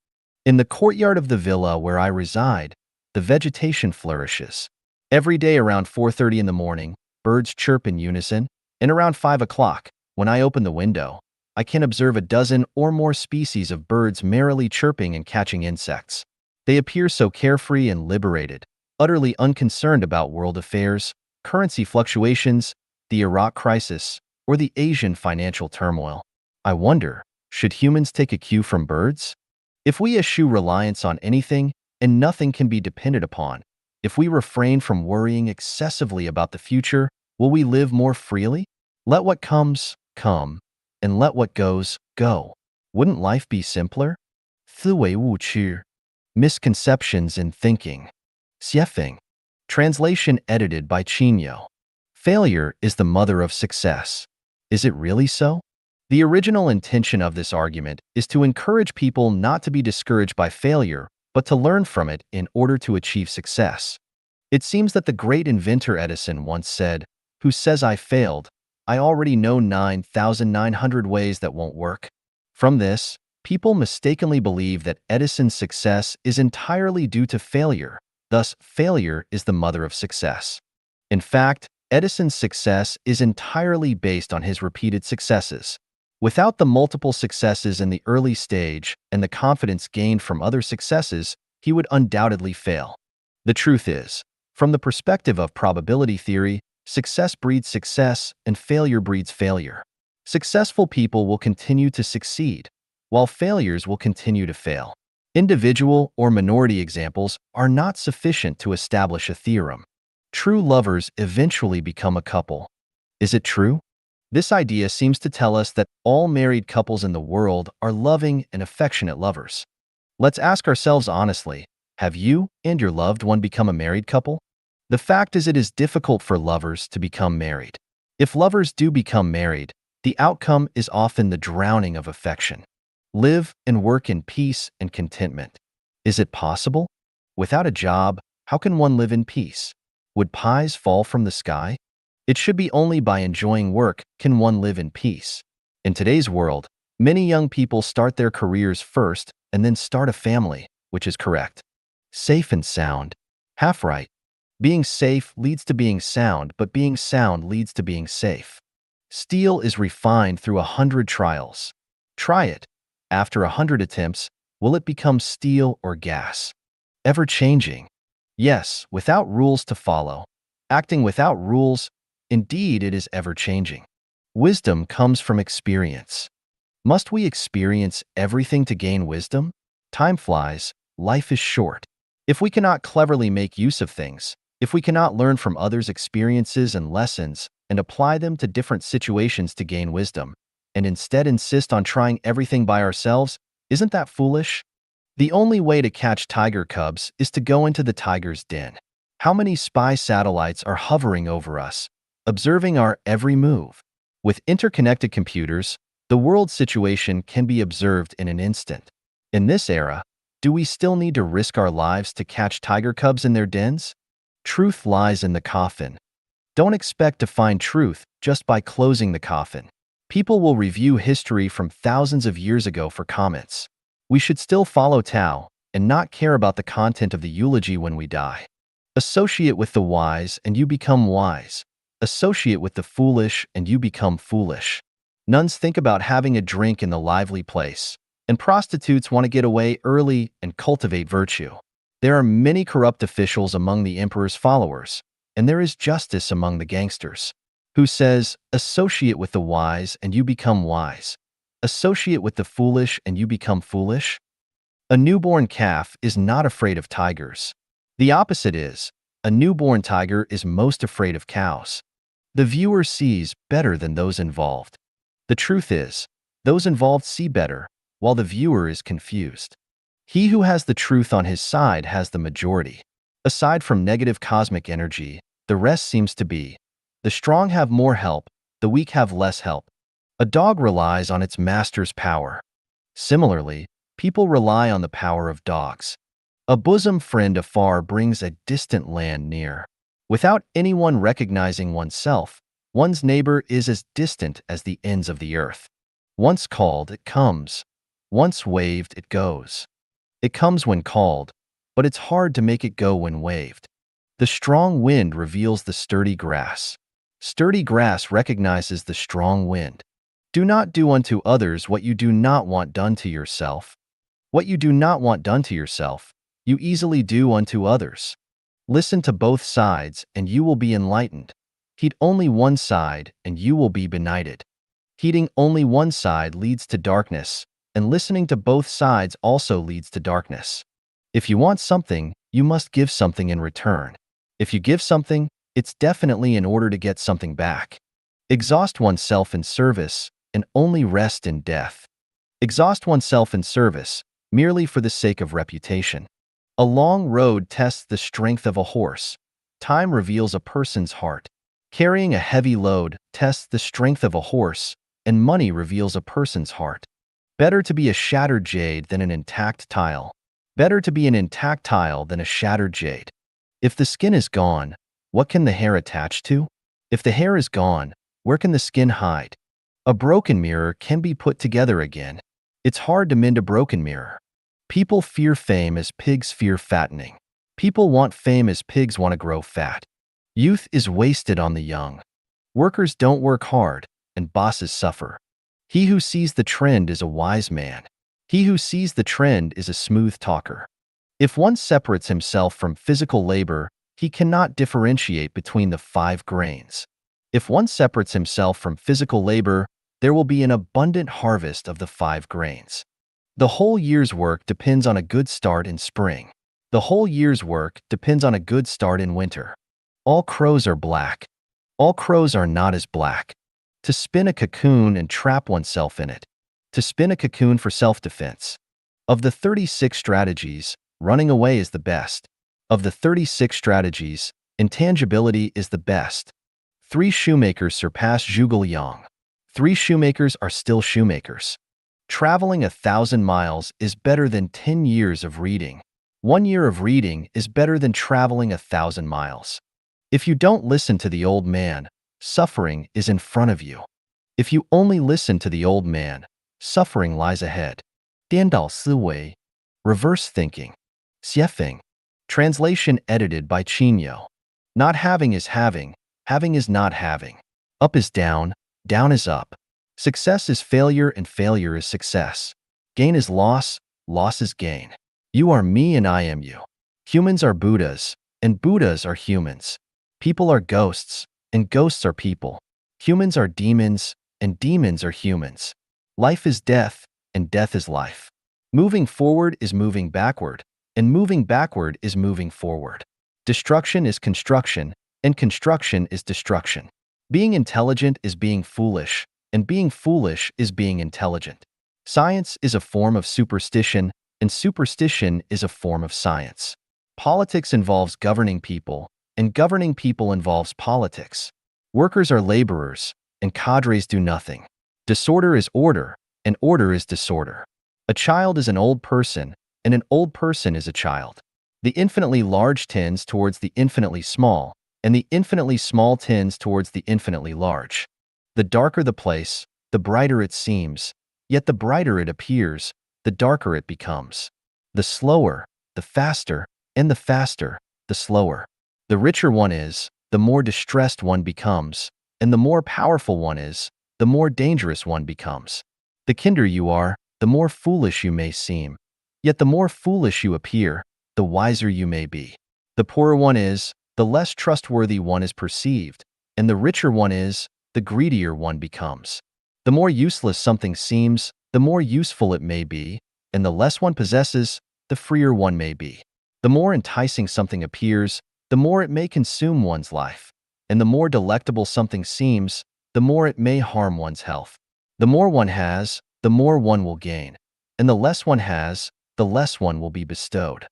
In the courtyard of the villa where I reside, the vegetation flourishes. Every day around 4:30 in the morning, birds chirp in unison, and around 5 o'clock, when I open the window, I can observe a dozen or more species of birds merrily chirping and catching insects. They appear so carefree and liberated, utterly unconcerned about world affairs, currency fluctuations, the Iraq crisis, or the Asian financial turmoil. I wonder, should humans take a cue from birds? If we eschew reliance on anything and nothing can be depended upon, if we refrain from worrying excessively about the future, will we live more freely? Let what comes, come, and let what goes, go. Wouldn't life be simpler? 思维误区. Misconceptions in thinking. Xiefeng. Translation edited by Qinyo. Failure is the mother of success. Is it really so? The original intention of this argument is to encourage people not to be discouraged by failure, but to learn from it in order to achieve success. It seems that the great inventor Edison once said, "Who says I failed? I already know 9,900 ways that won't work." From this, people mistakenly believe that Edison's success is entirely due to failure. Thus, failure is the mother of success. In fact, Edison's success is entirely based on his repeated successes. Without the multiple successes in the early stage and the confidence gained from other successes, he would undoubtedly fail. The truth is, from the perspective of probability theory, success breeds success and failure breeds failure. Successful people will continue to succeed, while failures will continue to fail. Individual or minority examples are not sufficient to establish a theorem. True lovers eventually become a couple. Is it true? This idea seems to tell us that all married couples in the world are loving and affectionate lovers. Let's ask ourselves honestly, have you and your loved one become a married couple? The fact is it is difficult for lovers to become married. If lovers do become married, The outcome is often the drowning of affection. Live and work in peace and contentment. Is it possible? Without a job, how can one live in peace? Would pies fall from the sky? It should be only by enjoying work can one live in peace. In today's world, many young people start their careers first and then start a family, which is correct. Safe and sound. Half right. Being safe leads to being sound, but being sound leads to being safe. Steel is refined through 100 trials. Try it. After 100 attempts, will it become steel or gas? Ever-changing. Yes, without rules to follow. Acting without rules, indeed it is ever-changing. Wisdom comes from experience. Must we experience everything to gain wisdom? Time flies, life is short. If we cannot cleverly make use of things, if we cannot learn from others' experiences and lessons and apply them to different situations to gain wisdom, and instead insist on trying everything by ourselves, isn't that foolish? The only way to catch tiger cubs is to go into the tiger's den. How many spy satellites are hovering over us, observing our every move? With interconnected computers, the world situation can be observed in an instant. In this era, do we still need to risk our lives to catch tiger cubs in their dens? Truth lies in the coffin. Don't expect to find truth just by closing the coffin. People will review history from thousands of years ago for comments. We should still follow Tao and not care about the content of the eulogy when we die. Associate with the wise and you become wise. Associate with the foolish and you become foolish. Nuns think about having a drink in the lively place, and prostitutes want to get away early and cultivate virtue. There are many corrupt officials among the emperor's followers, and there is justice among the gangsters. Who says, associate with the wise and you become wise? Associate with the foolish and you become foolish? A newborn calf is not afraid of tigers. The opposite is, a newborn tiger is most afraid of cows. The viewer sees better than those involved. The truth is, those involved see better, while the viewer is confused. He who has the truth on his side has the majority. Aside from negative cosmic energy, the rest seems to be, the strong have more help, the weak have less help. A dog relies on its master's power. Similarly, people rely on the power of dogs. A bosom friend afar brings a distant land near. Without anyone recognizing oneself, one's neighbor is as distant as the ends of the earth. Once called, it comes. Once waved, it goes. It comes when called, but it's hard to make it go when waved. The strong wind reveals the sturdy grass. Sturdy grass recognizes the strong wind. Do not do unto others what you do not want done to yourself. What you do not want done to yourself, you easily do unto others. Listen to both sides and you will be enlightened. Heed only one side and you will be benighted. Heeding only one side leads to darkness, and listening to both sides also leads to darkness. If you want something, you must give something in return. If you give something, it's definitely in order to get something back. Exhaust oneself in service and only rest in death. Exhaust oneself in service merely for the sake of reputation. A long road tests the strength of a horse. Time reveals a person's heart. Carrying a heavy load tests the strength of a horse, and money reveals a person's heart. Better to be a shattered jade than an intact tile. Better to be an intact tile than a shattered jade. If the skin is gone, what can the hair attach to? If the hair is gone, where can the skin hide? A broken mirror can be put together again. It's hard to mend a broken mirror. People fear fame as pigs fear fattening. People want fame as pigs want to grow fat. Youth is wasted on the young. Workers don't work hard, and bosses suffer. He who sees the trend is a wise man. He who sees the trend is a smooth talker. If one separates himself from physical labor, he cannot differentiate between the 5 grains. If one separates himself from physical labor, there will be an abundant harvest of the 5 grains. The whole year's work depends on a good start in spring. The whole year's work depends on a good start in winter. All crows are black. All crows are not as black. To spin a cocoon and trap oneself in it. To spin a cocoon for self-defense. Of the 36 strategies, running away is the best. Of the 36 strategies, intangibility is the best. 3 shoemakers surpass Zhuge Liang. 3 shoemakers are still shoemakers. Traveling 1,000 miles is better than 10 years of reading. 1 year of reading is better than traveling 1,000 miles. If you don't listen to the old man, suffering is in front of you. If you only listen to the old man, suffering lies ahead. 颠倒思维 Reverse thinking. 斜缝 Translation edited by Chinyo. Not having is having is not having. Up is down, down is up. Success is failure and failure is success. Gain is loss, loss is gain. You are me and I am you. Humans are Buddhas, and Buddhas are humans. People are ghosts, and ghosts are people. Humans are demons, and demons are humans. Life is death, and death is life. Moving forward is moving backward, and moving backward is moving forward. Destruction is construction, and construction is destruction. Being intelligent is being foolish, and being foolish is being intelligent. Science is a form of superstition, and superstition is a form of science. Politics involves governing people, and governing people involves politics. Workers are laborers, and cadres do nothing. Disorder is order, and order is disorder. A child is an old person, and an old person is a child. The infinitely large tends towards the infinitely small, and the infinitely small tends towards the infinitely large. The darker the place, the brighter it seems, yet the brighter it appears, the darker it becomes. The slower, the faster, and the faster, the slower. The richer one is, the more distressed one becomes, and the more powerful one is, the more dangerous one becomes. The kinder you are, the more foolish you may seem, yet the more foolish you appear, the wiser you may be. The poorer one is, the less trustworthy one is perceived, and the richer one is, the greedier one becomes. The more useless something seems, the more useful it may be, and the less one possesses, the freer one may be. The more enticing something appears, the more it may consume one's life, and the more delectable something seems, the more it may harm one's health. The more one has, the more one will gain, and the less one has, the less one will be bestowed.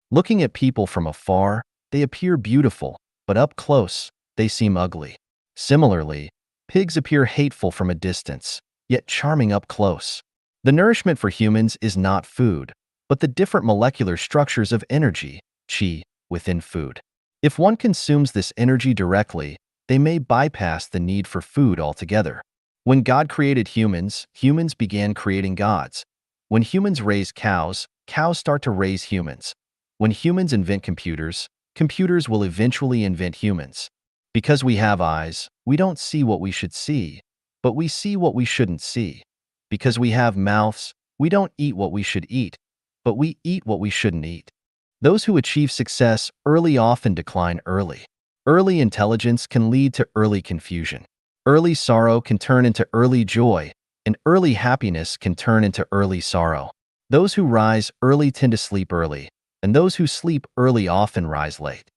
Looking at people from afar, they appear beautiful, but up close, they seem ugly. Similarly, pigs appear hateful from a distance, yet charming up close. The nourishment for humans is not food, but the different molecular structures of energy, qi, within food. If one consumes this energy directly, they may bypass the need for food altogether. When God created humans, humans began creating gods. When humans raise cows, cows start to raise humans. When humans invent computers, computers will eventually invent humans. Because we have eyes, we don't see what we should see, but we see what we shouldn't see. Because we have mouths, we don't eat what we should eat, but we eat what we shouldn't eat. Those who achieve success early often decline early. Early intelligence can lead to early confusion. Early sorrow can turn into early joy, and early happiness can turn into early sorrow. Those who rise early tend to sleep early, and those who sleep early often rise late.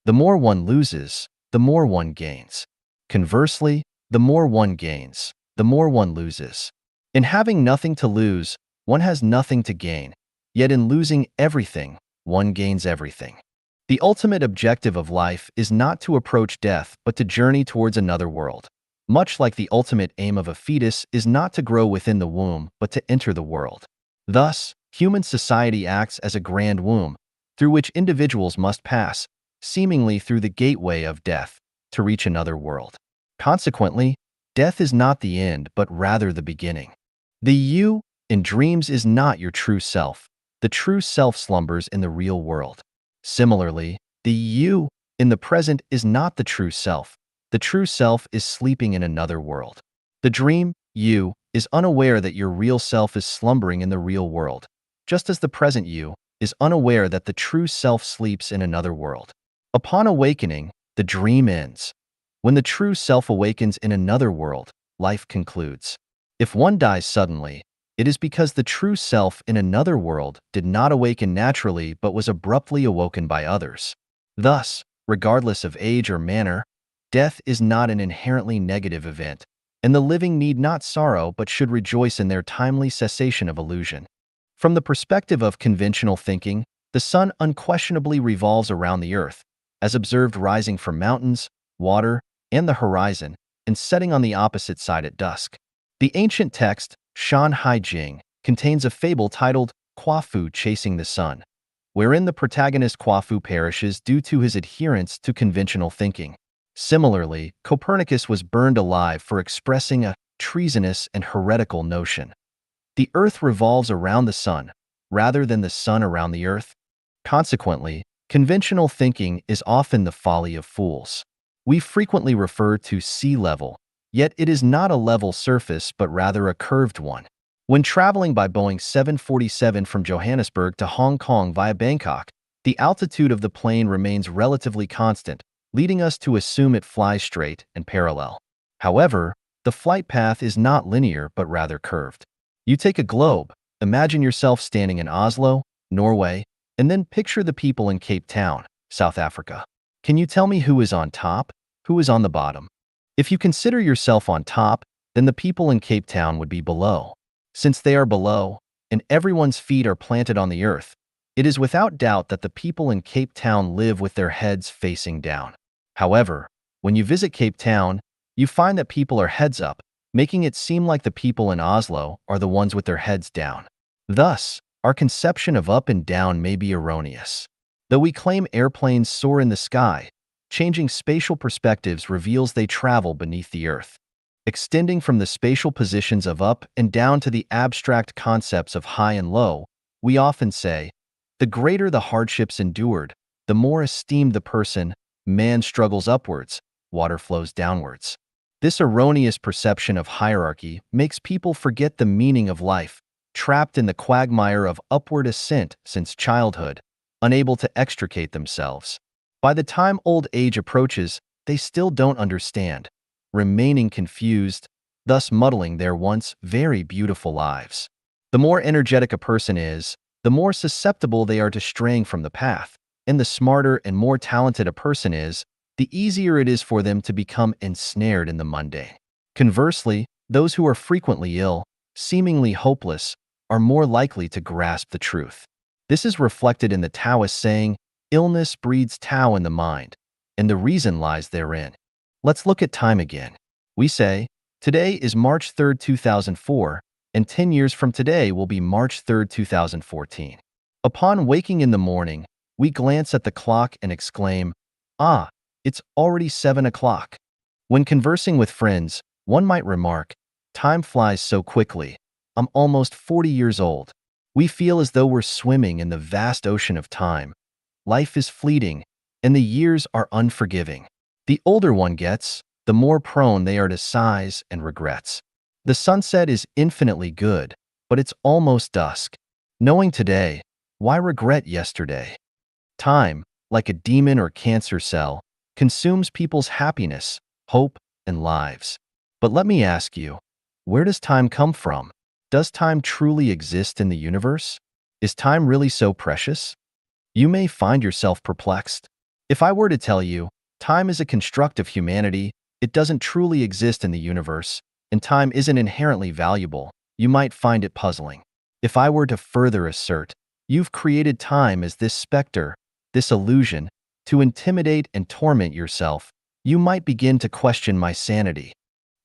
The more one loses, the more one gains. Conversely, the more one gains, the more one loses. In having nothing to lose, one has nothing to gain, yet in losing everything, one gains everything. The ultimate objective of life is not to approach death, but to journey towards another world. Much like the ultimate aim of a fetus is not to grow within the womb, but to enter the world. Thus, human society acts as a grand womb, through which individuals must pass, seemingly through the gateway of death, to reach another world. Consequently, death is not the end, but rather the beginning. The you in dreams is not your true self. The true self slumbers in the real world. Similarly, the you in the present is not the true self. The true self is sleeping in another world. The dream, you, is unaware that your real self is slumbering in the real world, just as the present you is unaware that the true self sleeps in another world. Upon awakening, the dream ends. When the true self awakens in another world, life concludes. If one dies suddenly, it is because the true self in another world did not awaken naturally but was abruptly awoken by others. Thus, regardless of age or manner, death is not an inherently negative event, and the living need not sorrow but should rejoice in their timely cessation of illusion. From the perspective of conventional thinking, the sun unquestionably revolves around the earth, as observed rising from mountains, water, and the horizon, and setting on the opposite side at dusk. The ancient text, Shan Hai Jing, contains a fable titled Quafu Chasing the Sun, wherein the protagonist Quafu perishes due to his adherence to conventional thinking. Similarly, Copernicus was burned alive for expressing a treasonous and heretical notion. The Earth revolves around the Sun, rather than the Sun around the Earth. Consequently, conventional thinking is often the folly of fools. We frequently refer to sea level, yet it is not a level surface but rather a curved one. When traveling by Boeing 747 from Johannesburg to Hong Kong via Bangkok, the altitude of the plane remains relatively constant, leading us to assume it flies straight and parallel. However, the flight path is not linear but rather curved. You take a globe, imagine yourself standing in Oslo, Norway, and then picture the people in Cape Town, South Africa. Can you tell me who is on top, who is on the bottom? If you consider yourself on top, then the people in Cape Town would be below. Since they are below, and everyone's feet are planted on the earth, it is without doubt that the people in Cape Town live with their heads facing down. However, when you visit Cape Town, you find that people are heads up, making it seem like the people in Oslo are the ones with their heads down. Thus, our conception of up and down may be erroneous. Though we claim airplanes soar in the sky, changing spatial perspectives reveals they travel beneath the earth. Extending from the spatial positions of up and down to the abstract concepts of high and low, we often say, the greater the hardships endured, the more esteemed the person, man struggles upwards, water flows downwards. This erroneous perception of hierarchy makes people forget the meaning of life, trapped in the quagmire of upward ascent since childhood, unable to extricate themselves. By the time old age approaches, they still don't understand, remaining confused, thus muddling their once very beautiful lives. The more energetic a person is, the more susceptible they are to straying from the path, and the smarter and more talented a person is, the easier it is for them to become ensnared in the mundane. Conversely, those who are frequently ill, seemingly hopeless, are more likely to grasp the truth. This is reflected in the Taoist saying, illness breeds Tao in the mind, and the reason lies therein. Let's look at time again. We say, today is March 3, 2004, and 10 years from today will be March 3, 2014. Upon waking in the morning, we glance at the clock and exclaim, ah, it's already 7 o'clock. When conversing with friends, one might remark, time flies so quickly. I'm almost 40 years old. We feel as though we're swimming in the vast ocean of time. Life is fleeting, and the years are unforgiving. The older one gets, the more prone they are to sighs and regrets. The sunset is infinitely good, but it's almost dusk. Knowing today, why regret yesterday? Time, like a demon or cancer cell, consumes people's happiness, hope, and lives. But let me ask you, where does time come from? Does time truly exist in the universe? Is time really so precious? You may find yourself perplexed. If I were to tell you, time is a construct of humanity, it doesn't truly exist in the universe, and time isn't inherently valuable, you might find it puzzling. If I were to further assert, you've created time as this specter, this illusion, to intimidate and torment yourself, you might begin to question my sanity.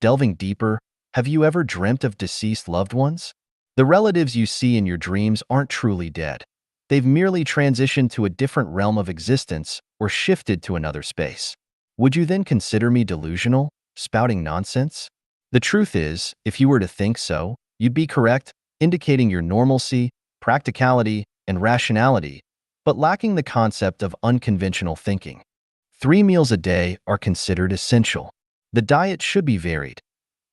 Delving deeper, have you ever dreamt of deceased loved ones? The relatives you see in your dreams aren't truly dead. They've merely transitioned to a different realm of existence or shifted to another space. Would you then consider me delusional, spouting nonsense? The truth is, if you were to think so, you'd be correct, indicating your normalcy, practicality, and rationality, but lacking the concept of unconventional thinking. 3 meals a day are considered essential. The diet should be varied.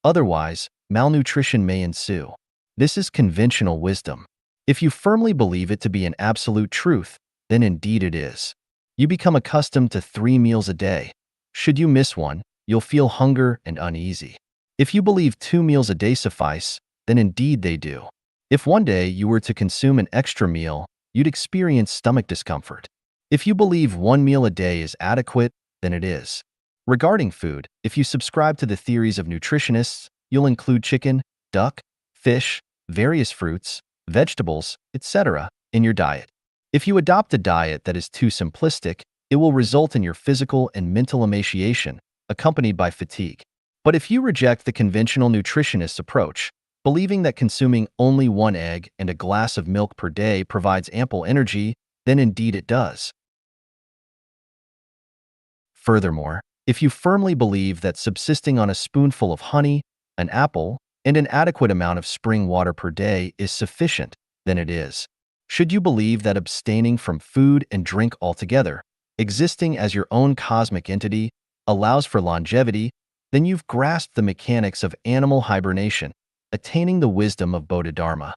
Otherwise, malnutrition may ensue. This is conventional wisdom. If you firmly believe it to be an absolute truth, then indeed it is. You become accustomed to 3 meals a day. Should you miss one, you'll feel hunger and uneasy. If you believe 2 meals a day suffice, then indeed they do. If one day you were to consume an extra meal, you'd experience stomach discomfort. If you believe 1 meal a day is adequate, then it is. Regarding food, if you subscribe to the theories of nutritionists, you'll include chicken, duck, fish, various fruits, vegetables, etc. in your diet. If you adopt a diet that is too simplistic, it will result in your physical and mental emaciation, accompanied by fatigue. But if you reject the conventional nutritionist's approach, believing that consuming only one egg and a glass of milk per day provides ample energy, then indeed it does. Furthermore, if you firmly believe that subsisting on a spoonful of honey, an apple, and an adequate amount of spring water per day is sufficient, then it is. Should you believe that abstaining from food and drink altogether, existing as your own cosmic entity, allows for longevity, then you've grasped the mechanics of animal hibernation, attaining the wisdom of Bodhidharma.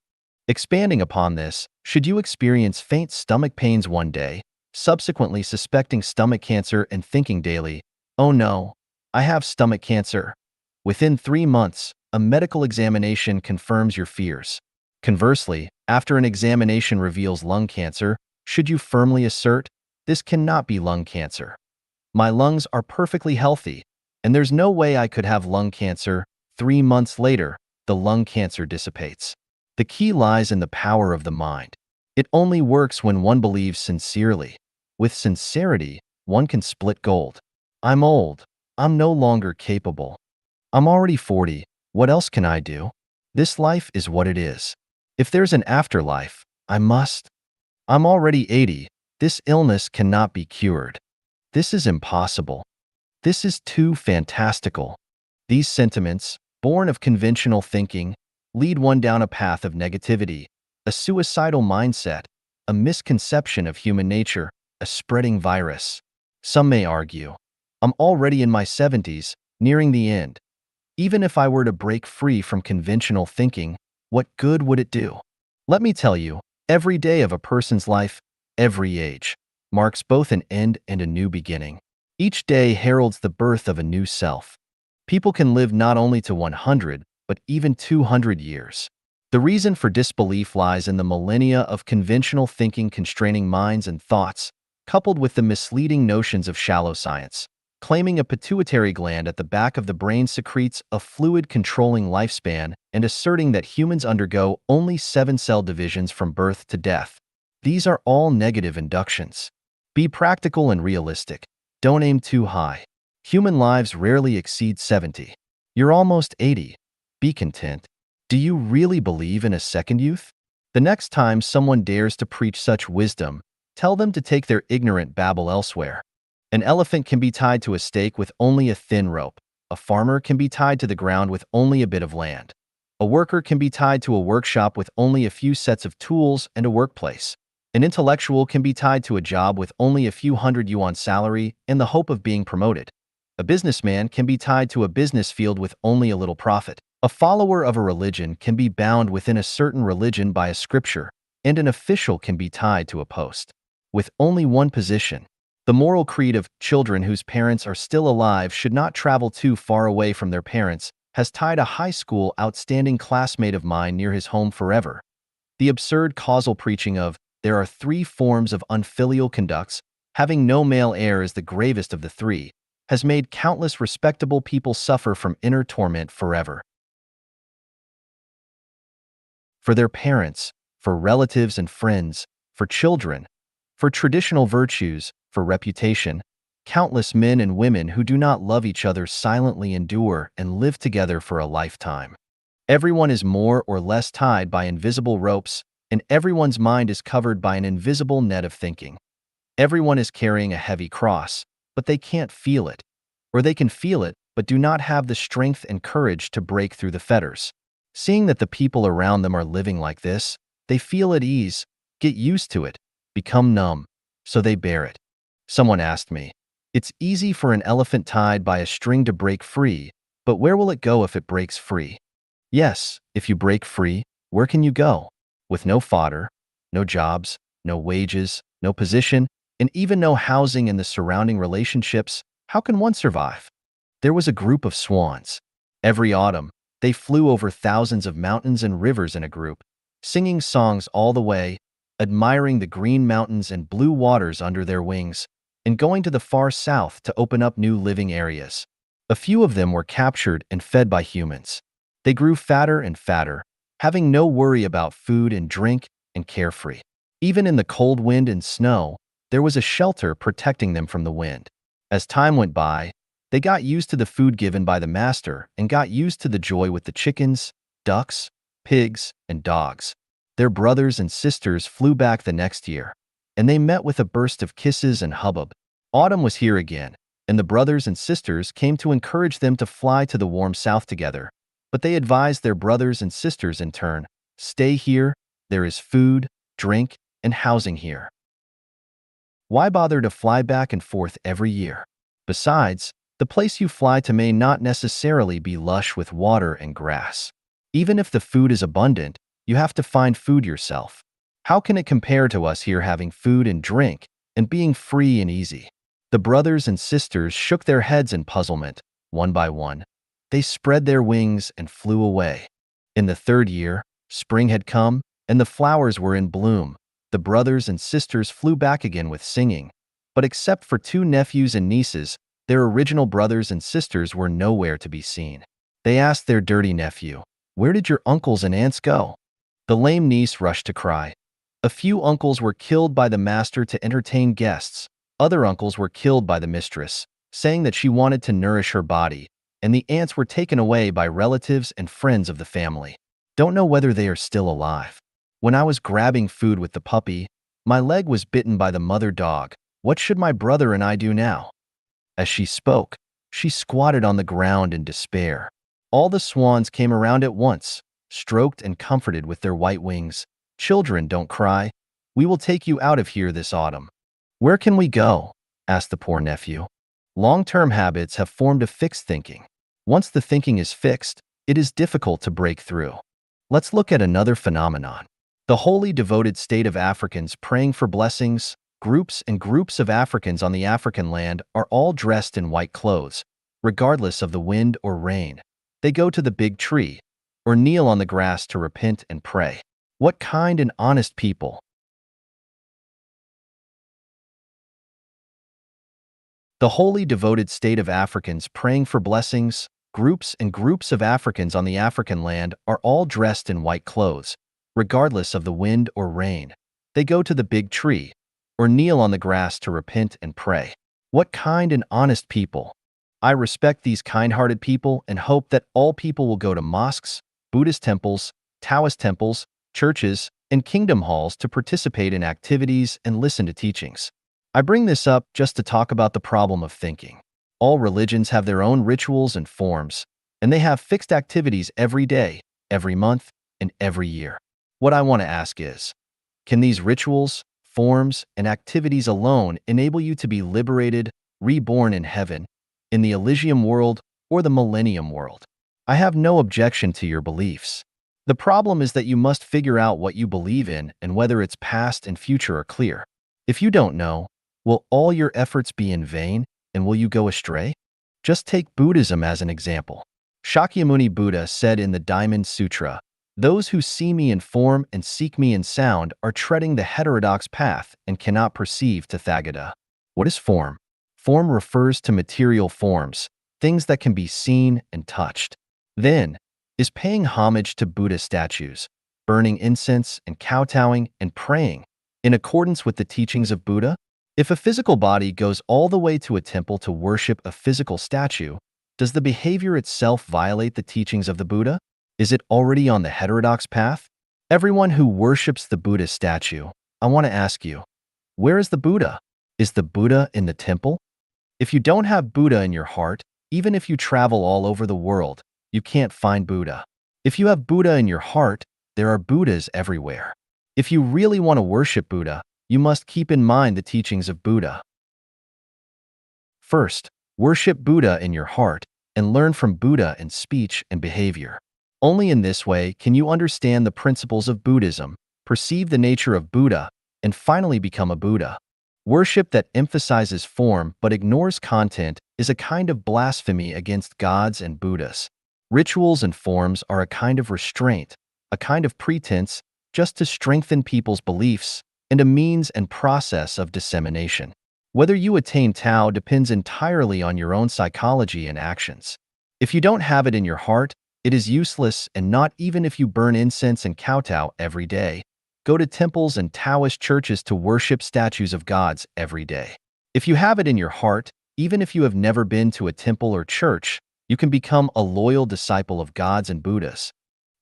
Expanding upon this, should you experience faint stomach pains one day, subsequently suspecting stomach cancer and thinking daily, "Oh no, I have stomach cancer," within 3 months, a medical examination confirms your fears. Conversely, after an examination reveals lung cancer, should you firmly assert, "This cannot be lung cancer. My lungs are perfectly healthy, and there's no way I could have lung cancer," 3 months later, the lung cancer dissipates. The key lies in the power of the mind. It only works when one believes sincerely. With sincerity, one can split gold. I'm old. I'm no longer capable. I'm already 40. What else can I do? This life is what it is. If there's an afterlife, I must. I'm already 80. This illness cannot be cured. This is impossible. This is too fantastical. These sentiments, born of conventional thinking, lead one down a path of negativity, a suicidal mindset, a misconception of human nature, a spreading virus. Some may argue, I'm already in my 70s, nearing the end. Even if I were to break free from conventional thinking, what good would it do? Let me tell you, every day of a person's life, every age, marks both an end and a new beginning. Each day heralds the birth of a new self. People can live not only to 100, but even 200 years. The reason for disbelief lies in the millennia of conventional thinking constraining minds and thoughts, coupled with the misleading notions of shallow science, claiming a pituitary gland at the back of the brain secretes a fluid controlling lifespan and asserting that humans undergo only 7-cell divisions from birth to death. These are all negative inductions. Be practical and realistic. Don't aim too high. Human lives rarely exceed 70. You're almost 80. Be content. Do you really believe in a second youth? The next time someone dares to preach such wisdom, tell them to take their ignorant babble elsewhere. An elephant can be tied to a stake with only a thin rope. A farmer can be tied to the ground with only a bit of land. A worker can be tied to a workshop with only a few sets of tools and a workplace. An intellectual can be tied to a job with only a few hundred yuan salary in the hope of being promoted. A businessman can be tied to a business field with only a little profit. A follower of a religion can be bound within a certain religion by a scripture, and an official can be tied to a post with only one position. The moral creed of children whose parents are still alive should not travel too far away from their parents has tied a high school outstanding classmate of mine near his home forever. The absurd causal preaching of there are 3 forms of unfilial conducts, having no male heir is the gravest of the 3, has made countless respectable people suffer from inner torment forever. For their parents, for relatives and friends, for children, for traditional virtues, for reputation, countless men and women who do not love each other silently endure and live together for a lifetime. Everyone is more or less tied by invisible ropes, and everyone's mind is covered by an invisible net of thinking. Everyone is carrying a heavy cross, but they can't feel it. Or they can feel it, but do not have the strength and courage to break through the fetters. Seeing that the people around them are living like this, they feel at ease, get used to it, become numb, so they bear it. Someone asked me, it's easy for an elephant tied by a string to break free, but where will it go if it breaks free? Yes, if you break free, where can you go? With no fodder, no jobs, no wages, no position, and even no housing and the surrounding relationships, how can one survive? There was a group of swans. Every autumn, they flew over thousands of mountains and rivers in a group, singing songs all the way, admiring the green mountains and blue waters under their wings, and going to the far south to open up new living areas. A few of them were captured and fed by humans. They grew fatter and fatter, having no worry about food and drink, and carefree. Even in the cold wind and snow, there was a shelter protecting them from the wind. As time went by, They got used to the food given by the master and got used to the joy with the chickens, ducks, pigs, and dogs. Their brothers and sisters flew back the next year, and they met with a burst of kisses and hubbub. Autumn was here again, and the brothers and sisters came to encourage them to fly to the warm south together. But they advised their brothers and sisters in turn, "Stay here, there is food, drink, and housing here. Why bother to fly back and forth every year? Besides, the place you fly to may not necessarily be lush with water and grass. Even if the food is abundant, you have to find food yourself. How can it compare to us here having food and drink and being free and easy?" The brothers and sisters shook their heads in puzzlement. One by one, they spread their wings and flew away. In the third year, spring had come, and the flowers were in bloom. The brothers and sisters flew back again with singing. But except for 2 nephews and nieces, their original brothers and sisters were nowhere to be seen. They asked their dirty nephew, "Where did your uncles and aunts go?" The lame niece rushed to cry. A few uncles were killed by the master to entertain guests. Other uncles were killed by the mistress, saying that she wanted to nourish her body, and the aunts were taken away by relatives and friends of the family. Don't know whether they are still alive. When I was grabbing food with the puppy, my leg was bitten by the mother dog. What should my brother and I do now? As she spoke, she squatted on the ground in despair. All the swans came around at once, stroked and comforted with their white wings. "Children, don't cry. We will take you out of here this autumn." "Where can we go?" asked the poor nephew. Long-term habits have formed a fixed thinking. Once the thinking is fixed, it is difficult to break through. Let's look at another phenomenon. The wholly devoted state of Africans praying for blessings. Groups and groups of Africans on the African land are all dressed in white clothes, regardless of the wind or rain. They go to the big tree or kneel on the grass to repent and pray. What kind and honest people! The wholly devoted state of Africans praying for blessings. Groups and groups of Africans on the African land are all dressed in white clothes, regardless of the wind or rain. They go to the big tree or kneel on the grass to repent and pray. What kind and honest people! I respect these kind-hearted people and hope that all people will go to mosques, Buddhist temples, Taoist temples, churches, and kingdom halls to participate in activities and listen to teachings. I bring this up just to talk about the problem of thinking. All religions have their own rituals and forms, and they have fixed activities every day, every month, and every year. What I want to ask is, can these rituals, forms, and activities alone enable you to be liberated, reborn in heaven, in the Elysium world, or the Millennium world? I have no objection to your beliefs. The problem is that you must figure out what you believe in and whether its past and future are clear. If you don't know, will all your efforts be in vain, and will you go astray? Just take Buddhism as an example. Shakyamuni Buddha said in the Diamond Sutra, "Those who see me in form and seek me in sound are treading the heterodox path and cannot perceive Tathagata." What is form? Form refers to material forms, things that can be seen and touched. Then, is paying homage to Buddha statues, burning incense and kowtowing and praying in accordance with the teachings of Buddha? If a physical body goes all the way to a temple to worship a physical statue, does the behavior itself violate the teachings of the Buddha? Is it already on the heterodox path? Everyone who worships the Buddha statue, I want to ask you, where is the Buddha? Is the Buddha in the temple? If you don't have Buddha in your heart, even if you travel all over the world, you can't find Buddha. If you have Buddha in your heart, there are Buddhas everywhere. If you really want to worship Buddha, you must keep in mind the teachings of Buddha. First, worship Buddha in your heart and learn from Buddha in speech and behavior. Only in this way can you understand the principles of Buddhism, perceive the nature of Buddha, and finally become a Buddha. Worship that emphasizes form but ignores content is a kind of blasphemy against gods and Buddhas. Rituals and forms are a kind of restraint, a kind of pretense, just to strengthen people's beliefs, and a means and process of dissemination. Whether you attain Tao depends entirely on your own psychology and actions. If you don't have it in your heart, it is useless, and not even if you burn incense and kowtow every day, go to temples and Taoist churches to worship statues of gods every day. If you have it in your heart, Even if you have never been to a temple or church, you can become a loyal disciple of gods and Buddhas.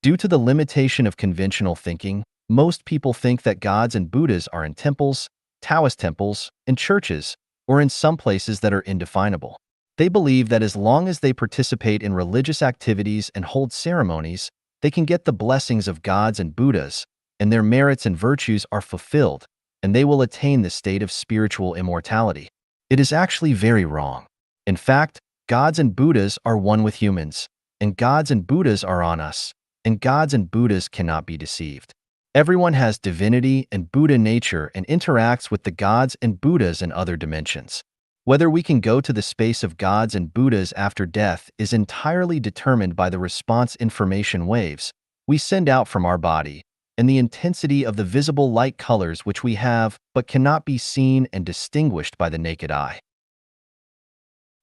Due to the limitation of conventional thinking, most people think that gods and Buddhas are in temples, Taoist temples, and churches, or in some places that are indefinable. They believe that as long as they participate in religious activities and hold ceremonies, they can get the blessings of gods and Buddhas, and their merits and virtues are fulfilled, and they will attain the state of spiritual immortality. It is actually very wrong. In fact, gods and Buddhas are one with humans, and gods and Buddhas are on us, and gods and Buddhas cannot be deceived. Everyone has divinity and Buddha nature and interacts with the gods and Buddhas in other dimensions. Whether we can go to the space of gods and Buddhas after death is entirely determined by the response information waves we send out from our body and the intensity of the visible light colors which we have but cannot be seen and distinguished by the naked eye.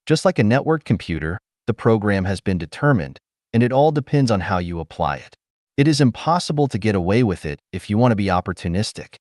Just like a networked computer, the program has been determined, and it all depends on how you apply it. It is impossible to get away with it if you want to be opportunistic.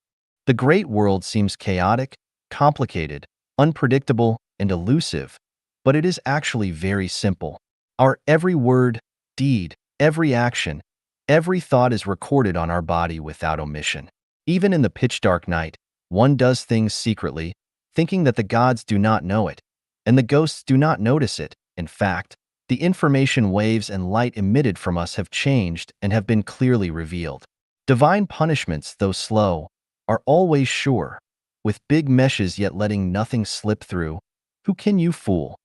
The great world seems chaotic, complicated, unpredictable, and elusive, but it is actually very simple. Our every word, deed, every action, every thought is recorded on our body without omission. Even in the pitch dark night, one does things secretly, thinking that the gods do not know it, and the ghosts do not notice it. In fact, the information waves and light emitted from us have changed and have been clearly revealed. Divine punishments, though slow, are always sure. With big meshes yet letting nothing slip through, who can you fool?